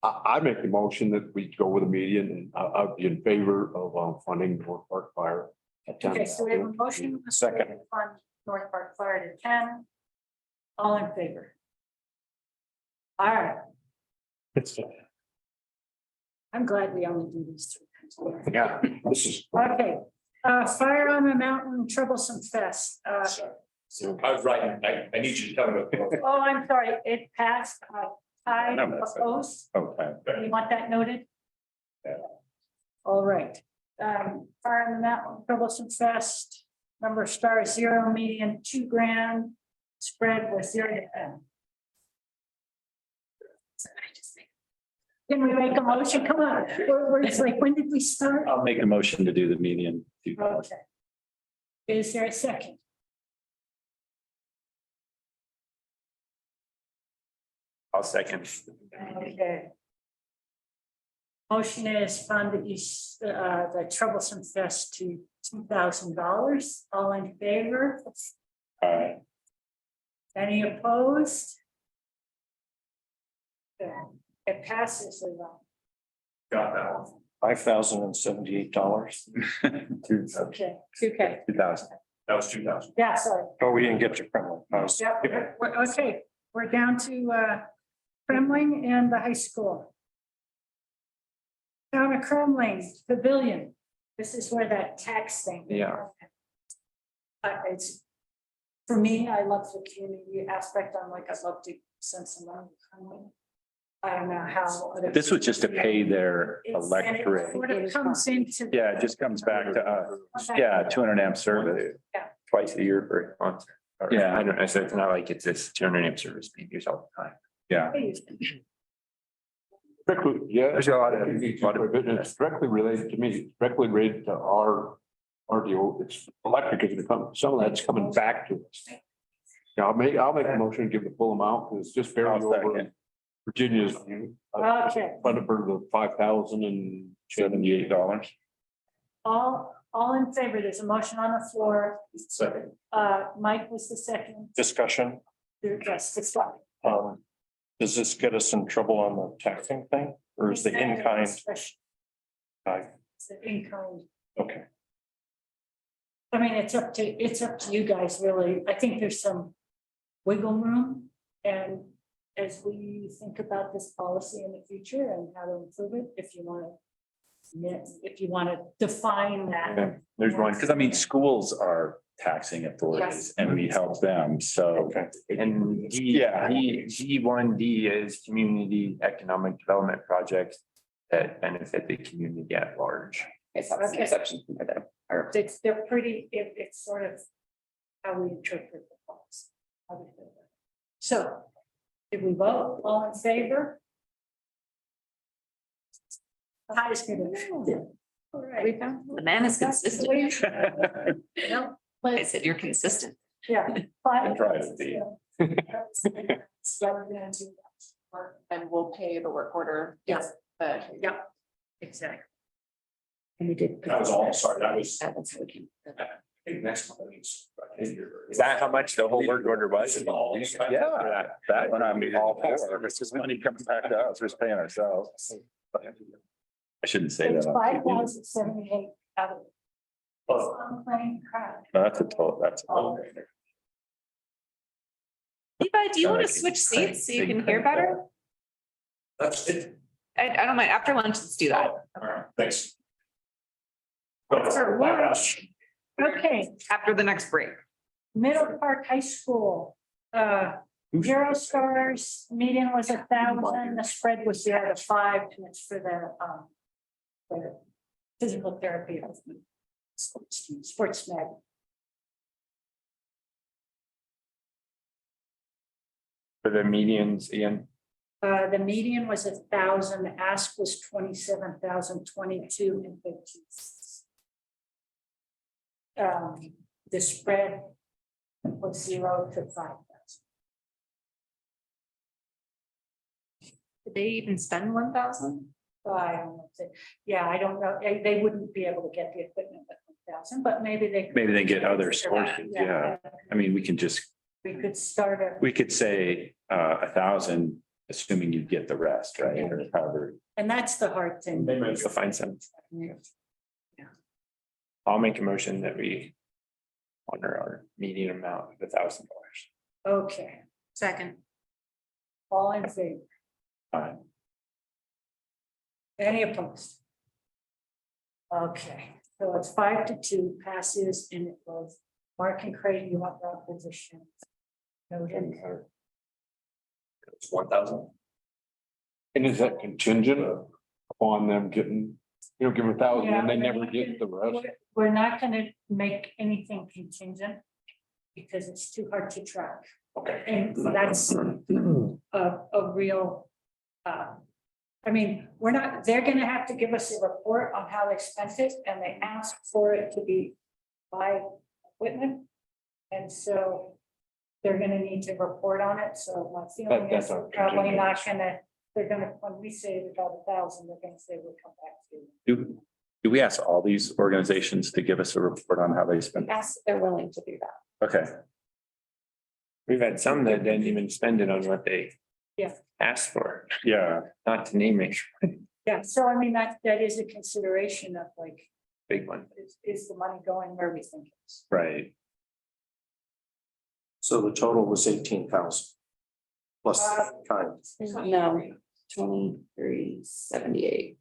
I make the motion that we go with a median, and I'd be in favor of funding North Park Fire. okay, so we have a motion. Second. to fund North Park Fire to 10. All in favor? All right, I'm glad we only do these 3 times. Yeah, this is. Okay, Fire on the Mountain Troublesome Fest. So I was writing, I need you to tell me. Oh, I'm sorry, it passed. I No, that's it. oppose. Okay. You want that noted? Yeah. All right. Fire on the Mountain Troublesome Fest, number star 0, median $2,000, spread was 0 to 10. Can we make a motion? Come on, it's like, when did we start? I'll make a motion to do the median. Okay. Is there a second? I'll second. Okay. Motion is fund the Troublesome Fest to $2,000. All in favor? All right. Any opposed? Okay. It passes. Got that one. $5,078. Okay, 2K. 2,000. That was 2,000. Yeah, sorry. Oh, we didn't get to Kremlin. Yep, okay, we're down to Kremling and the high school. Down to Kremling Pavilion. This is where that tax thing. Yeah. It's, for me, I love the community aspect. I'm like, I'd love to send some money to Kremling. I don't know how. This was just to pay their It's- and it electric. sort of comes into. Yeah, it just comes back to us. Yeah, 200 amp service. Twice a year for a concert. Yeah. I don't know, so it's not like it's this 200 amp service being used all the time. Yeah. Directly, yeah. There's a lot of. It's directly related to me, it's directly related to our deal. It's electric is gonna come, some of that's coming back to us. Yeah, I'll make a motion, to give the full amount, because it's just barely I'll over second. Virginia's. Okay. Funded for the $5,078. All in favor, there's a motion on the floor. Second. Mike was the second. Discussion. Yes, discussion. Does this get us in trouble on the taxing thing, or is the in-kind? It's the in-kind. Okay, I mean, it's up to you guys, really. I think there's some wiggle room. And as we think about this policy in the future and how to improve it, if you want to define that. There's one, because I mean, schools are taxing authorities and we help them, so. okay. And G1D is community economic development projects that benefit the community at large. It's not an Okay. exception for them. Or They're pretty, it's sort of how we interpret the policy. how we feel about it. So, did we vote? All in favor? The highest good. All right. the man is consistent. Well, I but, said, you're consistent. yeah. I try to be. And we'll pay the work order. Yes. But Yeah, exactly. And we did. That was all, sorry, that was, I That's how we can. think next one is. Is that how much the whole work order was? Yeah, that one I'm all for, it's just money coming back to us, we're just paying ourselves. I shouldn't say It's that. 5,078 out of. I'm playing crap. No, that's a total, that's. Levi, do you want to Okay. switch seats so you can hear better? That's it. I don't mind. After lunch, let's do that. All right, thanks. For lunch. Okay, After the next break. Middle Park High School. Zero stars, median was 1,000, the spread was 0 to 5, and it's for the physical therapy of sports med. For the medians, Ian, The median was 1,000, the ask was 27,022 and 15 cents. The spread was 0 to 5,000. Did they even spend 1,000? I don't know. Yeah, I don't know. They wouldn't be able to get the equipment at 1,000, but maybe they. Maybe they get other sources, yeah. I mean, we can just, We could start a. we could say 1,000, assuming you get the rest, right? Or however. And that's the hard thing. they might find some. I'll make a motion that we honor our median amount of $1,000. Okay, Second. all in favor? Aye. Any opposed? Okay, so it's 5-2 passes and it was Mark and Craig, you want that position? Noted. It's 1,000. And is that contingent upon them getting, give 1,000 and they never get the rest? We're not gonna make anything contingent because it's too hard to track. Okay. And that's a real, I mean, they're gonna have to give us a report on how they spent it, and they ask for it to be by equipment. And so they're gonna need to report on it, so my feeling That's is our they're probably not contingency. gonna, they're gonna, when we say about 1,000, they're gonna say we'll come back to you. Do we ask all these organizations to give us a report on how they spend? Yes, they're willing to do that. Okay, We've had some that didn't even spend it on what they Yeah. asked for, yeah, not to name it. Yeah, so I mean, that is a consideration of like, Big one. is the money going where we think it is? Right. So the total was 18,000. Plus kind, No, 2378.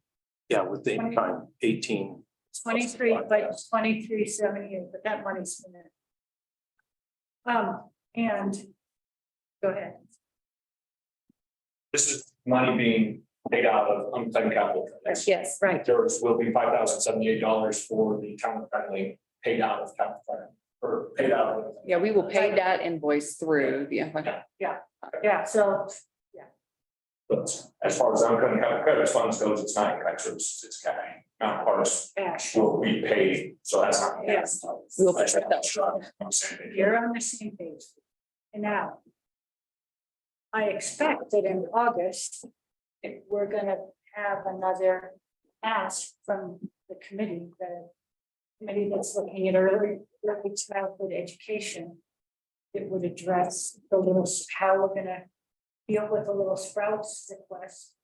yeah, with the kind, 18. 23, but 2378, but that money's in it. And go ahead. This is money being paid out of unspent capital. Yes, right. There will be $5,078 for the counter friendly paid out of capital plan or paid out of. Yeah, we will pay that invoice through the. Yeah, so But as far as unspent capital credit funds goes, it's not cash, it's cash. Not parts Ash, will be paid, so that's not. yes, We'll put that. you're on the same page. And now, I expect that in August, if we're gonna have another ask from the committee that's looking at early childhood education. It would address the little, how we're gonna deal with the little Sprouts request.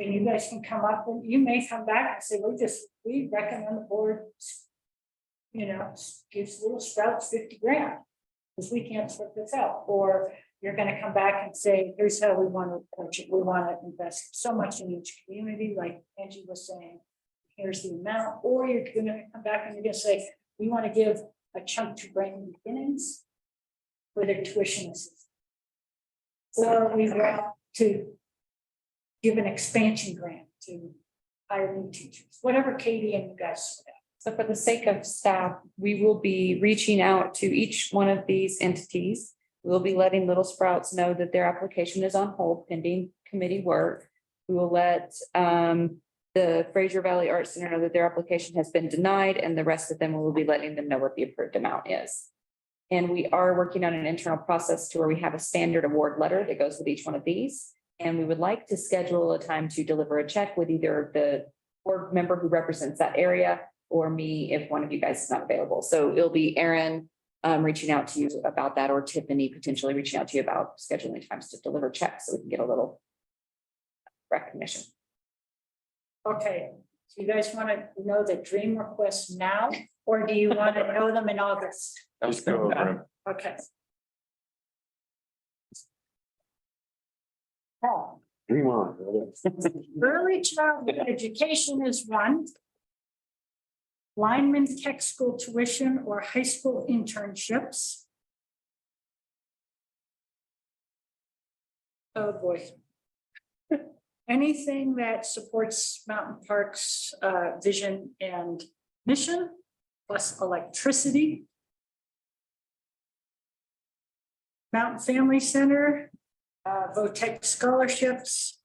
And you guys can come up and you may come back and say, we recommend the board, gives little Sprouts 50 grand. Because we can't sort this out, or you're gonna come back and say, here's how we want to approach it. We want to invest so much in each community, like Angie was saying, here's the amount, or you're gonna come back and you're gonna say, we want to give a chunk to Brand Beginnings for their tuition assistance. Or we want to give an expansion grant to hire new teachers, whatever Katie and you guys. So for the sake of staff, we will be reaching out to each one of these entities. We'll be letting Little Sprouts know that their application is on hold pending committee work. We will let the Fraser Valley Arts Center know that their application has been denied, and the rest of them will be letting them know what the approved amount is. And we are working on an internal process to where we have a standard award letter that goes with each one of these. And we would like to schedule a time to deliver a check with either the board member who represents that area or me if one of you guys is not available. So it'll be Aaron reaching out to you about that, or Tiffany potentially reaching out to you about scheduling times to deliver checks so we can get a little recognition. Okay, so you guys want to know the dream requests now, or do you want to know them in August? Let's go over them. Okay. Oh, Dream on, brother. early childhood education is one. Lineman tech school tuition or high school internships. Oh, boy. Anything that supports Mountain Park's vision and mission, plus electricity. Mountain Family Center, VOTEC scholarships.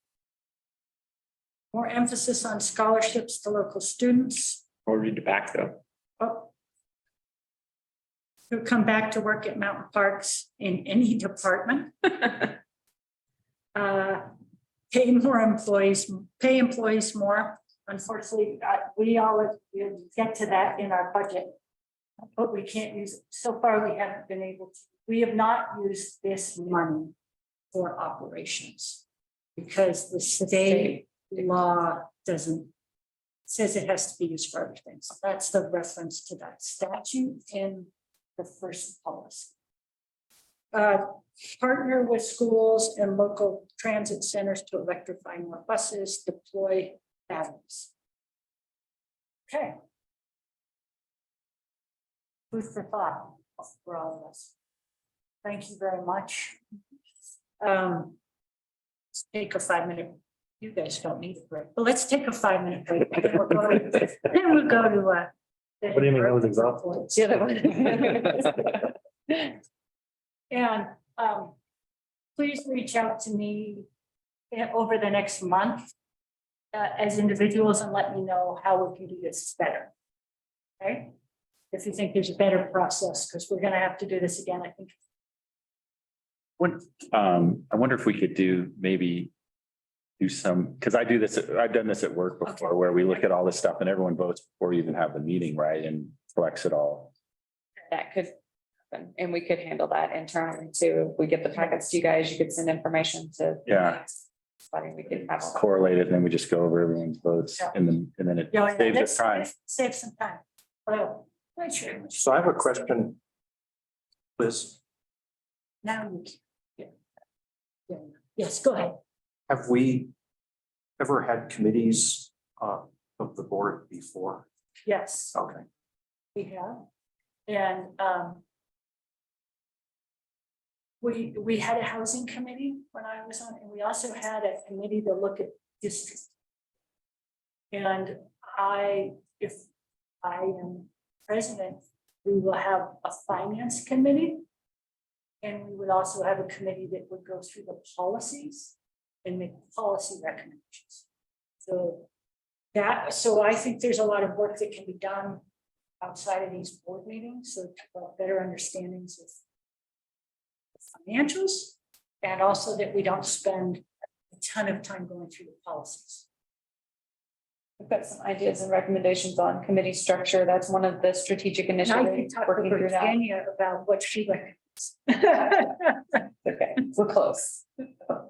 More emphasis on scholarships to local students. Or read the back though. Oh. Who come back to work at Mountain Parks in any department. Pay employees more. Unfortunately, we always get to that in our budget. But we can't use it. So far, we haven't been able to. We have not used this money for operations. Because the state law says it has to be used for everything. So that's the reference to that statute in the first policy. Partner with schools and local transit centers to electrify more buses, deploy batteries. Okay. Food for thought for all of us. Thank you very much. Let's take a 5-minute. You guys don't need a break, but let's take a 5-minute break. And then we'll go to. What do you mean that was exhausting? And please reach out to me over the next month as individuals and let me know how we can do this better. Okay, if you think there's a better process, because we're going to have to do this again, I think. I wonder if we could do some, because I've done this at work before, where we look at all this stuff and everyone votes before you even have the meeting, right? And collects it all. That could happen, and we could handle that internally too. If we get the packets to you guys, you could send information to. Yeah. Funny, we can have. correlate it and then we just go over everyone's votes and then it Yeah, saves us let's time. save some time. Well, not sure. So I have a question. Liz, Now you can. Yeah. Yes, go ahead. have we ever had committees of the board before? Yes, Okay. we have. And we had a housing committee when I was on, and we also had a committee to look at districts. And if I am president, we will have a finance committee. And we would also have a committee that would go through the policies and make policy recommendations. So I think there's a lot of work that can be done outside of these board meetings, so to have better understandings of financials, and also that we don't spend a ton of time going through the policies. We've got some ideas and recommendations on committee structure. That's one of the strategic And I can initiatives talk working to through that. Virginia about what she recommends. Okay, we're close.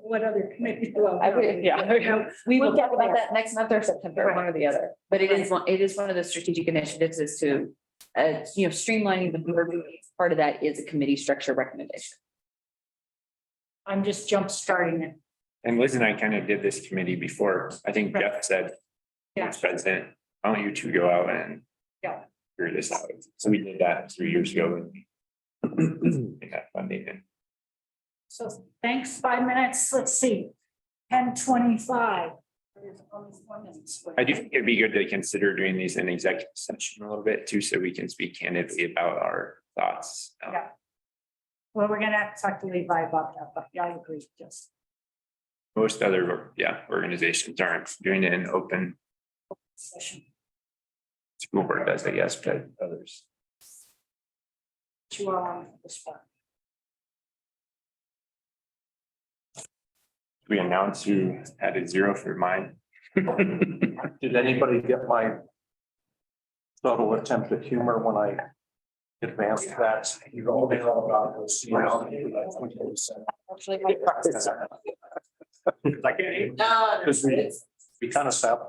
What other committee? Well, I would, yeah. We will We'll talk get about there. that next month or September, one or the other. But it is one of the strategic initiatives is to, streamlining the board. Part of that is a committee structure recommendation. I'm just jump starting it. And Liz and I kind of did this committee before. I think Jeff said, Yeah. as president, why don't you two go out and Yeah. figure this out? So we did that 3 years ago. And that funding and So thanks, 5 minutes. Let's see. 10:25. There's only 4 minutes. I do think it'd be good to consider doing these in executive session a little bit too, so we can speak candidly about our thoughts. Yeah. Well, we're gonna have to talk to Levi about that, but yeah, I agree, just. Most other, organizations aren't doing it in open. Session. School board does, I guess, but others. You are on the spot. We announced who added 0 for mine. Did anybody get my subtle attempt at humor when I advanced that? You all know about this. Actually. Because we kind of sat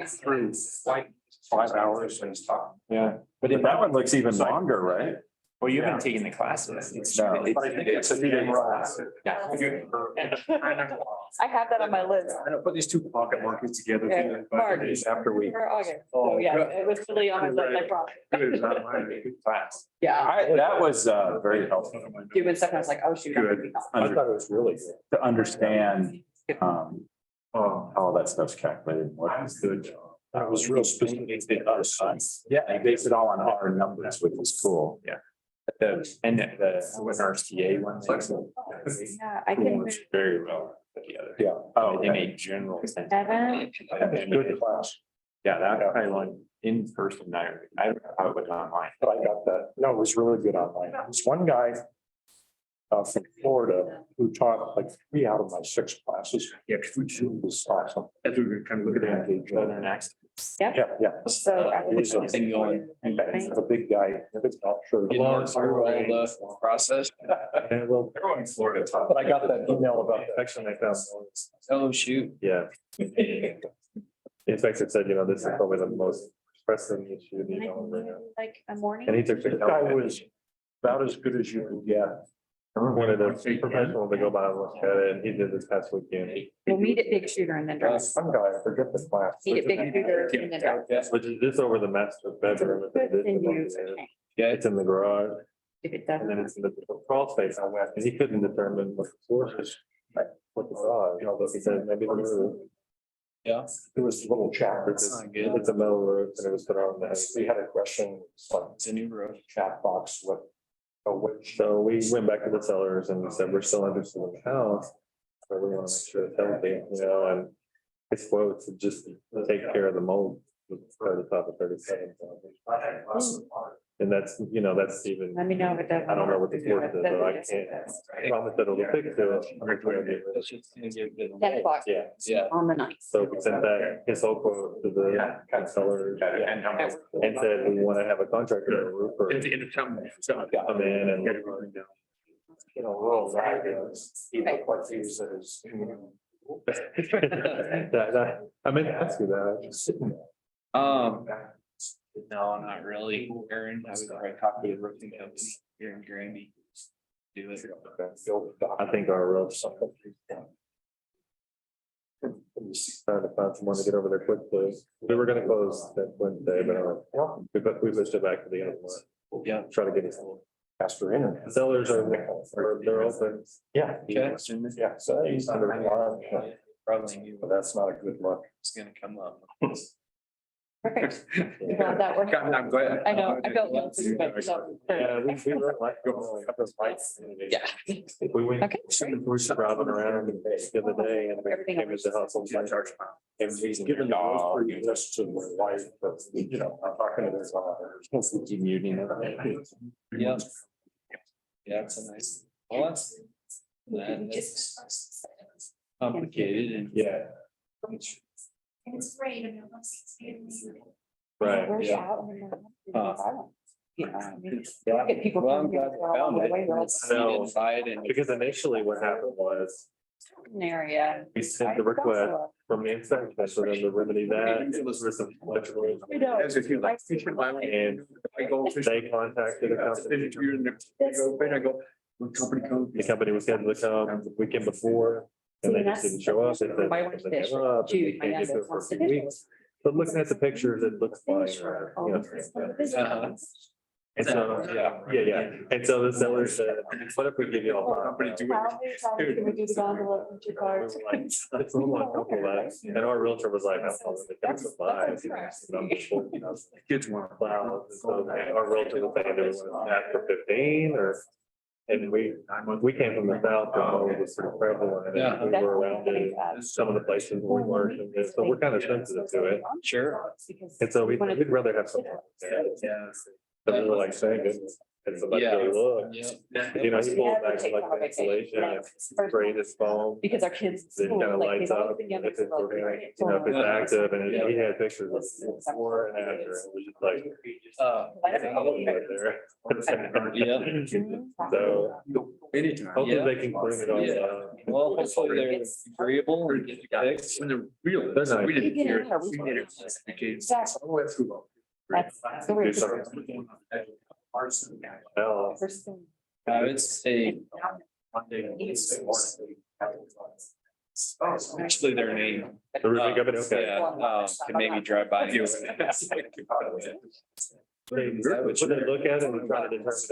through like 5 hours and stuff. Yeah, but that one looks even longer, right? Well, you haven't taken the classes. No. But I think it's a new run. I have that on my list. I know, put these two pocket markers together. Yeah, Mark. After we. For August. So yeah, it was really on my list, I promise. Class. Yeah, That was very helpful doing stuff, and I was like, oh, shoot. Good. I thought it was really good. to understand how all that stuff's calculated. What is good. It was real specific to us. Yeah, they base it all on our numbers, which is cool. Yeah. And the RSTA one. Yeah, I can. Works very well with the other. Yeah. Oh, they made general sense. Seven. Good class. Yeah, that probably one in person, I don't know how it went online. But I got that. No, it was really good online. This one guy from Florida who taught like 3 out of my 6 classes. Yeah. Was awesome. As we were kind of looking at the next. Yep. Yeah, yeah. So. He's a Thing going. big guy. It's not sure. Process. Yeah, well, Everyone in Florida taught. but I got that email about the section I found. Oh, shoot. Yeah. In fact, it said, this is probably the most pressing issue, Like a morning. And he took the. This guy was about as good as you could get. One of the professionals to go by and look at it, and he did this past weekend. We'll meet at Big Shooter and then drive. Some guy, I forget the class. Meet at Big Shooter and then drive. Which is this over the master bedroom. Good thing you- Yeah, it's in the garage, If it and then doesn't. it's in the crawl space I went, and he couldn't determine what the source is. Like, what the garage, although he said maybe the roof. Yeah. It was a little chat, it's a metal roof, and it was put on that. We had a question, it's a new roof chat box, so we went back to the sellers and said, we're still interested in the house. But we want to make sure it's healthy, and it's quote to just take care of the mold. At the top of 37. And that's even, Let me know if it doesn't. I don't know what the force is, but I can't promise that it'll fix it. 10 o'clock. Yeah, On the ninth. so we sent that, his whole quote to the sellers and said, we want to have a contractor or a roofer come in and. Rural, right? He like use it as I meant to ask you that. No, not really. Aaron, I was right, talking to the roofing company here in Granby. Do it. I think our roads. Trying to find someone to get over there quickly. We were gonna close that Wednesday, but we pushed it back to the end of the month. Yeah. Try to get it. Faster in. The sellers are, they're open. Yeah. Okay. Yeah, so he's under the line. Probably knew But that's not a good look. it's gonna come up. Perfect. I'm glad that worked. I'm glad. I know, I felt bad too, but Yeah, we really like going up those lights. Yeah. We went, Okay. we were driving around the other day and we Everything came into hustle. And he's given the most pretty just to my wife, but you know, I'm talking to their father. Yeah. Yeah, it's a nice. Well, that's complicated and. Yeah, And it's great. I mean, right, Where's yeah. out? Yeah. Get people. Well, I'm from glad here we found it. all I know. Inside and. Because initially what happened was An area. we sent the request from the inspection, so then to remedy that, it was for some electrical. As if you like fishing my land. And they contacted a company. The company was scheduled to come the weekend before. And they just didn't show up. They said My wife's they fish. gave up, and Jude, they my can't get youngest, there for wants to 3 fish. weeks. But looking at the pictures, it looks fine. Uh-huh. And so, yeah. And so the seller said, what if we give you all? How many times can we do the gondola in 2 cars? It's a little uncomfortable, that, and our realtor was like, I'm probably gonna survive. Kids want to plow, so our realtor was saying, do we want that for 15 or? And we came from the south, and it was pretty prevalent, Yeah. and we were around in some of the places we worked, and so we're kind of sensitive to it. Sure. And so we'd rather have something. Yeah. But we were like saying, it's about to look, Yeah. you know, he pulled back to like the insulation, and sprayed his foam. Because our kids. at Then school, kind of like, lights they've always up, been you younger, so know, like, if it's active, and Yeah. he had pictures of before and after, and it was just like. Yeah. So, hopefully Yeah. they can bring it all Yeah. down. Well, hopefully they're agreeable and get it fixed. When they're real, they're nice. We didn't hear it. Exactly. That's the Do something. Well, first thing. I would say actually their name. the roofing company, okay. Yeah, can maybe drive by. When they look at it and try to determine that. First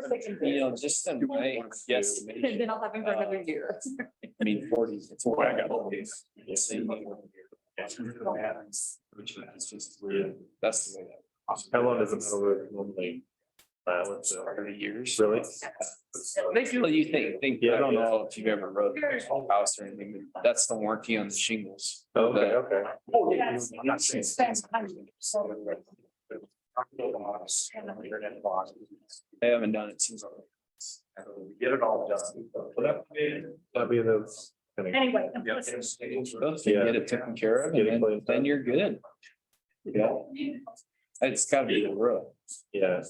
they can do. You know, just in my guess. And then I'll have him for another year. I mean, 40. It's what I got. Which is just weird. That's the way that. How long does a metal roof normally? What's 30 years. Really? They feel you think, I don't know if you've ever rode a whole house or anything, but that's the warranty on the shingles. Okay, okay. I'm not saying. They haven't done it since. Get it all done. That'd be those. Anyway. Get it taken care of, Get it and cleaned then up. you're good. Yeah. It's gotta be the roof. Yeah.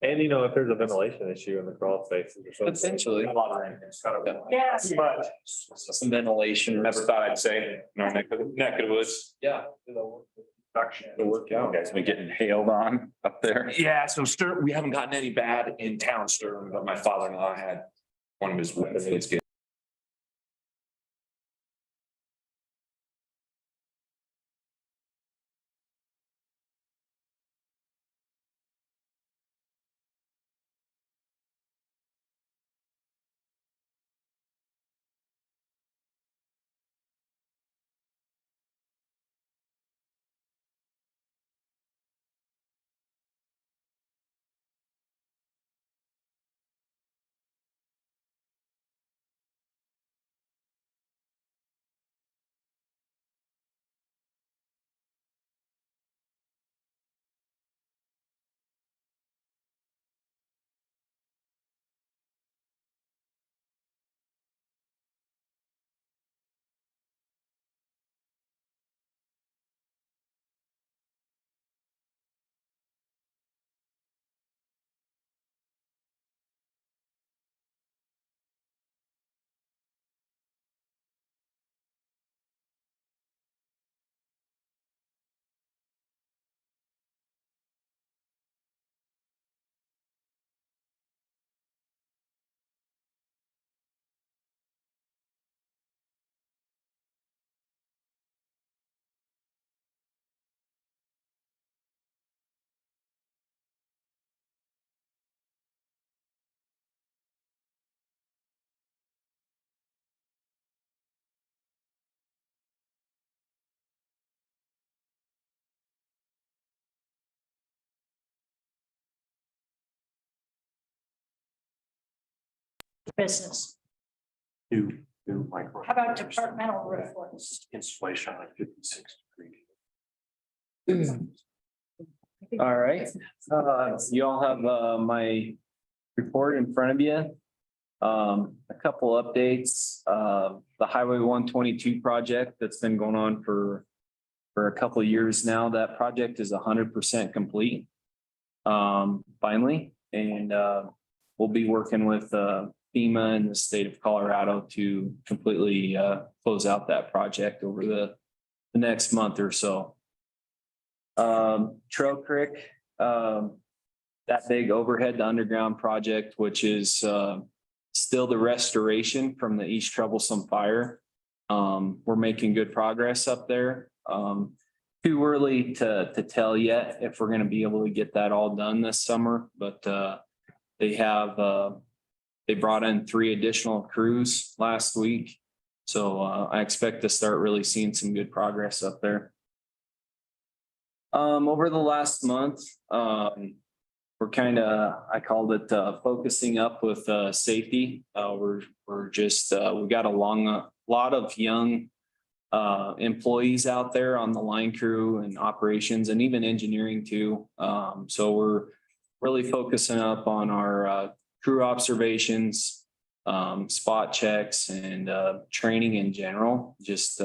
And you know, if there's a ventilation issue in the crawl spaces or something. Potentially. Yes. But. Some ventilation. Never thought I'd say, no, neck of the woods. Yeah. To work out. You guys been getting hailed on up there? Yeah, so Sturm, we haven't gotten any bad in town, Sturm, but my father-in-law had one of his kids get business? New micro. How about departmental reports? Installation on 56 All right, you all have my report in front of you. A couple updates, the Highway 122 project that's been going on for a couple of years now. That project is 100% complete. Finally, and we'll be working with FEMA and the state of Colorado to completely close out that project over the next month or so. Trail Creek, that big overhead to underground project, which is still the restoration from the East Troublesome Fire. We're making good progress up there. Too early to tell yet if we're gonna be able to get that all done this summer, but they brought in 3 additional crews last week. So I expect to start really seeing some good progress up there. Over the last month, we're kind of, I called it focusing up with safety. We're just, we got a lot of young employees out there on the line crew and operations and even engineering too. So we're really focusing up on our crew observations, spot checks and training in general. Just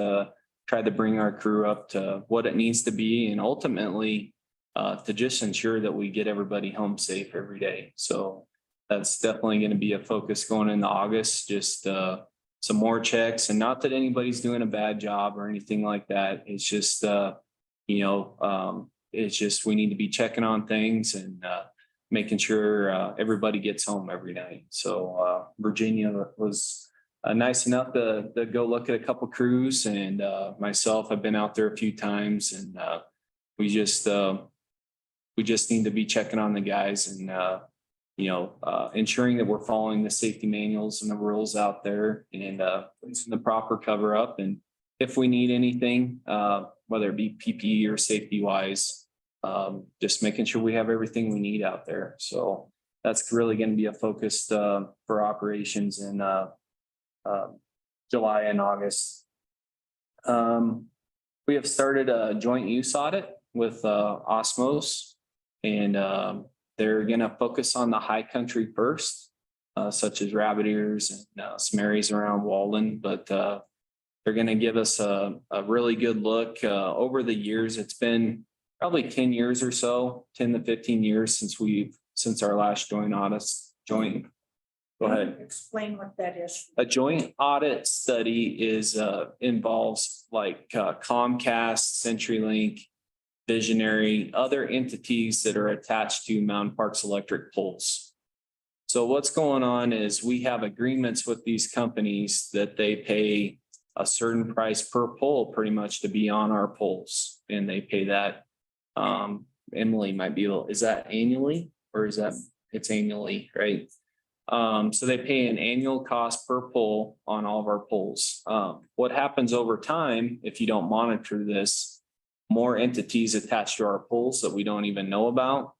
try to bring our crew up to what it needs to be and ultimately to just ensure that we get everybody home safe every day. So that's definitely going to be a focus going into August, just some more checks, and not that anybody's doing a bad job or anything like that. It's just, it's just, we need to be checking on things and making sure everybody gets home every night. So Virginia was nice enough to go look at a couple crews, and myself, I've been out there a few times, and we just need to be checking on the guys and ensuring that we're following the safety manuals and the rules out there and placing the proper cover up. And if we need anything, whether it be PPE or safety wise, just making sure we have everything we need out there. So that's really going to be a focus for operations in July and August. We have started a joint use audit with Osmos, and they're going to focus on the high country first, such as rabbit ears and some areas around Walden, but they're going to give us a really good look. Over the years, it's been probably 10 years or so, 10 to 15 years since our last joint audits. Go ahead. Explain what that is. A joint audit study involves like Comcast, CenturyLink, Visionary, other entities that are attached to Mountain Parks electric poles. So what's going on is we have agreements with these companies that they pay a certain price per pole pretty much to be on our poles. And they pay that, Emily might be, is that annually or is that, it's annually, right? So they pay an annual cost per pole on all of our poles. What happens over time, if you don't monitor this, more entities attached to our poles that we don't even know about.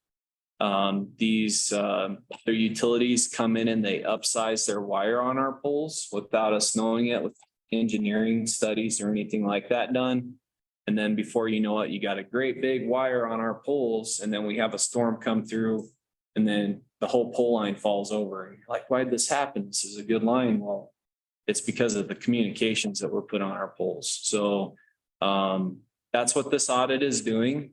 These other utilities come in and they upsize their wire on our poles without us knowing it, with engineering studies or anything like that done. And then before you know it, you got a great big wire on our poles, and then we have a storm come through, and then the whole pole line falls over. And you're like, why did this happen? This is a good line. Well, it's because of the communications that were put on our poles. So that's what this audit is doing.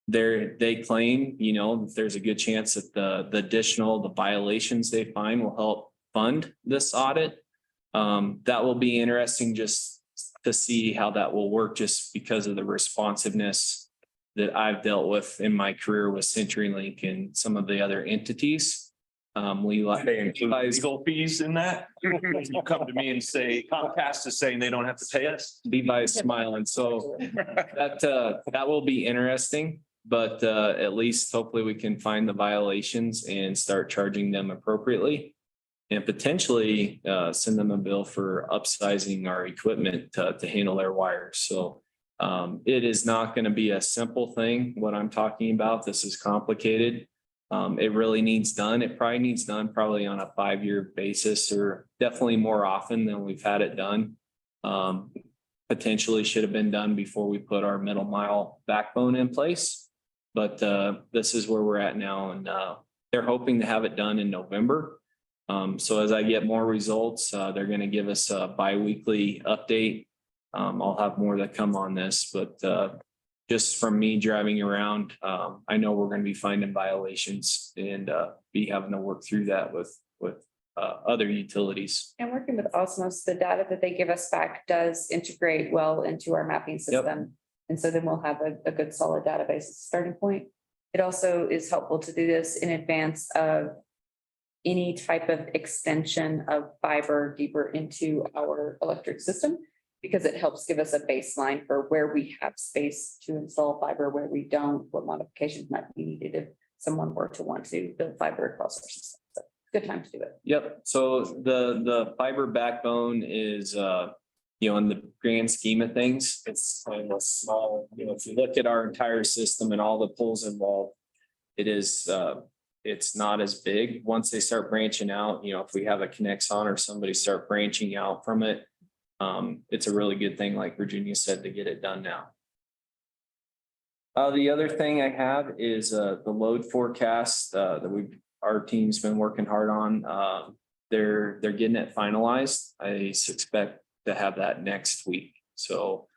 They claim, that there's a good chance that the violations they find will help fund this audit. That will be interesting just to see how that will work, just because of the responsiveness that I've dealt with in my career with CenturyLink and some of the other entities. They include legal fees in that. You come to me and say Comcast is saying they don't have to pay us. Levi's smiling. So that will be interesting, but at least hopefully we can find the violations and start charging them appropriately, and potentially send them a bill for upsizing our equipment to handle their wires. So it is not going to be a simple thing. What I'm talking about, this is complicated. It really needs done. It probably needs done probably on a 5-year basis or definitely more often than we've had it done. Potentially should have been done before we put our middle mile backbone in place. But this is where we're at now, and they're hoping to have it done in November. So as I get more results, they're going to give us a bi-weekly update. I'll have more that come on this, but just from me driving around, I know we're going to be finding violations and be having to work through that with other utilities. And working with Osmos, the data that they give us back does integrate well into our mapping system. And so then we'll have a good solid database as a starting point. It also is helpful to do this in advance of any type of extension of fiber deeper into our electric system, because it helps give us a baseline for where we have space to install fiber, where we don't, what modifications might be needed if someone were to want to build fiber across our system. So good time to do it. Yep. So the fiber backbone is, in the grand scheme of things, it's kind of small. If you look at our entire system and all the poles involved, it is, it's not as big. Once they start branching out, if we have a Connexon or somebody start branching out from it, it's a really good thing, like Virginia said, to get it done now. The other thing I have is the load forecast that our team's been working hard on. They're getting it finalized. I expect to have that next week. So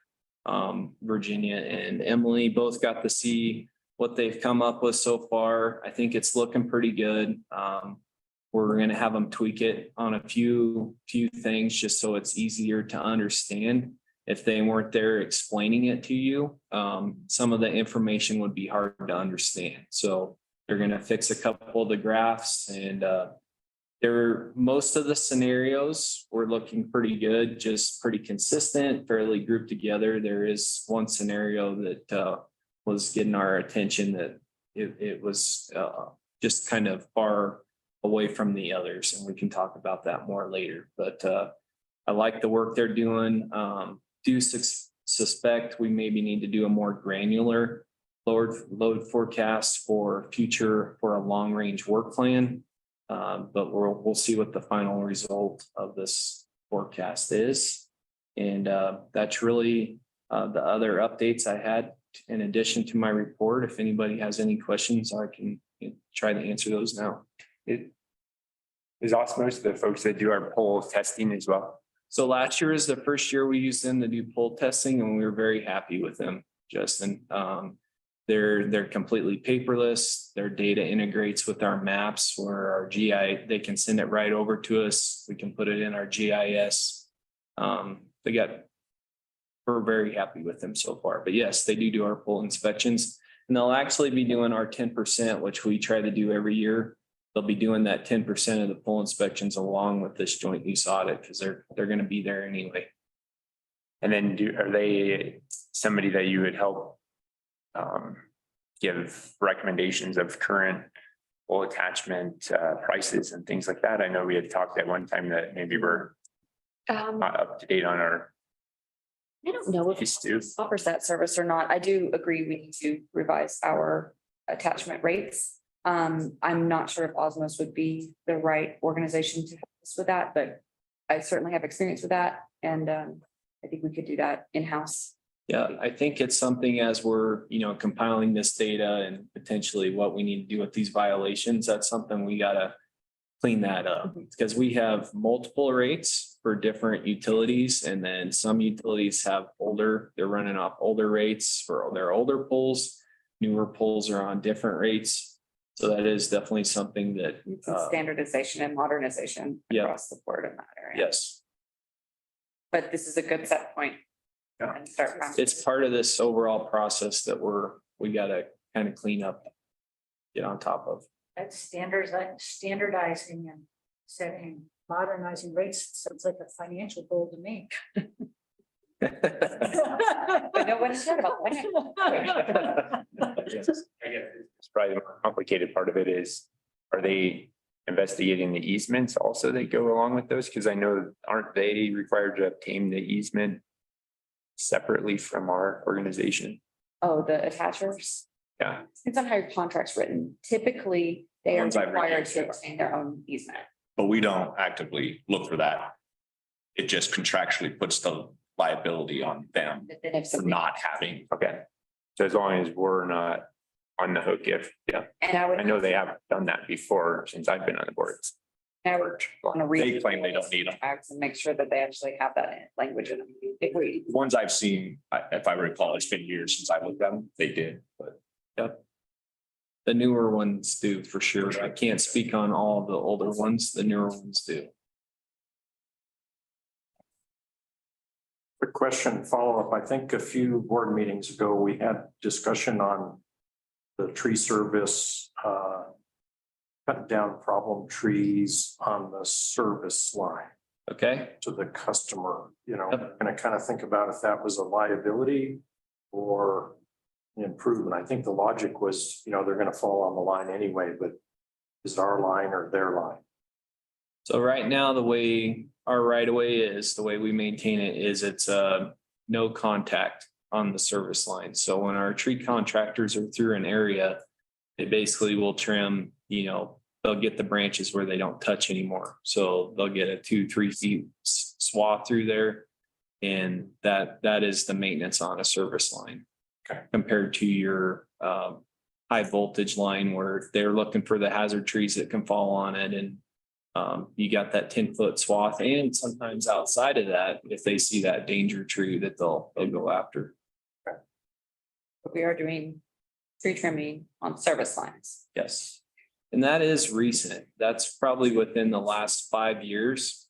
Virginia and Emily both got to see what they've come up with so far. I think it's looking pretty good. We're going to have them tweak it on a few things just so it's easier to understand. If they weren't there explaining it to you, some of the information would be hard to understand. So they're going to fix a couple of the graphs, and most of the scenarios were looking pretty good, just pretty consistent, fairly grouped together. There is one scenario that was getting our attention that it was just kind of far away from the others, and we can talk about that more later. But I like the work they're doing. Do suspect we maybe need to do a more granular load forecast for a long range work plan. But we'll see what the final result of this forecast is. And that's really the other updates I had in addition to my report. If anybody has any questions, I can try to answer those now. Is Osmos the folks that do our pole testing as well? So last year is the first year we used them to do pole testing, and we were very happy with them, Justin. They're completely paperless. Their data integrates with our maps where our GI, they can send it right over to us. We can put it in our GIS. We're very happy with them so far. But yes, they do our pole inspections, and they'll actually be doing our 10%, which we try to do every year. They'll be doing that 10% of the pole inspections along with this joint use audit, because they're going to be there anyway. And then are they somebody that you would help give recommendations of current pole attachment prices and things like that? I know we had talked at one time that maybe we're not up to date on our. I don't know if it offers that service or not. I do agree we need to revise our attachment rates. I'm not sure if Osmos would be the right organization to help us with that, but I certainly have experience with that. And I think we could do that in-house. Yeah, I think it's something as we're, compiling this data and potentially what we need to do with these violations, that's something we gotta clean that up, because we have multiple rates for different utilities. And then some utilities have they're running off older rates for their older poles. Newer poles are on different rates. So that is definitely something that Standardization and modernization across the board in that area. Yes. But this is a good set point. And start from. It's part of this overall process that we gotta kind of clean up, get on top of. That's standardizing and setting, modernizing rates sounds like a financial goal to me. But no one's said about that. I guess it's probably the more complicated part of it is, are they investigating the easements also that go along with those? Because I know, aren't they required to obtain the easement separately from our organization? Oh, the attachers? It's on how your contract's written. Typically, they are Ones I've reviewed, required to yeah. obtain their own easement. But we don't actively look for that. It just contractually puts the liability on them But then if for something, not having. Okay. So as long as we're not on the hook, and I would. I know they haven't done that before since I've been on the board. I would want to read. They claim they don't need them. And make sure that they actually have that language in them. If we, The ones I've seen, if I recall, it's been years since I looked at them, they did, but. The newer ones do for sure. I can't speak on all the older ones. The newer ones do. Quick question, follow-up. I think a few board meetings ago, we had discussion on the tree service, cut down problem trees on the service line Okay, to the customer, you know, Yep. and I kind of think about if that was a liability or an improvement. I think the logic was, you know, they're gonna fall on the line anyway, but is it our line or their line? so right now, the way our right of way is, the way we maintain it is it's no contact on the service line. So when our tree contractors are through an area, they basically will trim, you know, they'll get the branches where they don't touch anymore. So they'll get a 2-3 feet swath through there. And that is the maintenance on a service line. Okay. Compared to your high voltage line where they're looking for the hazard trees that can fall on it and you got that 10-foot swath, and sometimes outside of that, if they see that danger tree that they'll go after. we are doing tree trimming on service lines. Yes. And that is recent. That's probably within the last 5 years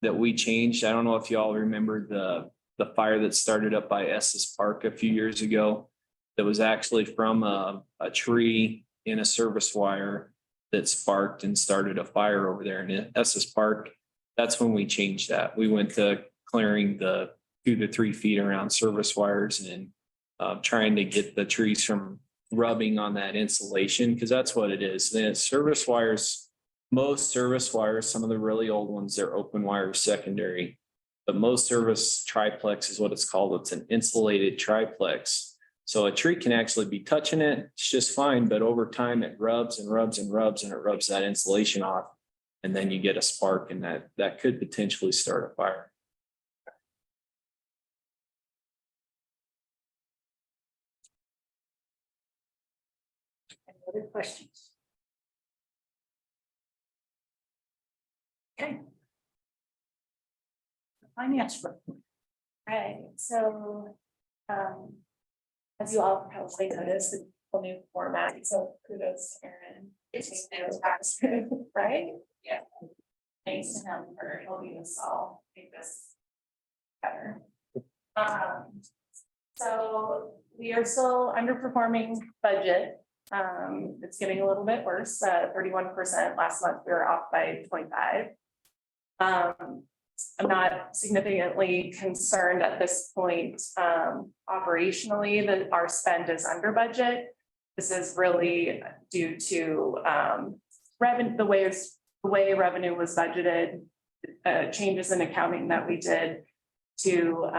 that we changed. I don't know if y'all remember the fire that started up by Estes Park a few years ago. That was actually from a tree in a service wire that sparked and started a fire over there in Estes Park. That's when we changed that. We went to clearing the 2 to 3 feet around service wires and trying to get the trees from rubbing on that insulation, because that's what it is. The service wires, most service wires, some of the really old ones, they're open wire secondary. But most service triplex is what it's called. It's an insulated triplex. So a tree can actually be touching it, it's just fine, but over time it rubs and rubs and rubs and it rubs that insulation off. And then you get a spark and that could potentially start a fire. Any other questions? Okay. Finance report. Right, so, as you all probably noticed, the whole new format, so kudos to Aaron. It's tax, right? Yeah. Thanks to him for helping us all make this better. So we are still underperforming budget. It's getting a little bit worse, 31%. Last month, we were off by 25. I'm not significantly concerned at this point, operationally, that our spend is under budget. This is really due to revenue, the way revenue was budgeted, changes in accounting that we did to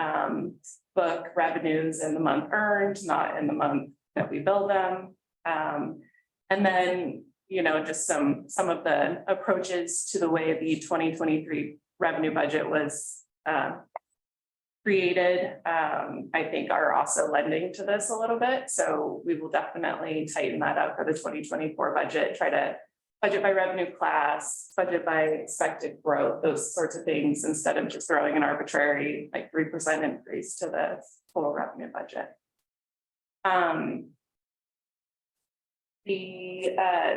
book revenues in the month earned, not in the month that we bill them. And then, you know, just some of the approaches to the way the 2023 revenue budget was created, I think are also lending to this a little bit. So we will definitely tighten that up for the 2024 budget, try to budget by revenue class, budget by expected growth, those sorts of things, instead of just throwing an arbitrary like 3% increase to the total revenue budget.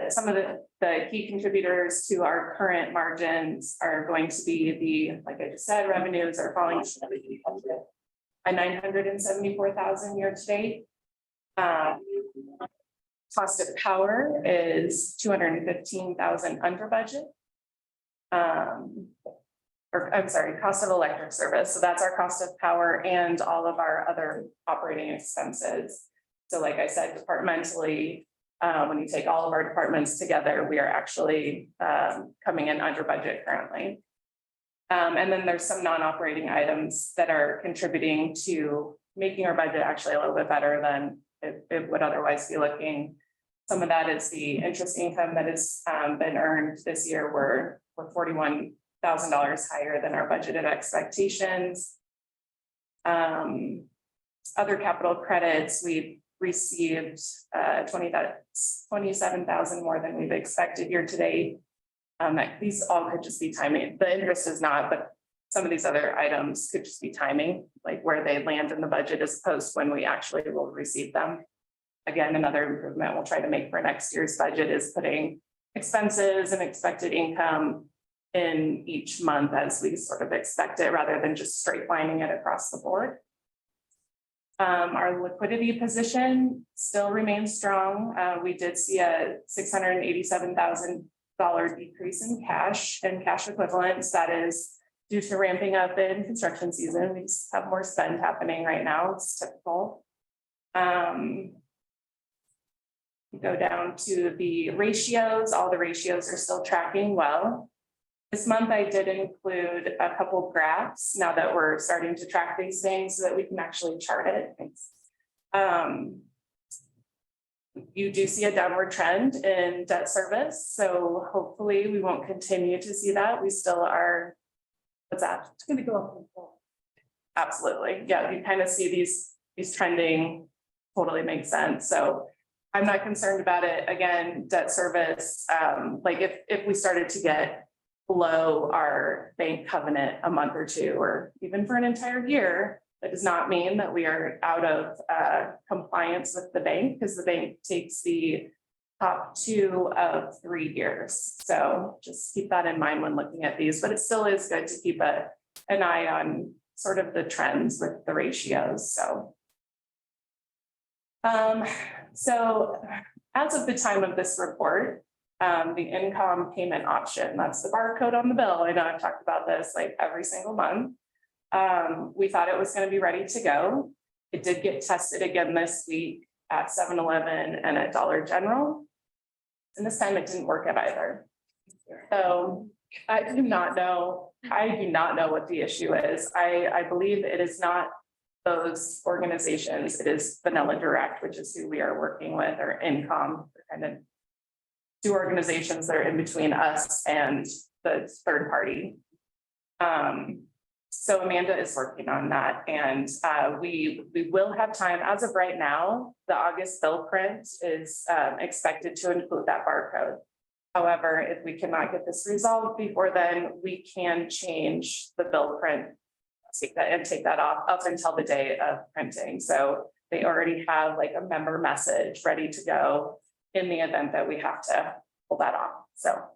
Some of the key contributors to our current margins are going to be like I just said, revenues are falling by 974,000 year to date. Cost of power is 215,000 under budget. Or I'm sorry, cost of electric service. So that's our cost of power and all of our other operating expenses. So like I said, departmentally, when you take all of our departments together, we are actually coming in under budget currently. And then there's some non-operating items that are contributing to making our budget actually a little bit better than it would otherwise be looking. Some of that is the interest income that has been earned this year. We're $41,000 higher than our budgeted expectations. Other capital credits, we've received 27,000 more than we've expected year to date. These all could just be timing. The interest is not, but some of these other items could just be timing, like where they land in the budget as opposed to when we actually will receive them. Again, another improvement we'll try to make for next year's budget is putting expenses and expected income in each month as we sort of expect it, rather than just straight lining it across the board. Our liquidity position still remains strong. We did see a $687,000 decrease in cash and cash equivalents. That is due to ramping up in construction season. We just have more spend happening right now. It's typical. Go down to the ratios. All the ratios are still tracking well. This month I did include a couple graphs now that we're starting to track these things so that we can actually chart it. You do see a downward trend in debt service. So hopefully we won't continue to see that. We still are, what's that? It's gonna go up. Absolutely. Yeah, you kind of see these trending, totally makes sense. So I'm not concerned about it. Again, debt service, like if we started to get below our bank covenant a month or two, or even for an entire year, that does not mean that we are out of compliance with the bank, because the bank takes the top 2 of 3 years. So just keep that in mind when looking at these, but it still is good to keep an eye on sort of the trends with the ratios. So as of the time of this report, the income payment option, that's the barcode on the bill. I know I've talked about this like every single month. We thought it was going to be ready to go. It did get tested again this week at 7-Eleven and at Dollar General. And this time it didn't work at either. So I do not know what the issue is. I believe it is not those organizations. It is Vanilla Direct, which is who we are working with, or Incom, kind of 2 organizations that are in between us and the third party. So Amanda is working on that, and we will have time. As of right now, the August bill print is expected to include that barcode. However, if we cannot get this resolved before then, we can change the bill print, take that off up until the day of printing. So they already have like a member message ready to go in the event that we have to pull that off. So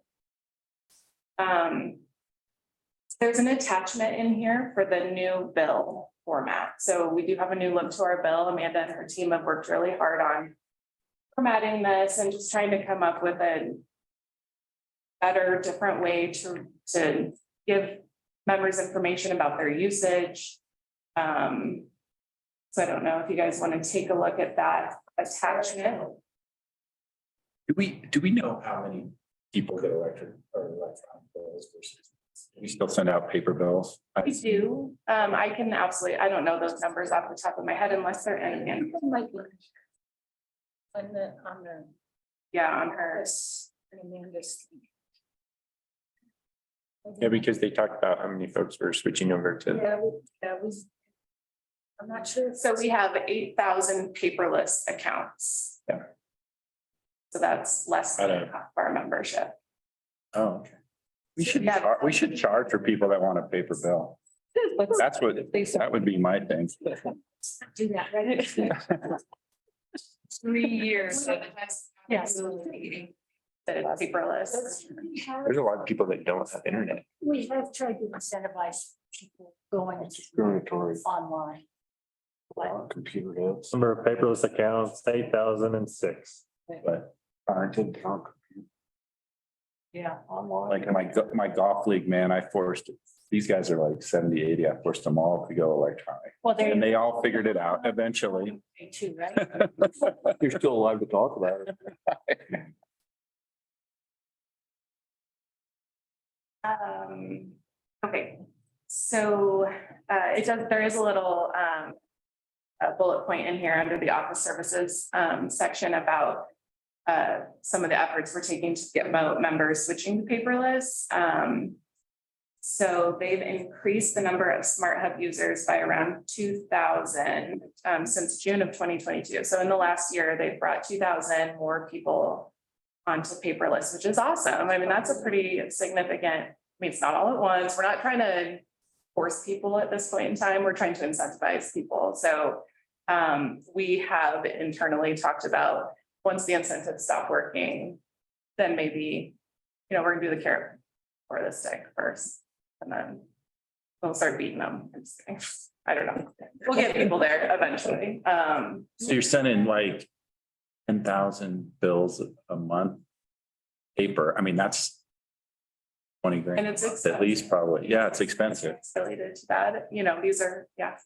there's an attachment in here for the new bill format. So we do have a new look to our bill. Amanda and her team have worked really hard on formatting this and just trying to come up with a better, different way to give members information about their usage. So I don't know if you guys want to take a look at that attachment. Do we know how many people get electric or electronic bills versus? Do we still send out paper bills? We do. I can absolutely, I don't know those numbers off the top of my head unless they're in. Yeah, on hers. Yeah, because they talked about how many folks were switching over to. I'm not sure. So we have 8,000 paperless accounts. Yeah. So that's less than half our membership. Oh, okay. We should charge for people that want a paper bill. That's what, that would be my thing. Do that, right? 3 years. Yes. That it's paperless. There's a lot of people that don't have internet. We have tried to incentivize people going Discriminatory. online. Computer does. Number of paperless accounts, 8,006. But I did count. Yeah, online. Like My golf league, man, these guys are like 70, 80. I forced them all to go electronic. Well, And they all figured it out eventually. too, right? You're still alive to talk about it. Okay, so there is a little a bullet point in here under the office services section about some of the efforts we're taking to get members switching to paperless. So they've increased the number of Smart Hub users by around 2,000 since June of 2022. So in the last year, they've brought 2,000 more people onto paperless, which is awesome. I mean, that's a pretty significant, I mean, it's not all at once. We're not trying to force people at this point in time. We're trying to incentivize people. So we have internally talked about once the incentives stop working, then maybe, you know, we're gonna do the carrot or the stick first. And then we'll start beating them. I'm just kidding. I don't know. We'll get people there eventually. So you're sending like 10,000 bills a month paper. I mean, that's 20 grand. And it's at expensive. least probably. Yeah, it's expensive. It's related to that, you know, these are, yeah.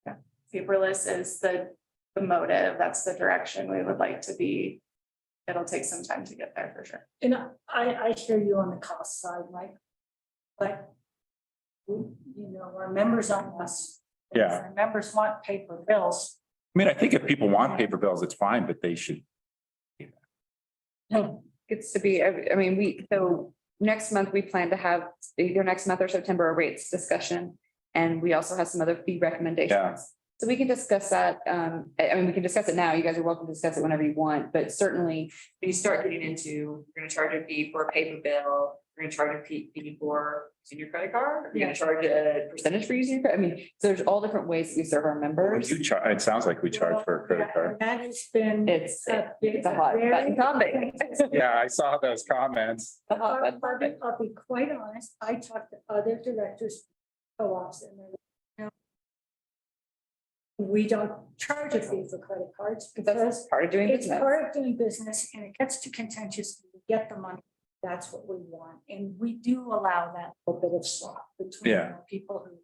Yeah, paperless is the motive. That's the direction we would like to be. It'll take some time to get there for sure. And I hear you on the cost side, Mike. But you know, our members aren't us. Yeah. Our members want paper bills. I mean, I think if people want paper bills, it's fine, but they should. It's to be, I mean, so next month, we plan to have either next month or September, a rates discussion. And we also have some other fee recommendations. Yeah. So we can discuss that. I mean, we can discuss it now. You guys are welcome to discuss it whenever you want, but certainly when you start getting into, you're gonna charge a fee for a paper bill, you're gonna charge a fee for using your credit card, you're gonna charge a percentage for using your, I mean, so there's all different ways that we serve our members. You charge, it sounds like we charge for a credit card. That has been. It's a hot button topic. Yeah, I saw those comments. A hot button topic. I'll be quite honest, I talked to other directors, co-ops, and they're, you know, we don't charge a fee for credit cards because That's part of doing it's business. part of doing business and it gets too contentious to get the money. That's what we want. And we do allow that little bit of swap between Yeah. people who,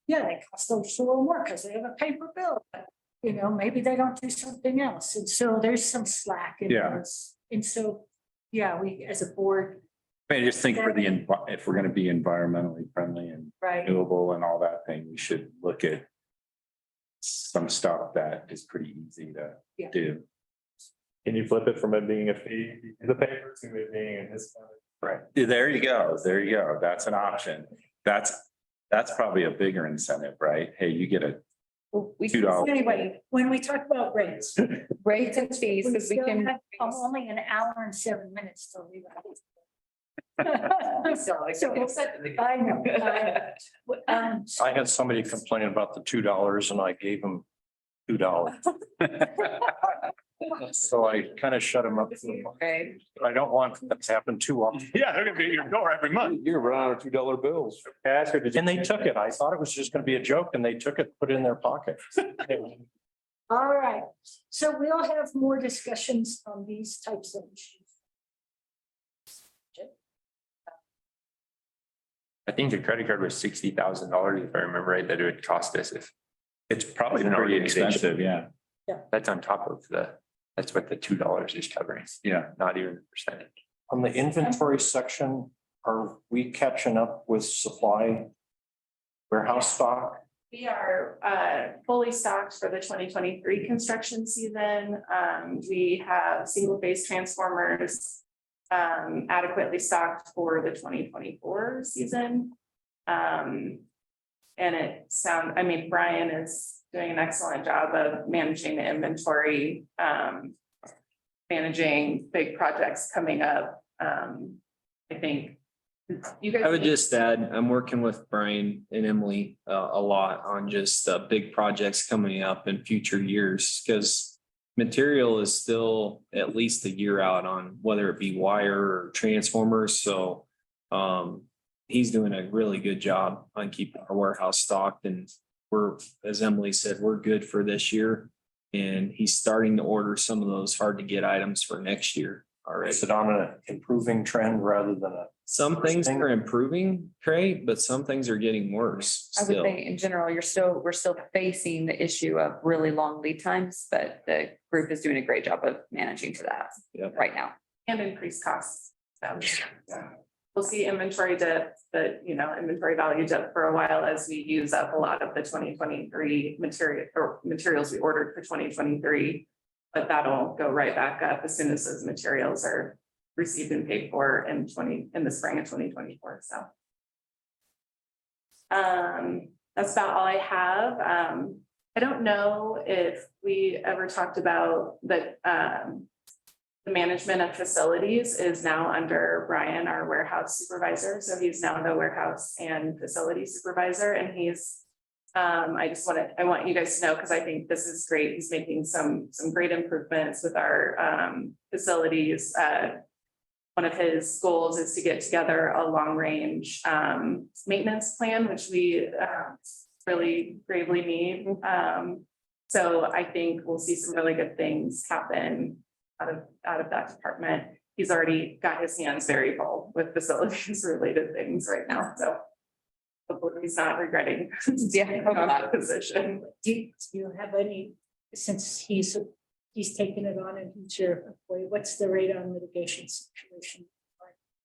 yeah, they cost us a little more because they have a paper bill. But, you know, maybe they don't do something else. And so there's some slack in Yeah. those. And so, yeah, we as a board, I mean, I just think if we're gonna be environmentally friendly and right, renewable and all that thing, we should look at some stuff that is pretty easy to Yeah. do. Can you flip it from it being a fee, the paper, to it being a discount? Right. There you go. There you go. That's an option. That's probably a bigger incentive, right? Hey, you get a We $2. anyway, when we talk about rates. rates and fees, because we still can. have only an hour and 7 minutes till we. So, I know. I had somebody complaining about the $2 and I gave them $2. So I kind of shut them up. Okay. I don't want that to happen too often. Yeah, they're gonna be at your door every month. You're gonna run out of $2 bills. And they took it. I thought it was just gonna be a joke and they took it, put it in their pocket. All right, so we'll have more discussions on these types of issues. I think the credit card was $60,000, if I remember right, that it would cost us if. It's probably An pretty organization. expensive, yeah. That's on top of that's what the $2 is covering. Yeah. Not even the percentage. On the inventory section, are we catching up with supply warehouse stock? We are fully stocked for the 2023 construction season. We have single phase transformers adequately stocked for the 2024 season. And I mean, Brian is doing an excellent job of managing the inventory, managing big projects coming up. I think you guys. I would just add, I'm working with Brian and Emily a lot on just big projects coming up in future years, because material is still at least a year out on whether it be wire or transformers. So he's doing a really good job on keeping our warehouse stocked, and we're, as Emily said, we're good for this year. And he's starting to order some of those hard to get items for next year already. Is it on an improving trend rather than a? Some things are improving, Trey, but some things are getting worse I would still. say in general, we're still facing the issue of really long lead times, but the group is doing a great job of managing to that Yep. right now. And increased costs. So, we'll see inventory dip, but inventory value dip for a while as we use up a lot of the 2023 materials we ordered for 2023. But that'll go right back up as soon as those materials are received and paid for in the spring of 2024. So that's about all I have. I don't know if we ever talked about that. The management of facilities is now under Brian, our warehouse supervisor. So he's now the warehouse and facility supervisor, and he's I want you guys to know, because I think this is great. He's making some great improvements with our facilities. One of his goals is to get together a long range maintenance plan, which we really gravely need. So I think we'll see some really good things happen out of that department. He's already got his hands very full with facilities related things right now. So hopefully he's not regretting that position. Do you have any, since he's taken it on and he's your employee, what's the rate on litigation situation?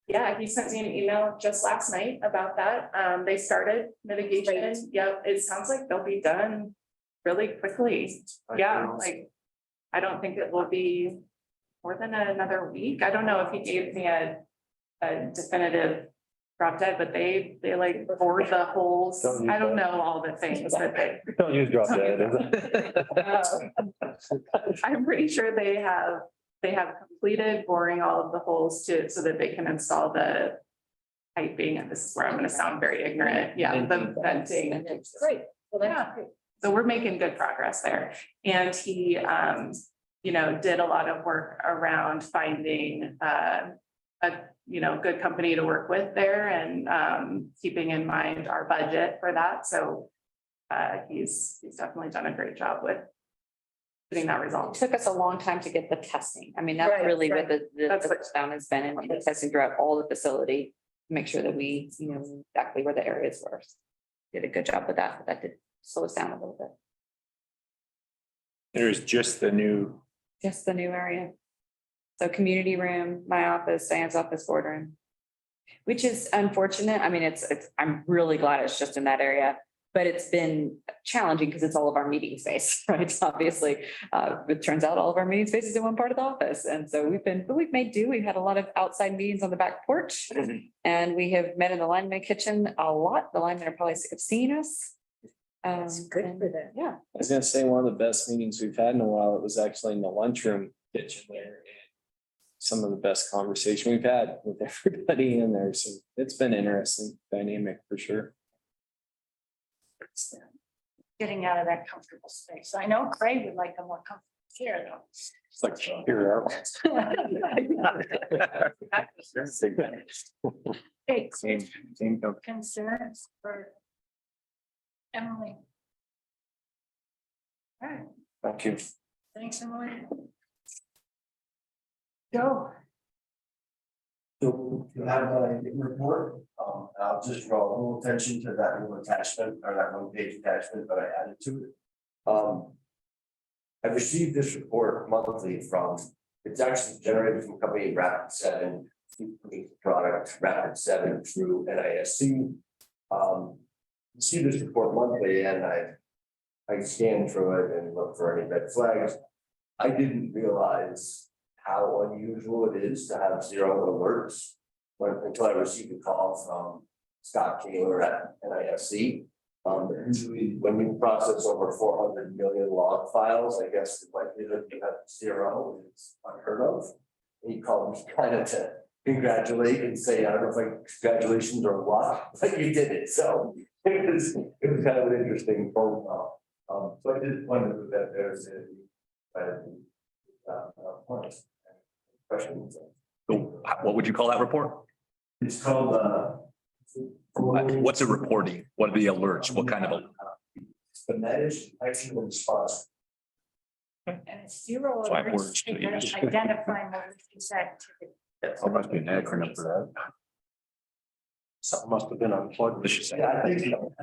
Yeah, he sent me an email just last night about that. They started mitigation. Great. Yep, it sounds like they'll be done really quickly. Yeah, like I don't think it will be more than another week. I don't know if he gave me a definitive drop dead, but they like bored the holes. I don't know all the things that they. Don't use drop dead. I'm pretty sure they have completed boring all of the holes so that they can install the piping. And this is where I'm going to sound very ignorant. Yeah, the venting. Great. Well, that's Yeah. great. So we're making good progress there. And he, did a lot of work around finding a good company to work with there and keeping in mind our budget for that. So he's definitely done a great job with getting that It resolved. took us a long time to get the testing. I mean, that's Right, really right. what That's the what- touchdown has been, and the testing throughout all the facility. Make sure that we, exactly where the areas were. Did a good job with that, but that did slow us down a little bit. There's just the new, Just the new area. So community room, my office, Diane's office, boardroom. Which is unfortunate. I mean, I'm really glad it's just in that area, but it's been challenging because it's all of our meeting space, right? Obviously, it turns out all of our meeting space is in one part of the office. And so we've made do. We've had a lot of outside meetings on the back porch. And we have met in the lineman kitchen a lot. The linemen are probably sick of seeing us. It's good for them. Yeah. I was gonna say, one of the best meetings we've had in a while, it was actually in the lunchroom kitchen there. And some of the best conversation we've had with everybody in there. So it's been interesting dynamic for sure. Getting out of that comfortable space. I know Craig would like a more comfortable chair though. It's like here. Hey, Same company. concerns for Emily? All right, Thank you. thanks, Emily. Joe? So you have a report, I'll just draw a little attention to that little attachment or that one page attachment that I added to it. I received this report monthly it's actually generated from company Rapid7, product Rapid7 through NISC. See this report monthly and I scanned through it and looked for any red flags. I didn't realize how unusual it is to have 0 alerts until I received a call from Scott Kaler at NISC. Usually when you process over 400 million log files, I guess the likelihood you have 0 is unheard of. He called me kind of to congratulate and say, I don't know if congratulations or what, but you did it. So it was kind of an interesting phone call. So I did wonder that there's questions. So what would you call that report? It's called What's it reporting? What are the alerts? What kind of? the managed action and response. And it's 0 So I alerts, words to because use. identify malicious activity. That must be an acronym for that. Something must have been unplugged. Yeah, I think so.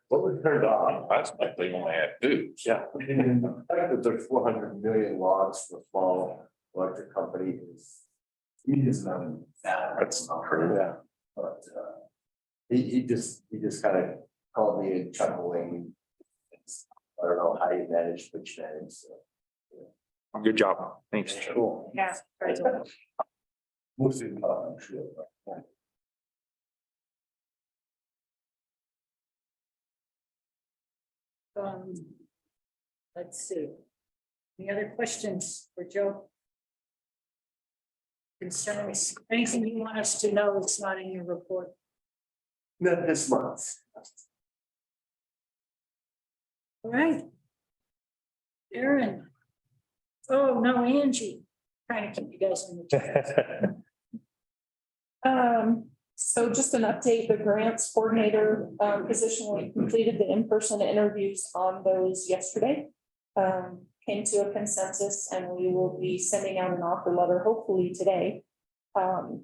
What was turned off? That's like they only had two. Yeah. The fact that there's 400 million logs for a small electric company is He doesn't know that. That's true. Yeah. But, he just kind of called me and chuckling. I don't know how you manage, which manage, so. Good job. Thanks. Cool. Yeah. Right. Mostly, I'm sure. but, Let's see. Any other questions for Joe? Concerns, anything you want us to know that's not in your report? Not this month. All right. Aaron. Oh, no, Angie. Trying to keep you guys on the. So just an update, the grants coordinator position, we completed the in-person interviews on those yesterday. Came to a consensus and we will be sending out an offer letter hopefully today for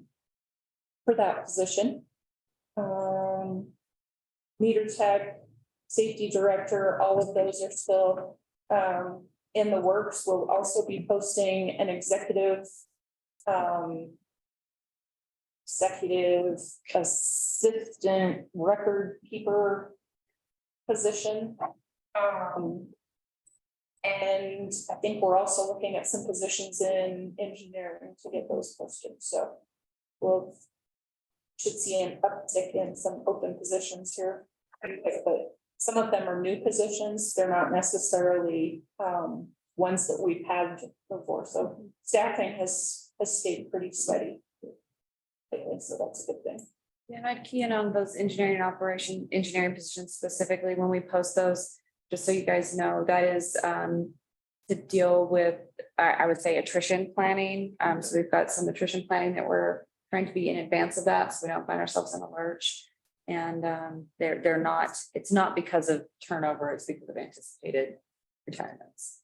that position. Meter tech, safety director, all of those are still in the works. We'll also be posting an executive assistant record keeper position. And I think we're also looking at some positions in engineering to get those posted, so we'll should see an uptick in some open positions here. But some of them are new positions, they're not necessarily ones that we've had before, so staffing has stayed pretty steady. So that's a good thing. Yeah, and I'd key in on those engineering positions specifically when we post those, just so you guys know, that is to deal with, I would say, attrition planning. So we've got some attrition planning that we're trying to be in advance of that, so we don't find ourselves in a lurch. And they're not, it's not because of turnover, it's because of anticipated retirements.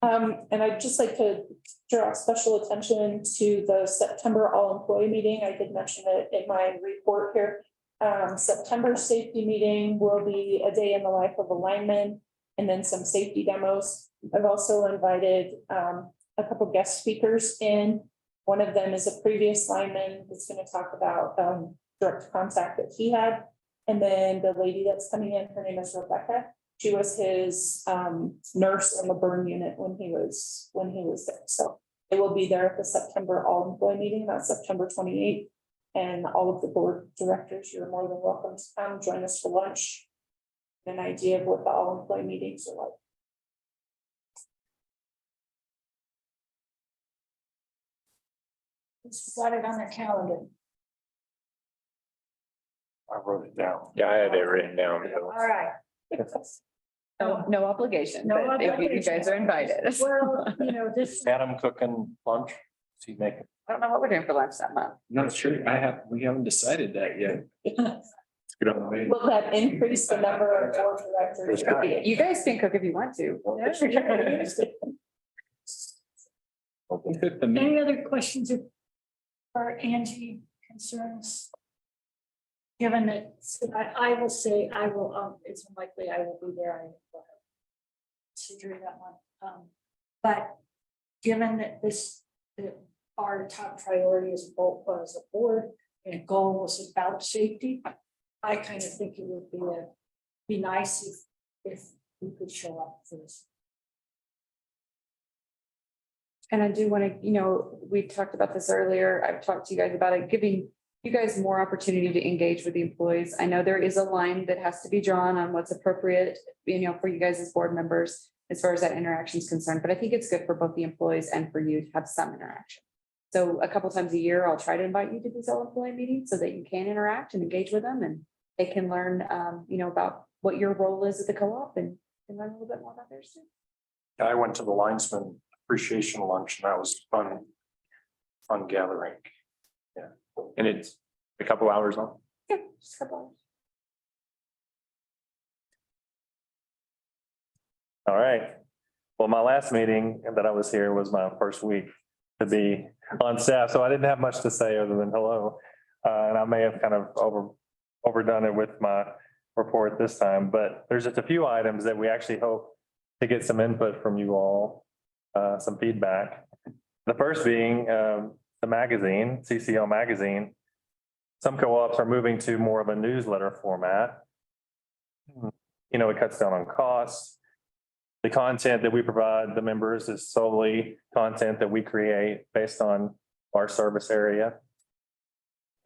And I'd just like to draw special attention to the September all-employee meeting. I did mention it in my report here. September safety meeting will be a day in the life of a lineman and then some safety demos. I've also invited a couple guest speakers in. One of them is a previous lineman that's going to talk about direct contact that he had. And then the lady that's coming in, her name is Rebecca. She was his nurse in the burn unit when he was there. So it will be there at the September all-employee meeting, that's September 28th. And all of the board directors, you're more than welcome to come join us for lunch. An idea of what the all-employee meetings are like. It's got it on the calendar. I wrote it down. Yeah, I had it written down. All right. No obligation, No but you obligation. guys are invited. Well, you know, this, Adam cooking lunch. Is he making? I don't know what we're doing for lunch that month. Not sure. We haven't decided that yet. Good on the way. Will that increase the number of board directors? You guys can cook if you want to. any other questions for Angie concerns? Given that, so I will say, I will, it's unlikely I will be there. I will consider that one. But given that that our top priority is both as a board and goal was about safety, I kind of think it would be nice if we could show up for this. And I do want to, we talked about this earlier. I've talked to you guys about it, giving you guys more opportunity to engage with the employees. I know there is a line that has to be drawn on what's appropriate, for you guys as board members, as far as that interaction is concerned. But I think it's good for both the employees and for you to have some interaction. So a couple times a year, I'll try to invite you to these all employee meetings so that you can interact and engage with them, and they can learn, about what your role is at the co-op and learn a little bit more about theirs too. I went to the linesman appreciation lunch and that was fun gathering. And it's a couple hours long. Yeah, just a couple hours. All right. Well, my last meeting that I was here was my first week to be on staff, so I didn't have much to say other than hello. And I may have kind of overdone it with my report this time, but there's just a few items that we actually hope to get some input from you all, some feedback. The first being the magazine, CCL magazine. Some co-ops are moving to more of a newsletter format. You know, it cuts down on costs. The content that we provide the members is solely content that we create based on our service area.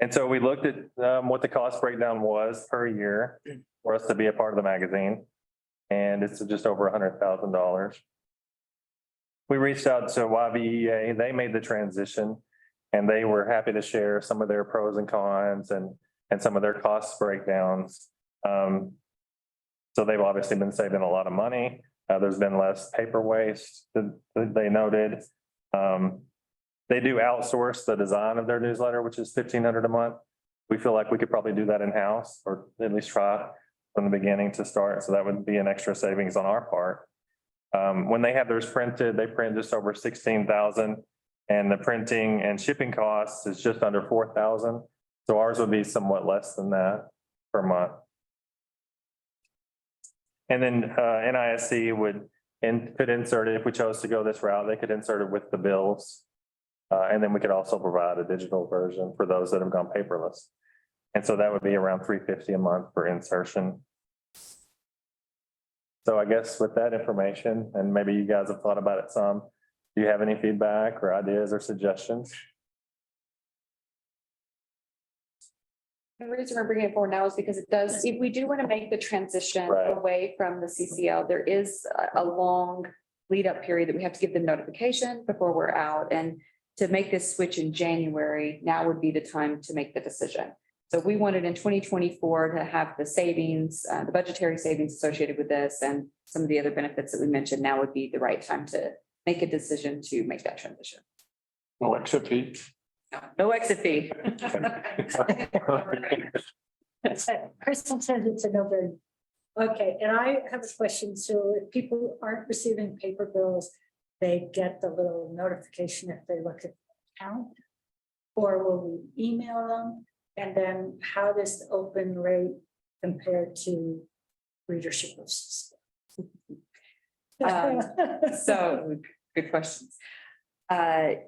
And so we looked at what the cost breakdown was per year for us to be a part of the magazine. And it's just over $100,000. We reached out to YBEA, they made the transition and they were happy to share some of their pros and cons and some of their cost breakdowns. So they've obviously been saving a lot of money. There's been less paper waste that they noted. They do outsource the design of their newsletter, which is $1,500 a month. We feel like we could probably do that in-house or at least try from the beginning to start. So that would be an extra savings on our part. When they have theirs printed, they print just over 16,000 and the printing and shipping costs is just under 4,000. So ours would be somewhat less than that per month. And then NISC could insert it if we chose to go this route, they could insert it with the bills. And then we could also provide a digital version for those that have gone paperless. And so that would be around $350 a month for insertion. So I guess with that information, and maybe you guys have thought about it some, do you have any feedback or ideas or suggestions? The reason we're bringing it forward now is because it does, if we do want to make the transition away from the CCL, there is a long lead up period that we have to give them notification before we're out. And to make this switch in January, now would be the time to make the decision. So we wanted in 2024 to have the savings, the budgetary savings associated with this and some of the other benefits that we mentioned. Now would be the right time to make a decision to make that transition. No exit fee. No exit fee. Kristen says it's a no-brainer. Okay, and I have a question. So if people aren't receiving paper bills, they get the little notification if they look at the account? Or will we email them? And then how does the open rate compare to readership lists? So good questions.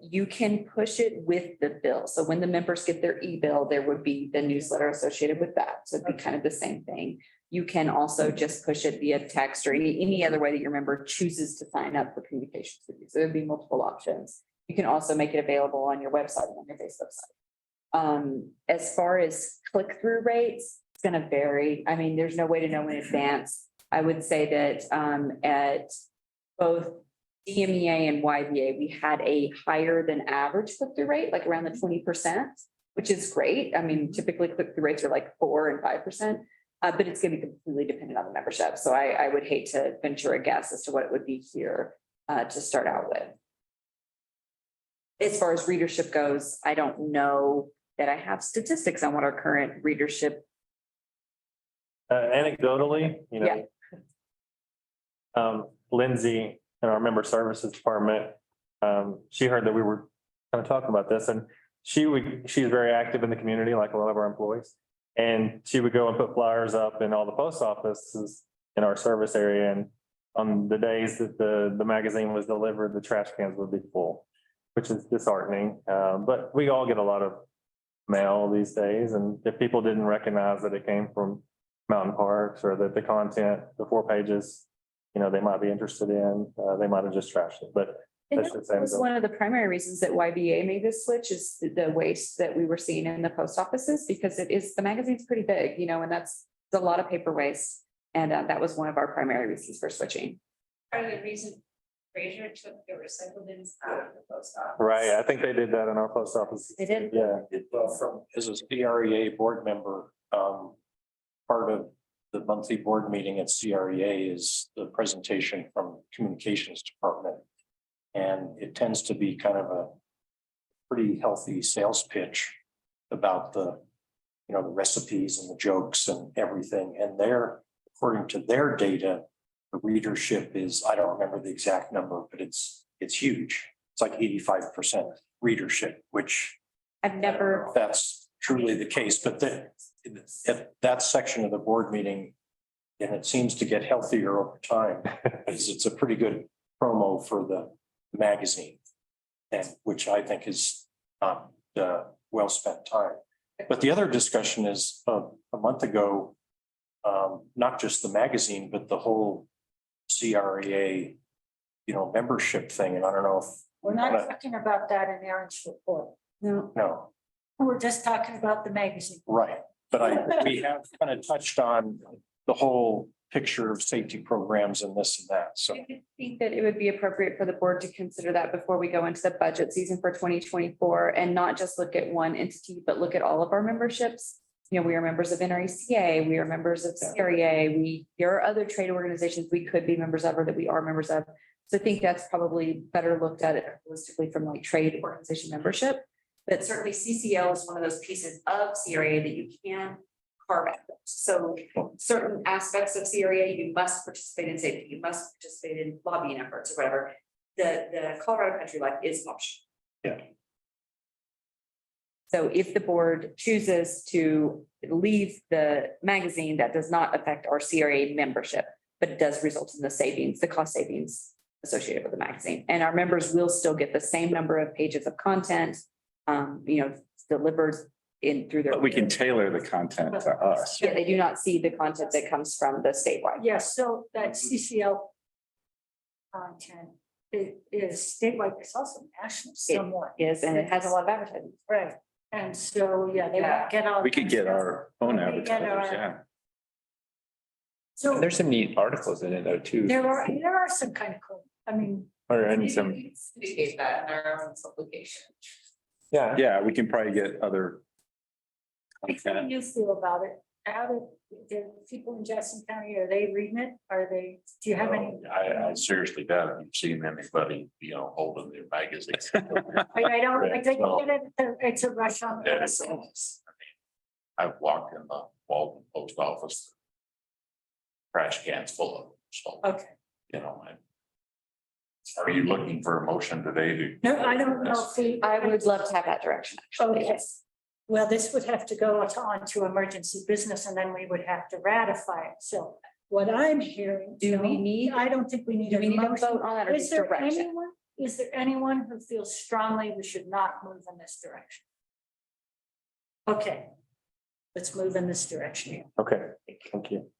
You can push it with the bill. So when the members get their e-bill, there would be the newsletter associated with that. So it'd be kind of the same thing. You can also just push it via text or any other way that your member chooses to sign up for communications with you. So there'd be multiple options. You can also make it available on your website and on your Facebook site. As far as click-through rates, it's going to vary. I mean, there's no way to know in advance. I would say that at both DMEA and YBA, we had a higher than average click-through rate, like around the 20%, which is great. I mean, typically click-through rates are like 4 and 5%, but it's going to be completely dependent on the membership. So I would hate to venture a guess as to what it would be here to start out with. As far as readership goes, I don't know that I have statistics on what our current readership. Anecdotally, you know, Lindsay in our member services department, she heard that we were kind of talking about this, and she's very active in the community, like a lot of our employees. And she would go and put flyers up in all the post offices in our service area. And on the days that the magazine was delivered, the trash cans would be full, which is disheartening. But we all get a lot of mail these days. And if people didn't recognize that it came from Mountain Parks or that the content, the 4 pages, you know, they might be interested in, they might have just trashed it, but that's the same. That was one of the primary reasons that YBA made this switch is the waste that we were seeing in the post offices, because the magazine's pretty big, you know, and that's a lot of paper waste. And that was one of our primary reasons for switching. Part of the reason Fraser took the recycled bins out of the post office. Right, I think they did that in our post office. They did? Yeah. As a CREA board member, part of the monthly board meeting at CREA is the presentation from communications department. And it tends to be kind of a pretty healthy sales pitch about the, you know, the recipes and the jokes and everything. And according to their data, the readership is, I don't remember the exact number, but it's huge. It's like 85% readership, which I've never. That's truly the case, but that section of the board meeting, and it seems to get healthier over time, because it's a pretty good promo for the magazine. And which I think is not well spent time. But the other discussion is a month ago, not just the magazine, but the whole CREA, membership thing. And I don't know if. We're not talking about that in Aaron's report. No, We're just talking about the magazine. right. But we have kind of touched on the whole picture of safety programs and this and that. So. I think that it would be appropriate for the board to consider that before we go into the budget season for 2024 and not just look at one entity, but look at all of our memberships. We are members of NRECA, we are members of CREA, there are other trade organizations we could be members of or that we are members of. So I think that's probably better looked at it holistically from like trade organization membership. But certainly CCL is one of those pieces of CREA that you can carve out. So certain aspects of CREA, you must participate in safety, you must participate in lobbying efforts or whatever. The Colorado Country Life is an option. Yeah. So if the board chooses to leave the magazine, that does not affect our CRA membership, but it does result in the savings, the cost savings associated with the magazine. And our members will still get the same number of pages of content, delivered in through their. But we can tailor the content to us. Yeah, they do not see the content that comes from the statewide. Yes, so that CCL content is statewide, it's also national somewhat. Is, and it has a lot of advertising. Right, and so, yeah, they won't get all. We could get our own They get advertisers, our- yeah. So There's some neat articles in it though, too. there are some kind of cool, I mean, Or and some, State that in our own publication. yeah. Yeah, we can probably get other how do content. you feel about it? How do the people in Jackson County, are they reading it? Do you have any? I seriously doubt if you've seen anybody, holding their magazines. I don't, I think it's a rush on. Yeah, I've walked in the Walton post office. Trash cans full of them, so, Okay, are you looking for a motion today to? no, I don't know if we. I would love to have that direction, actually. Okay. Well, this would have to go on to emergency business and then we would have to ratify it. So what I'm hearing. Do we need? I don't think we need. Do we need a motion. vote on that or Is just there direction? anyone who feels strongly we should not move in this direction? Okay. Let's move in this direction. Okay, thank you.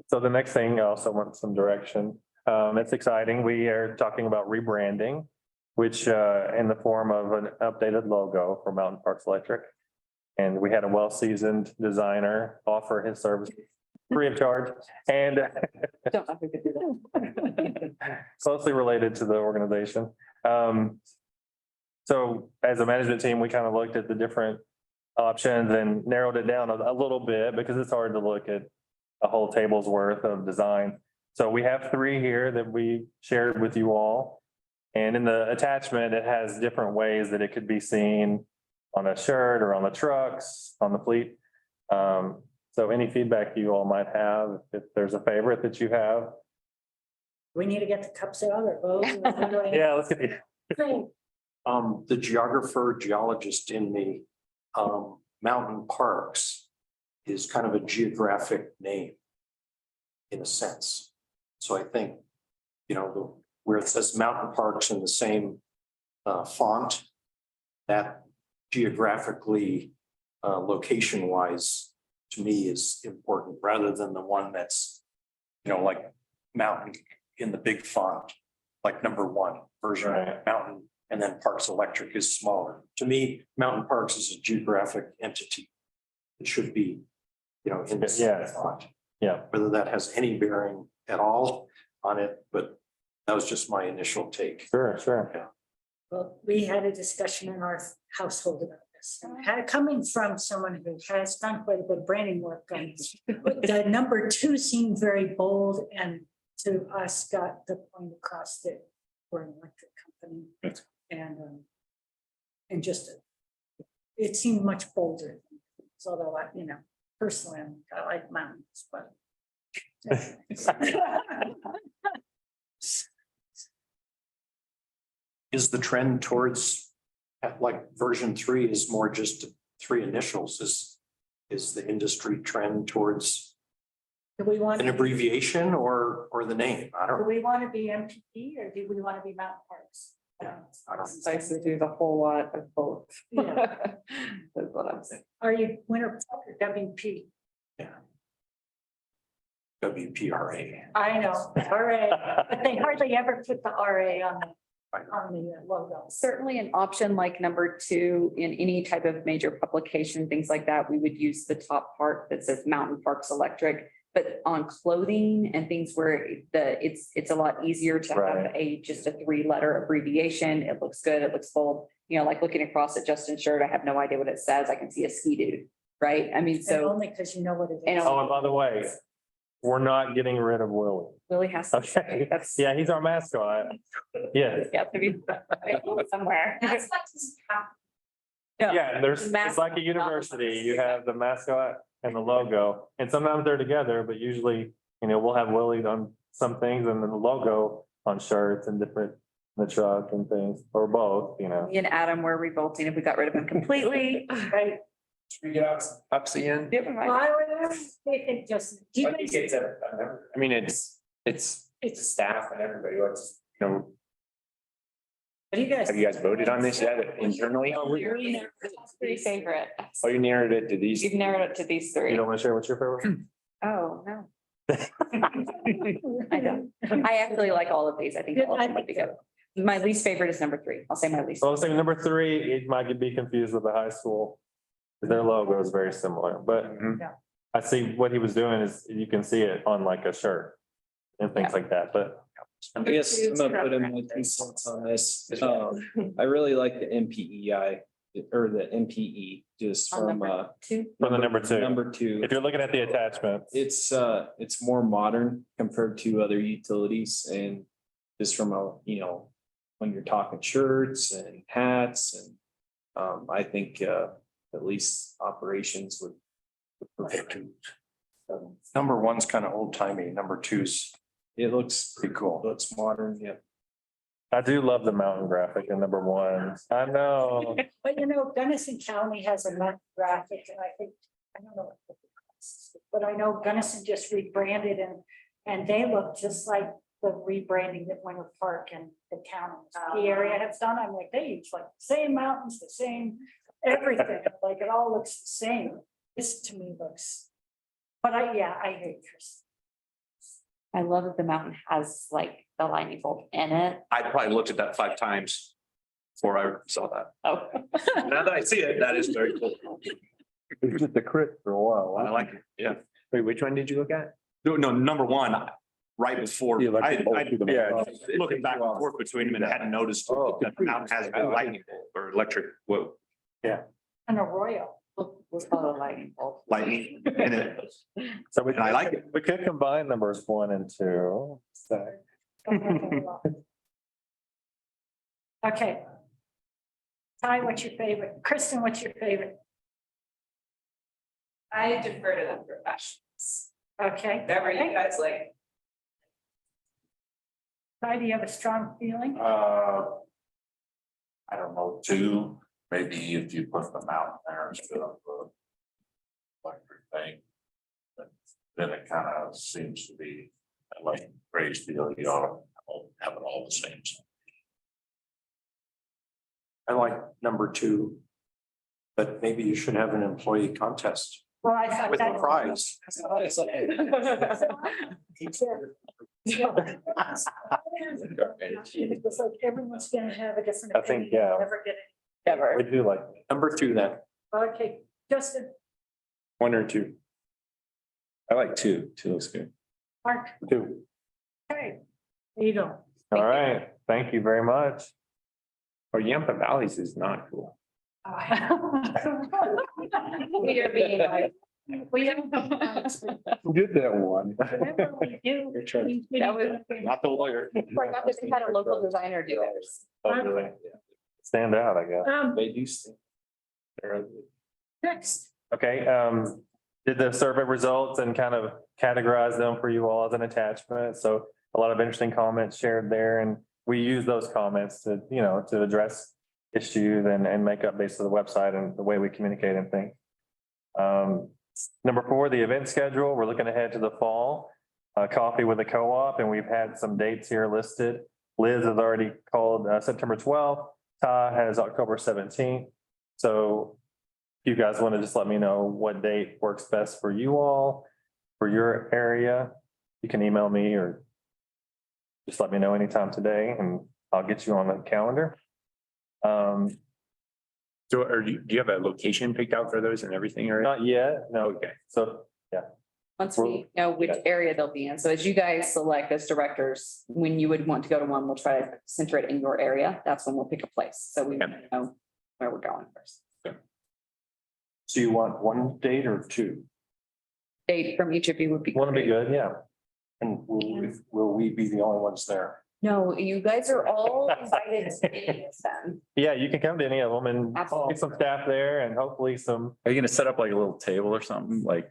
So the next thing, I also want some direction. It's exciting. We are talking about rebranding, which in the form of an updated logo for Mountain Parks Electric. And we had a well-seasoned designer offer his service free of charge and Don't know if we could do that. closely related to the organization. So as a management team, we kind of looked at the different options and narrowed it down a little bit because it's hard to look at a whole table's worth of design. So we have 3 here that we shared with you all. And in the attachment, it has different ways that it could be seen on a shirt or on the trucks, on the fleet. So any feedback you all might have, if there's a favorite that you have. We need to get the cups out or both. Yeah, let's get the. The geologist in me, Mountain Parks is kind of a geographic name in a sense. So I think, where it says Mountain Parks in the same font, that geographically, location wise, to me is important rather than the one that's, like mountain in the big font, like #1 version of mountain. And then Parks Electric is smaller. To me, Mountain Parks is a geographic entity. It should be, in the same font. Yeah. Whether that has any bearing at all on it, but that was just my initial take. Sure. Yeah. Well, we had a discussion in our household about this. Coming from someone who has done quite a bit of branding work on this. The #2 seemed very bold and to us got the point across that we're an electric company. And just, it seemed much bolder. Although I, personally, I like mountains, but. Is the trend towards, like version 3 is more just 3 initials, is the industry trend towards Do we want, an abbreviation or the name? I do don't, we want to be MPE or do we want to be Mountain Parks? It's nice to do the whole lot of both. Yeah. That's what I'm saying. Are you Winter Park or WP? WPRA. I know, RA, but they hardly ever put the RA on the logo. Certainly an option like number 2 in any type of major publication, things like that, we would use the top part that says Mountain Parks Electric. But on clothing and things where it's a lot easier to have just a 3-letter abbreviation. It looks good, it looks bold, you know, like looking across at Justin's shirt, I have no idea what it says. I can see a ski dude, right? I mean, And so only because you know what it And is. Oh, and by the way, we're not getting rid of Willie. Willie has to Okay, say, that's. yeah, he's our mascot. Yeah, Yeah, to be somewhere. yeah, it's like a university. You have the mascot and the logo, and sometimes they're together, but usually, you know, we'll have Willie on some things and then the logo on shirts and different, the truck and things, or both, you know. Me and Adam were revolting if we got rid of him completely. Right. Should we get ups again? I think just, do you guys, I mean, it's staff and everybody, what's, you know, what do you guys? have you guys voted on this yet internally? Three favorite. Oh, you narrowed it to these. You've narrowed it to these You 3. don't want to share what's your favorite? Oh, no. I don't. I actually like all of these. I think all of them would be good. My least favorite is number 3. I'll say my least. So I'll say number 3, it might be confused with the high school. Their logo is very similar, but I see what he was doing is you can see it on like a shirt and things like that, but. I guess I'm gonna put in my 2 cents on this. I really like the MPEI or the MPE just On from number 2. For the number 2. Number 2. If you're looking at the attachment. It's more modern compared to other utilities and just from a, you know, when you're talking shirts and hats and I think at least operations would prefer to. Number 1's kind of old timey. Number 2's It looks pretty cool. looks modern, yeah. I do love the mountain graphic in number 1. I know. But you know, Gunnison County has a month graphic and I think, I don't know. But I know Gunnison just rebranded and they look just like the rebranding that Winter Park and the town and the area have done. I'm like, they use like the same mountains, the same everything, like it all looks the same. This to me looks, but I hate Chris. I love that the mountain has like the lightning bolt in it. I probably looked at that 5 times before I saw that. Oh. Now that I see it, that is very cool. It was just a crit for a while. I like it, yeah. Wait, which one did you look at? No, number 1, right before, Yeah, like I, the bolt through the mountain. looking back and forth between them and hadn't noticed that the mountain has a lightning bolt or electric, And a royal. We'll call it a lightning bolt. lightning in it. So we, And I like it. we could combine numbers 1 and 2. So, Okay. Ty, what's your favorite? Kristen, what's your favorite? I defer to the professionals. Okay. Whatever you guys like. Ty, do you have a strong feeling? I don't know, 2, maybe if you put them out there instead of the electric thing. But then it kind of seems to be like Gray's deal, you ought to have it all the same. I like number 2. But maybe you should have an employee contest Well, I thought with a that. prize. It was like everyone's gonna have a different. I think, opinion, yeah. never get it. Ever. we do like. Number 2 then. Okay, Justin, 1 or 2? I like 2. 2 looks good. Mark, 2. okay. There you go. All right. Thank you very much. Or Yampa Valleys is not cool. We are being like. We have. Who did that one? Remember we do. That was- Not the lawyer. Forgot that we had a local designer do it. Oh, really? Stand out, I guess. They do stink. Next, Okay, did the survey results and kind of categorize them for you all as an attachment. So a lot of interesting comments shared there, and we use those comments to, you know, to address issues and make updates to the website and the way we communicate and think. Number 4, the event schedule. We're looking ahead to the fall. Coffee with a co-op, and we've had some dates here listed. Liz has already called September 12th. Ty has October 17th. So if you guys want to just let me know what date works best for you all, for your area, you can email me or just let me know anytime today and I'll get you on the calendar. So do you have a location picked out for those and everything or? Not yet, no. Okay. So, Once we know which area they'll be in. So as you guys select as directors, when you would want to go to one, we'll try to center it in your area. That's when we'll pick a place. So we know where we're going first. So you want one date or two? Date from each of you would be. want to be good, yeah. And will we be the only ones there? No, you guys are all invited to any of them. Yeah, you can come to any of them and Absolutely. get some staff there and hopefully some. Are you gonna set up like a little table or something like?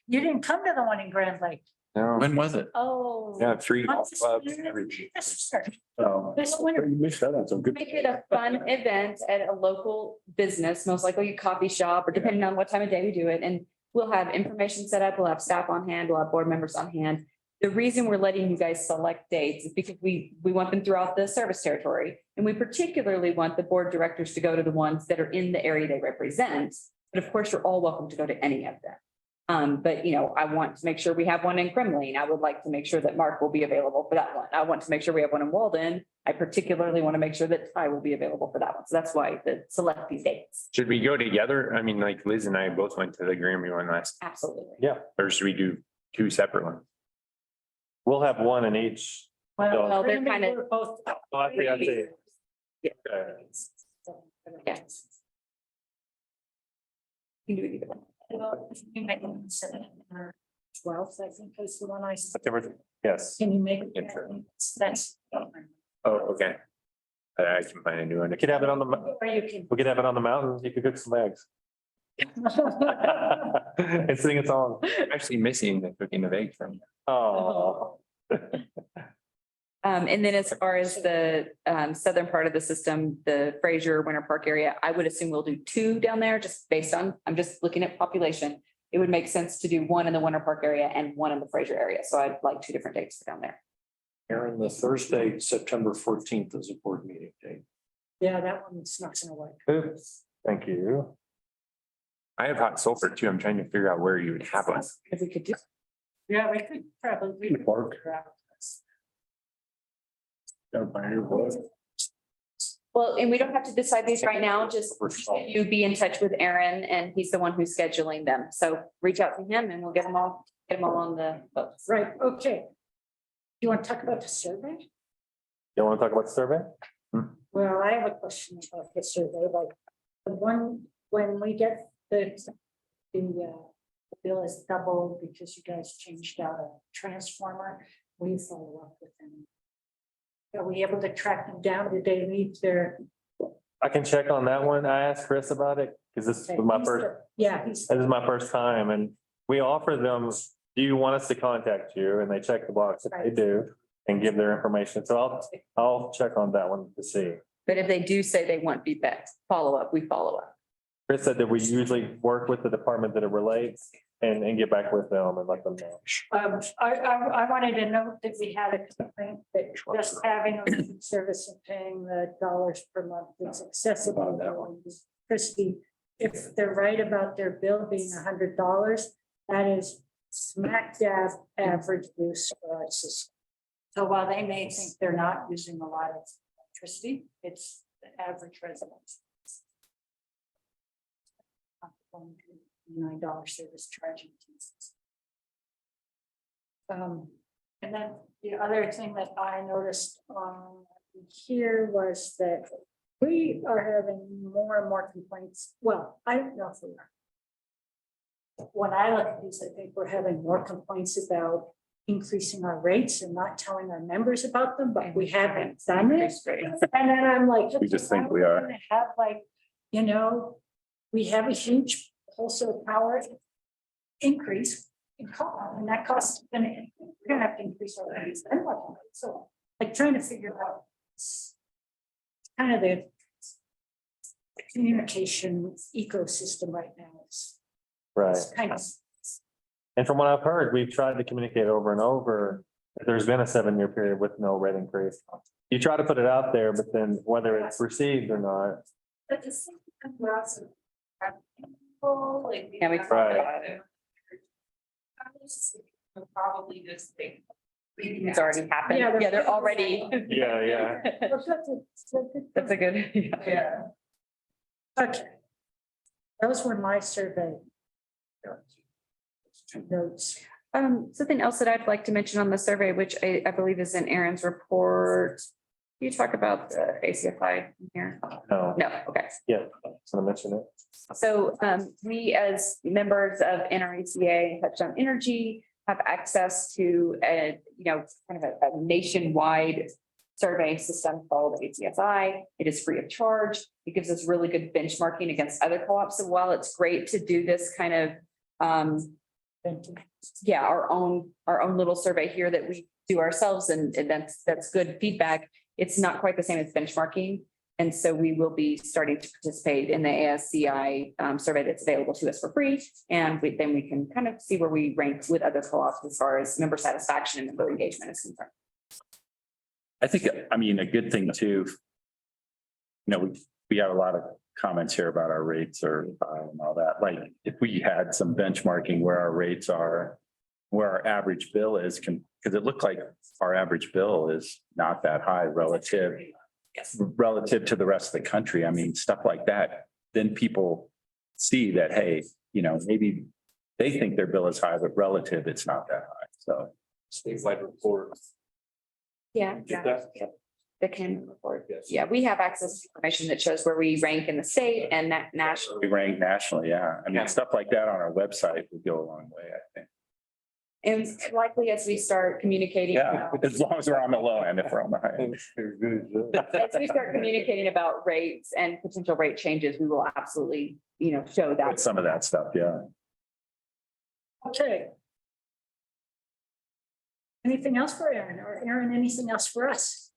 You didn't come to the one in Grand Lake. No. When was it? Oh. Yeah, 3 Not golf this clubs winter, and everything. this winter. Oh. This winter. You missed out on some good. Make it a fun event at a local business, most likely a coffee shop, or depending on what time of day we do it. And we'll have information set up, we'll have staff on hand, we'll have board members on hand. The reason we're letting you guys select dates is because we want them throughout the service territory. And we particularly want the board directors to go to the ones that are in the area they represent. But of course, you're all welcome to go to any of them. But I want to make sure we have one in Kremlin. I would like to make sure that Mark will be available for that one. I want to make sure we have one in Walden. I particularly want to make sure that I will be available for that one. So that's why the select these dates. Should we go together? I mean, like Liz and I both went to the Grammy one last, Absolutely. or should we do 2 separate ones? We'll have one in each. Well, they're kind of. We're both. Oh, I see, I see. Yeah. Okay. Yeah. You can do it either one. You might want to set it for 12th, I think is the one I. September, yes. Can you make it? Intro. That's. Oh, okay. I can find a new one. We could have it on the, Or you can. we could have it on the mountain. You could cook some eggs. And sing a song. I'm actually missing the cooking of eggs from. Oh. And then as far as the southern part of the system, the Fraser Winter Park area, I would assume we'll do 2 down there, just based on, I'm just looking at population. It would make sense to do 1 in the Winter Park area and 1 in the Fraser area. So I'd like 2 different dates down there. Aaron, the Thursday, September 14th is a board meeting date. Yeah, that one's not gonna work. Oops, thank you. I have hot sulfur too. I'm trying to figure out where you would have one. If we could do. Yeah, we could probably. Park. Well, and we don't have to decide these right now, just you be in touch with Aaron and he's the one who's scheduling them. So reach out to him and we'll get them all on the books. Right, okay. You want to talk about the survey? You want to talk about the survey? Well, I have a question about the survey, like the one, when we get the bill is doubled because you guys changed out a transformer, we follow up with them. Are we able to track them down? Did they leave their? I can check on that one. I asked Chris about it because this was my first, Yeah, this is my first time and we offer them, do you want us to contact you? And they check the box if they do and give their information. So I'll check on that one to see. But if they do say they want feedback, follow up, we follow up. Chris said that we usually work with the department that it relates and get back with them and let them know. I wanted to note that we had a complaint that just having a service and paying the dollars per month is accessible. Christie, if they're right about their bill being $100, that is smack dab average use for our system. So while they may think they're not using a lot of electricity, it's the average resident. $9 service charging. And then the other thing that I noticed here was that we are having more and more complaints. Well, I don't know if we are. When I look at these, I think we're having more complaints about increasing our rates and not telling our members about them, but we haven't done it. And then I'm like, We just think we are. Have like, we have a huge wholesale power increase in cost, and that cost, we're gonna have to increase our rates. Then what? So like trying to figure out kind of the communication ecosystem right now is Right. kind of. And from what I've heard, we've tried to communicate over and over. There's been a 7-year period with no rate increase. You try to put it out there, but then whether it's received or not. But the same thing for us. People, like. Yeah, we have- Right. Probably just think. It's already happened. Yeah, Yeah, they're already. Yeah. That's a good, Yeah. Okay. Those were my survey notes. Something else that I'd like to mention on the survey, which I believe is in Aaron's report. You talk about the ACFI in here? No, No, okay. yeah, so I mentioned it. So we, as members of NRECA, Touchdown Energy, have access to a, kind of a nationwide survey system called ACSI. It is free of charge. It gives us really good benchmarking against other co-ops. So while it's great to do this kind of, our own little survey here that we do ourselves, and that's good feedback. It's not quite the same as benchmarking. And so we will be starting to participate in the ASCI survey that's available to us for free. And then we can kind of see where we rank with other co-ops as far as member satisfaction and member engagement is concerned. I think, I mean, a good thing too. We have a lot of comments here about our rates and all that. Like, if we had some benchmarking where our rates are, where our average bill is, because it looked like our average bill is not that high relative to the rest of the country. I mean, stuff like that, then people see that, hey, maybe they think their bill is high, but relative, it's not that high. So Statewide report. Yeah. Get that? The can report. Yes. Yeah, we have access to information that shows where we rank in the state and that nationally. we rank nationally, yeah. I mean, stuff like that on our website would go a long way, I think. And likely as we start communicating. Yeah, as long as we're on the low end, if we're on the high end. As we start communicating about rates and potential rate changes, we will absolutely, show that. Some of that stuff, yeah. Okay. Anything else for Aaron, or Aaron, anything else for us?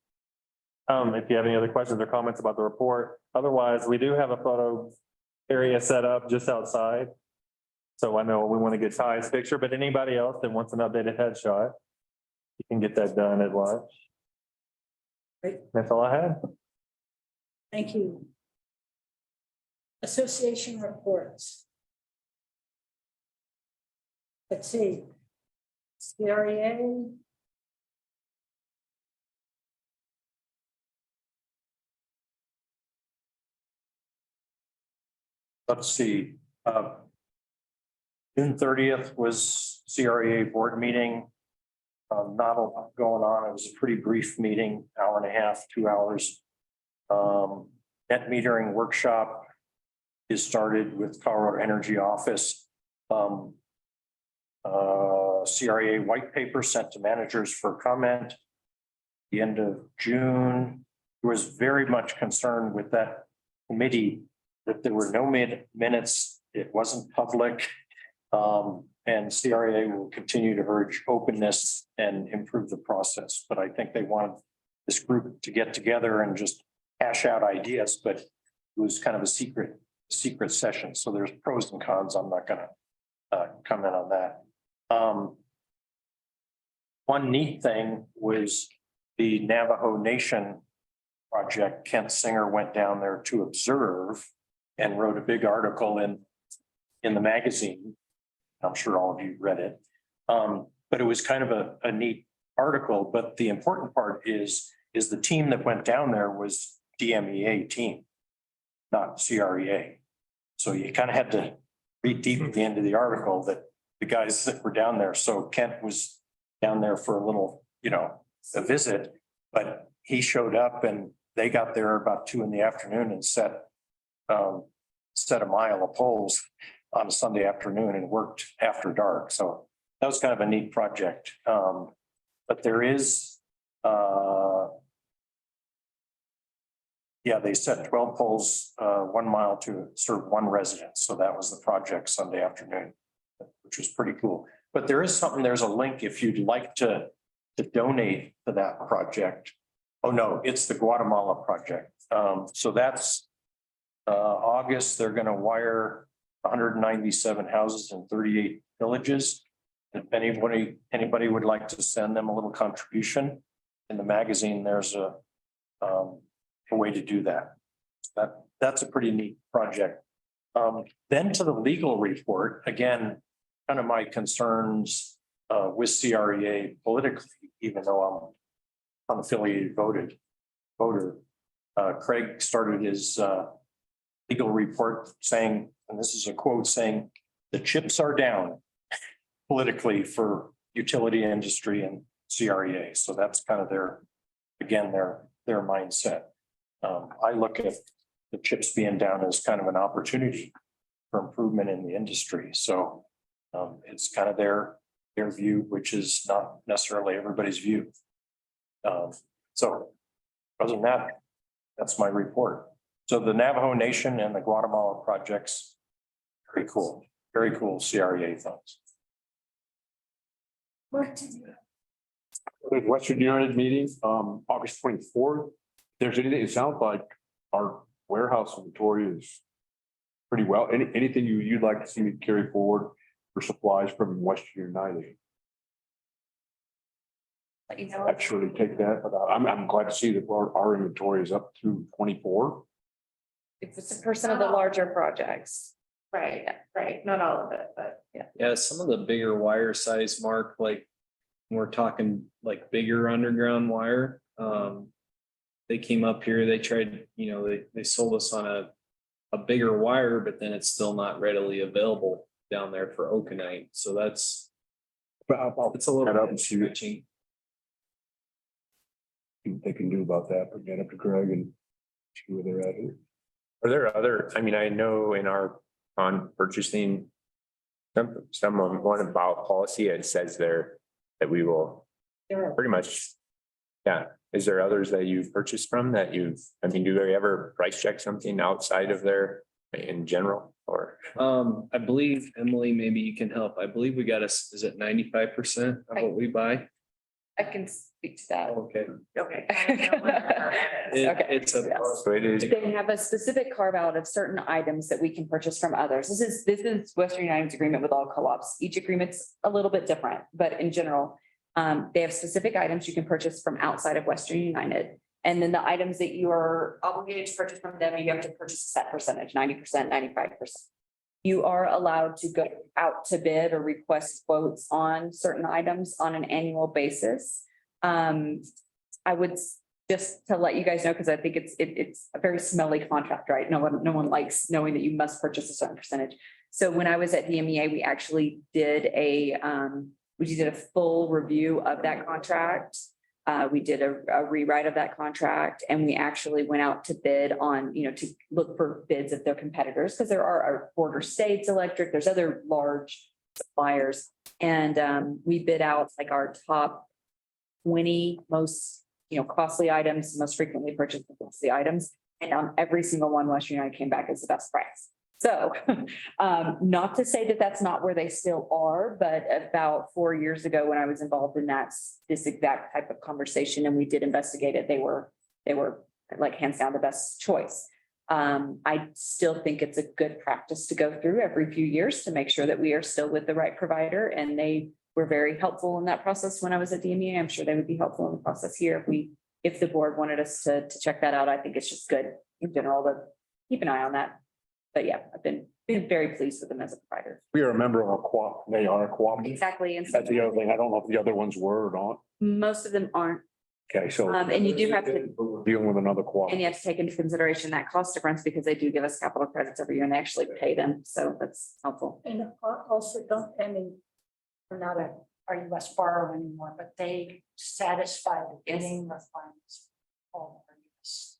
If you have any other questions or comments about the report, otherwise, we do have a photo area set up just outside. So I know we want to get Ty's picture, but anybody else that wants an updated headshot, you can get that done at lunch. Great. That's all I had. Thank you. Association reports. Let's see. CREA. Let's see, June 30th was CREA board meeting. Not a lot going on. It was a pretty brief meeting, hour and a half, 2 hours. Net metering workshop is started with Colorado Energy Office. CREA white paper sent to managers for comment. The end of June, there was very much concern with that committee that there were no minutes. It wasn't public. And CREA will continue to urge openness and improve the process. But I think they wanted this group to get together and just hash out ideas, but it was kind of a secret session. So there's pros and cons. I'm not gonna comment on that. One neat thing was the Navajo Nation project. Kent Singer went down there to observe and wrote a big article in the magazine. I'm sure all of you read it. But it was kind of a neat article, but the important part is the team that went down there was DMEA team, not CREA. So you kind of had to read deep at the end of the article that the guys that were down there. So Kent was down there for a little, a visit, but he showed up and they got there about 2 PM and set a mile of poles on a Sunday afternoon and worked after dark. So that was kind of a neat project. But there is, they set 12 poles, 1 mile to serve 1 resident. So that was the project Sunday afternoon, which was pretty cool. But there is something, there's a link if you'd like to donate to that project. Oh, no, it's the Guatemala project. So that's August. They're going to wire 197 houses in 38 villages. If anybody would like to send them a little contribution in the magazine, there's a way to do that. That's a pretty neat project. Then to the legal report, again, kind of my concerns with CREA politically, even though I'm unaffiliated voter. Craig started his legal report saying, and this is a quote saying, the chips are down politically for utility industry and CREA. So that's kind of their mindset. I look at the chips being down as kind of an opportunity for improvement in the industry. So it's kind of their view, which is not necessarily everybody's view. So other than that, that's my report. So the Navajo Nation and the Guatemala projects, very cool CREA things. There's Western United meeting, August 24th. There's anything, it sounds like our warehouse inventory is pretty well. Anything you'd like to see me carry forward for supplies from Western United? Actually take that, but I'm glad to see that our inventory is up through 24. If it's a percent of the larger projects. Right, not all of it, but yeah. Yeah, some of the bigger wire size, Mark, like we're talking like bigger underground wire. They came up here, they tried, they sold us on a bigger wire, but then it's still not readily available down there for Okanite. So it's a little bit stretching. They can do about that, bring that up to Greg and see where they're at here. Are there other, I mean, I know in our on purchasing, one about policy, it says there that we will pretty much, yeah. Is there others that you've purchased from that do they ever price check something outside of there in general or? I believe, Emily, maybe you can help. I believe we got is it 95% of what we buy? I can speak to that. Okay. Okay. It's a. So it is. They have a specific carve out of certain items that we can purchase from others. This is Western United's agreement with all co-ops. Each agreement's a little bit different, but in general, they have specific items you can purchase from outside of Western United. And then the items that you are obligated to purchase from them, you have to purchase a set percentage, 90%, 95%. You are allowed to go out to bid or request quotes on certain items on an annual basis. I would just to let you guys know, because I think it's a very smelly contract, right? No one likes knowing that you must purchase a certain percentage. So when I was at DMEA, we actually did a full review of that contract. We did a rewrite of that contract, and we actually went out to bid on, to look for bids of their competitors, because there are our border states electric, there's other large suppliers. And we bid out like our top 20 most, costly items, most frequently purchased costly items. And on every single one, Western United came back as the best price. So not to say that that's not where they still are, but about 4 years ago when I was involved in this exact type of conversation and we did investigate it, they were like hands down the best choice. I still think it's a good practice to go through every few years to make sure that we are still with the right provider, and they were very helpful in that process when I was at DMEA. I'm sure they would be helpful in the process here if the board wanted us to check that out. I think it's just good in general to keep an eye on that. But yeah, I've been very pleased with them as a provider. We are a member of a co-op. They are a co-op. Exactly. And That's the other thing. I don't know if the other ones were or not. most of them aren't. Okay, so. And you do have to, We're dealing with another co-op. and you have to take into consideration that cost difference because they do give us capital credits every year and they actually pay them. So that's helpful. And also we're not a US borrower anymore, but they satisfy the bidding requirements.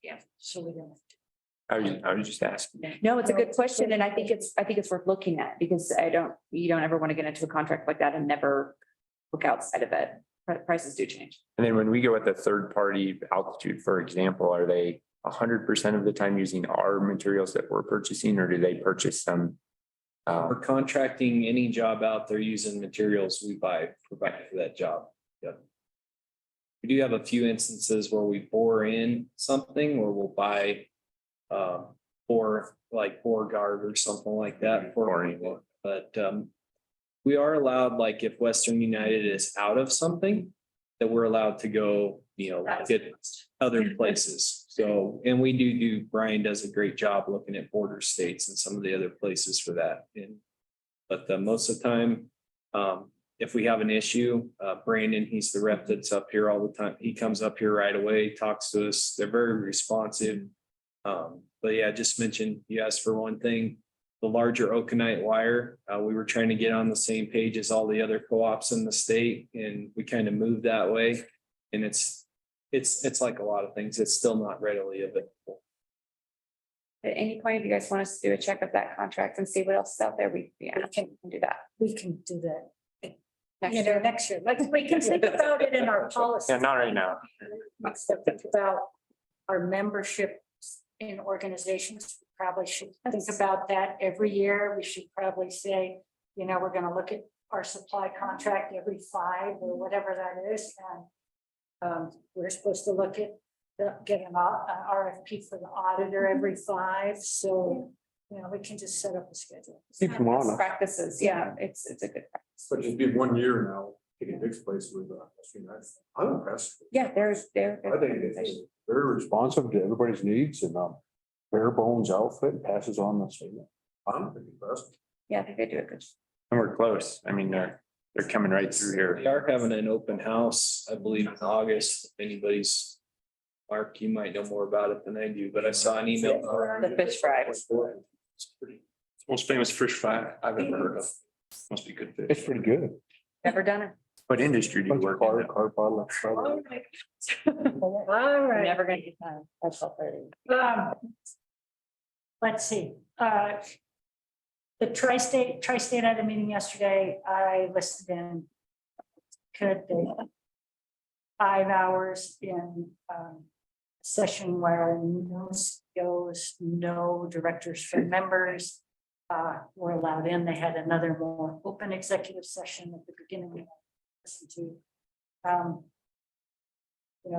Yeah, so we don't. I was just asking. No, it's a good question. And I think it's worth looking at, because you don't ever want to get into a contract like that and never look outside of it. Prices do change. And then when we go with the third party altitude, for example, are they 100% of the time using our materials that we're purchasing, or do they purchase some? We're contracting any job out there using materials we provide for that job. Yep. We do have a few instances where we bore in something, or we'll buy bore guard or something like that for, but we are allowed, like if Western United is out of something, that we're allowed to go, get other places. So, and we do, Brian does a great job looking at border states and some of the other places for that. But most of the time, if we have an issue, Brandon, he's the rep that's up here all the time. He comes up here right away, talks to us. They're very responsive. But yeah, just mentioned, you asked for one thing, the larger okanite wire. We were trying to get on the same page as all the other co-ops in the state, and we kind of moved that way. And it's like a lot of things. It's still not readily available. At any point, if you guys want us to do a check of that contract and see what else is out there, we can do that. We can do that. Next year. Next year, like we can think about it in our policy. Yeah, not right now. Think about our membership in organizations. We probably should think about that every year. We should probably say, we're gonna look at our supply contract every 5 or whatever that is. And we're supposed to look at get an RFP for the auditor every 5. So, we can just set up a schedule. Keep them on. Practices, yeah, it's a good practice. But just be 1 year now, taking Dick's place with, I'm impressed. Yeah, they're. I think it's Very responsive to everybody's needs and bare bones outfit passes on the same. I'm impressed. Yeah, I think they do a good. And we're close. I mean, they're coming right through here. We are having an open house, I believe, in August. If anybody's, Mark, you might know more about it than I do, but I saw an email. The fish fry. It's most famous fish fry I've ever heard of. Must be good fish. It's pretty good. Never done it. What industry do you work in? Car bottle. All right. Never gonna get that. That's all pretty. Let's see, the tri-state had a meeting yesterday. I listed in. Could they 5 hours in session where no CEOs, no directors for members were allowed in. They had another more open executive session at the beginning. We listened to.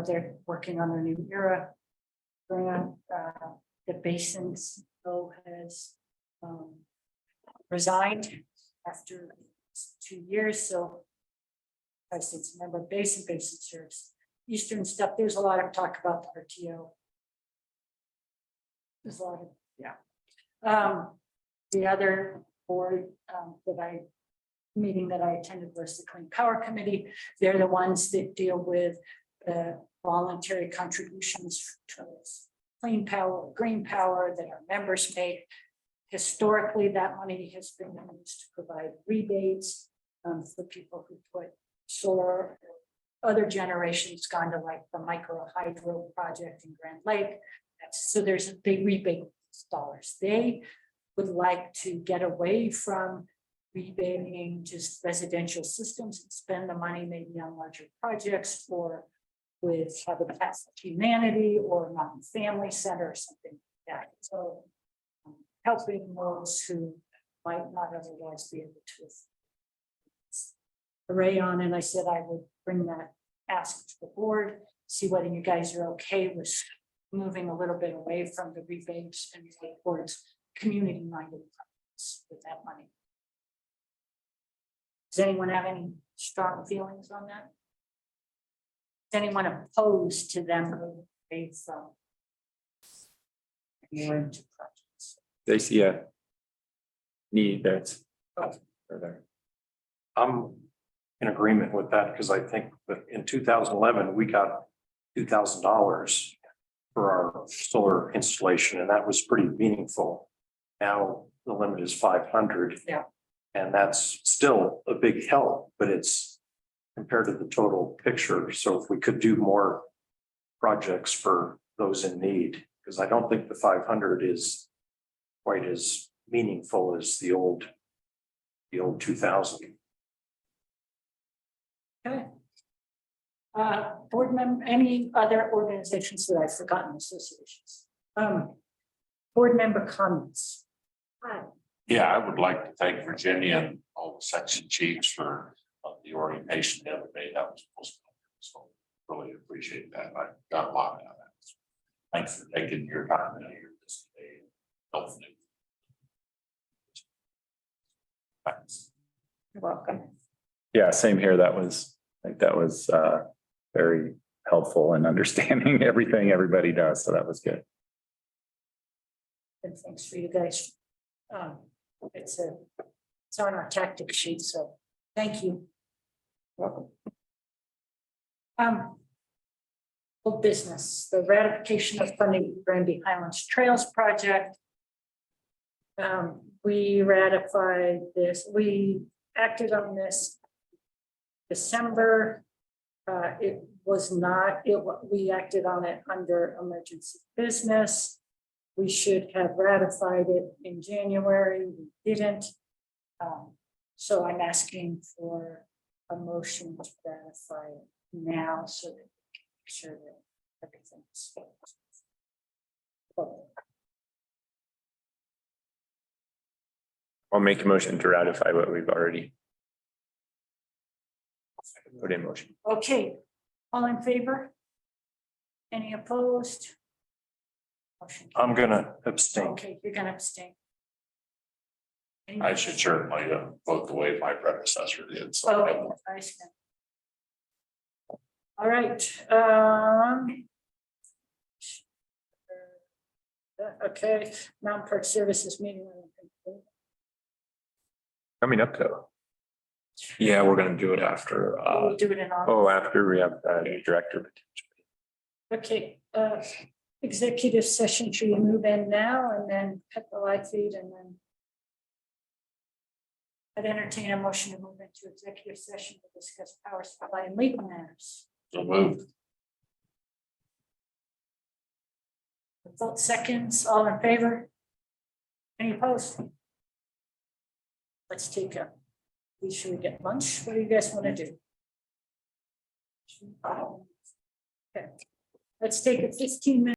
They're working on their new era grant. The basins has resigned after 2 years. So I said, remember basin serves Eastern stuff. There's a lot of talk about the RTO. There's a lot of, the other board meeting that I attended was the Clean Power Committee. They're the ones that deal with the voluntary contributions towards clean power, green power that our members make. Historically, that money has been used to provide rebates for people who put solar. Other generations gone to like the micro hydro project in Grand Lake. So there's a big rebate dollars. They would like to get away from rebating just residential systems and spend the money maybe on larger projects or with Habitat for Humanity or Mountain Family Center or something like that. So helping those who might not otherwise be able to array on. And I said I would bring that ask to the board, see whether you guys are okay with moving a little bit away from the rebates and towards community-minded projects with that money. Does anyone have any strong feelings on that? Is anyone opposed to them moving away from more into projects? They see a need that's. I'm in agreement with that because I think that in 2011, we got $2,000 for our solar installation, and that was pretty meaningful. Now the limit is 500. Yeah. And that's still a big help, but it's compared to the total picture. So if we could do more projects for those in need, because I don't think the 500 is quite as meaningful as the old 2000. Okay. Board member, any other organizations that I've forgotten, associations? Board member comments. Hi. Yeah, I would like to thank Virginia and all the section chiefs for the orientation the other day. That was most, so really appreciate that. I got a lot out of that. Thanks for taking your time out here this day. Hopefully. Thanks. You're welcome. Yeah, same here. I think that was very helpful in understanding everything everybody does. So that was good. And thanks for you guys. It's on our tactic sheet, so thank you. Welcome. Old business, the ratification of funding for Granby Highlands Trails Project. We ratified this, we acted on this December. It was not, we acted on it under emergency business. We should have ratified it in January, we didn't. So I'm asking for a motion to ratify it now so that we can make sure that everything's. I'll make a motion to ratify what we've already put in motion. Okay, all in favor? Any opposed? Motion I'm carries. gonna abstain. Okay, you're gonna abstain. I should certainly vote the way my predecessor did. So Oh, I see. All right, okay, Mountain Park Services meeting. Coming up though. Yeah, we're gonna do it after, We'll do it in August. oh, after we have the new director. Okay, executive session, should we move in now and then cut the live feed and then? I'd entertain a motion to move into executive session to discuss power supply and legal matters. So moved. Vote seconds, all in favor? Any opposed? Let's take a, should we get lunch? What do you guys want to do? Okay, let's take a 15-minute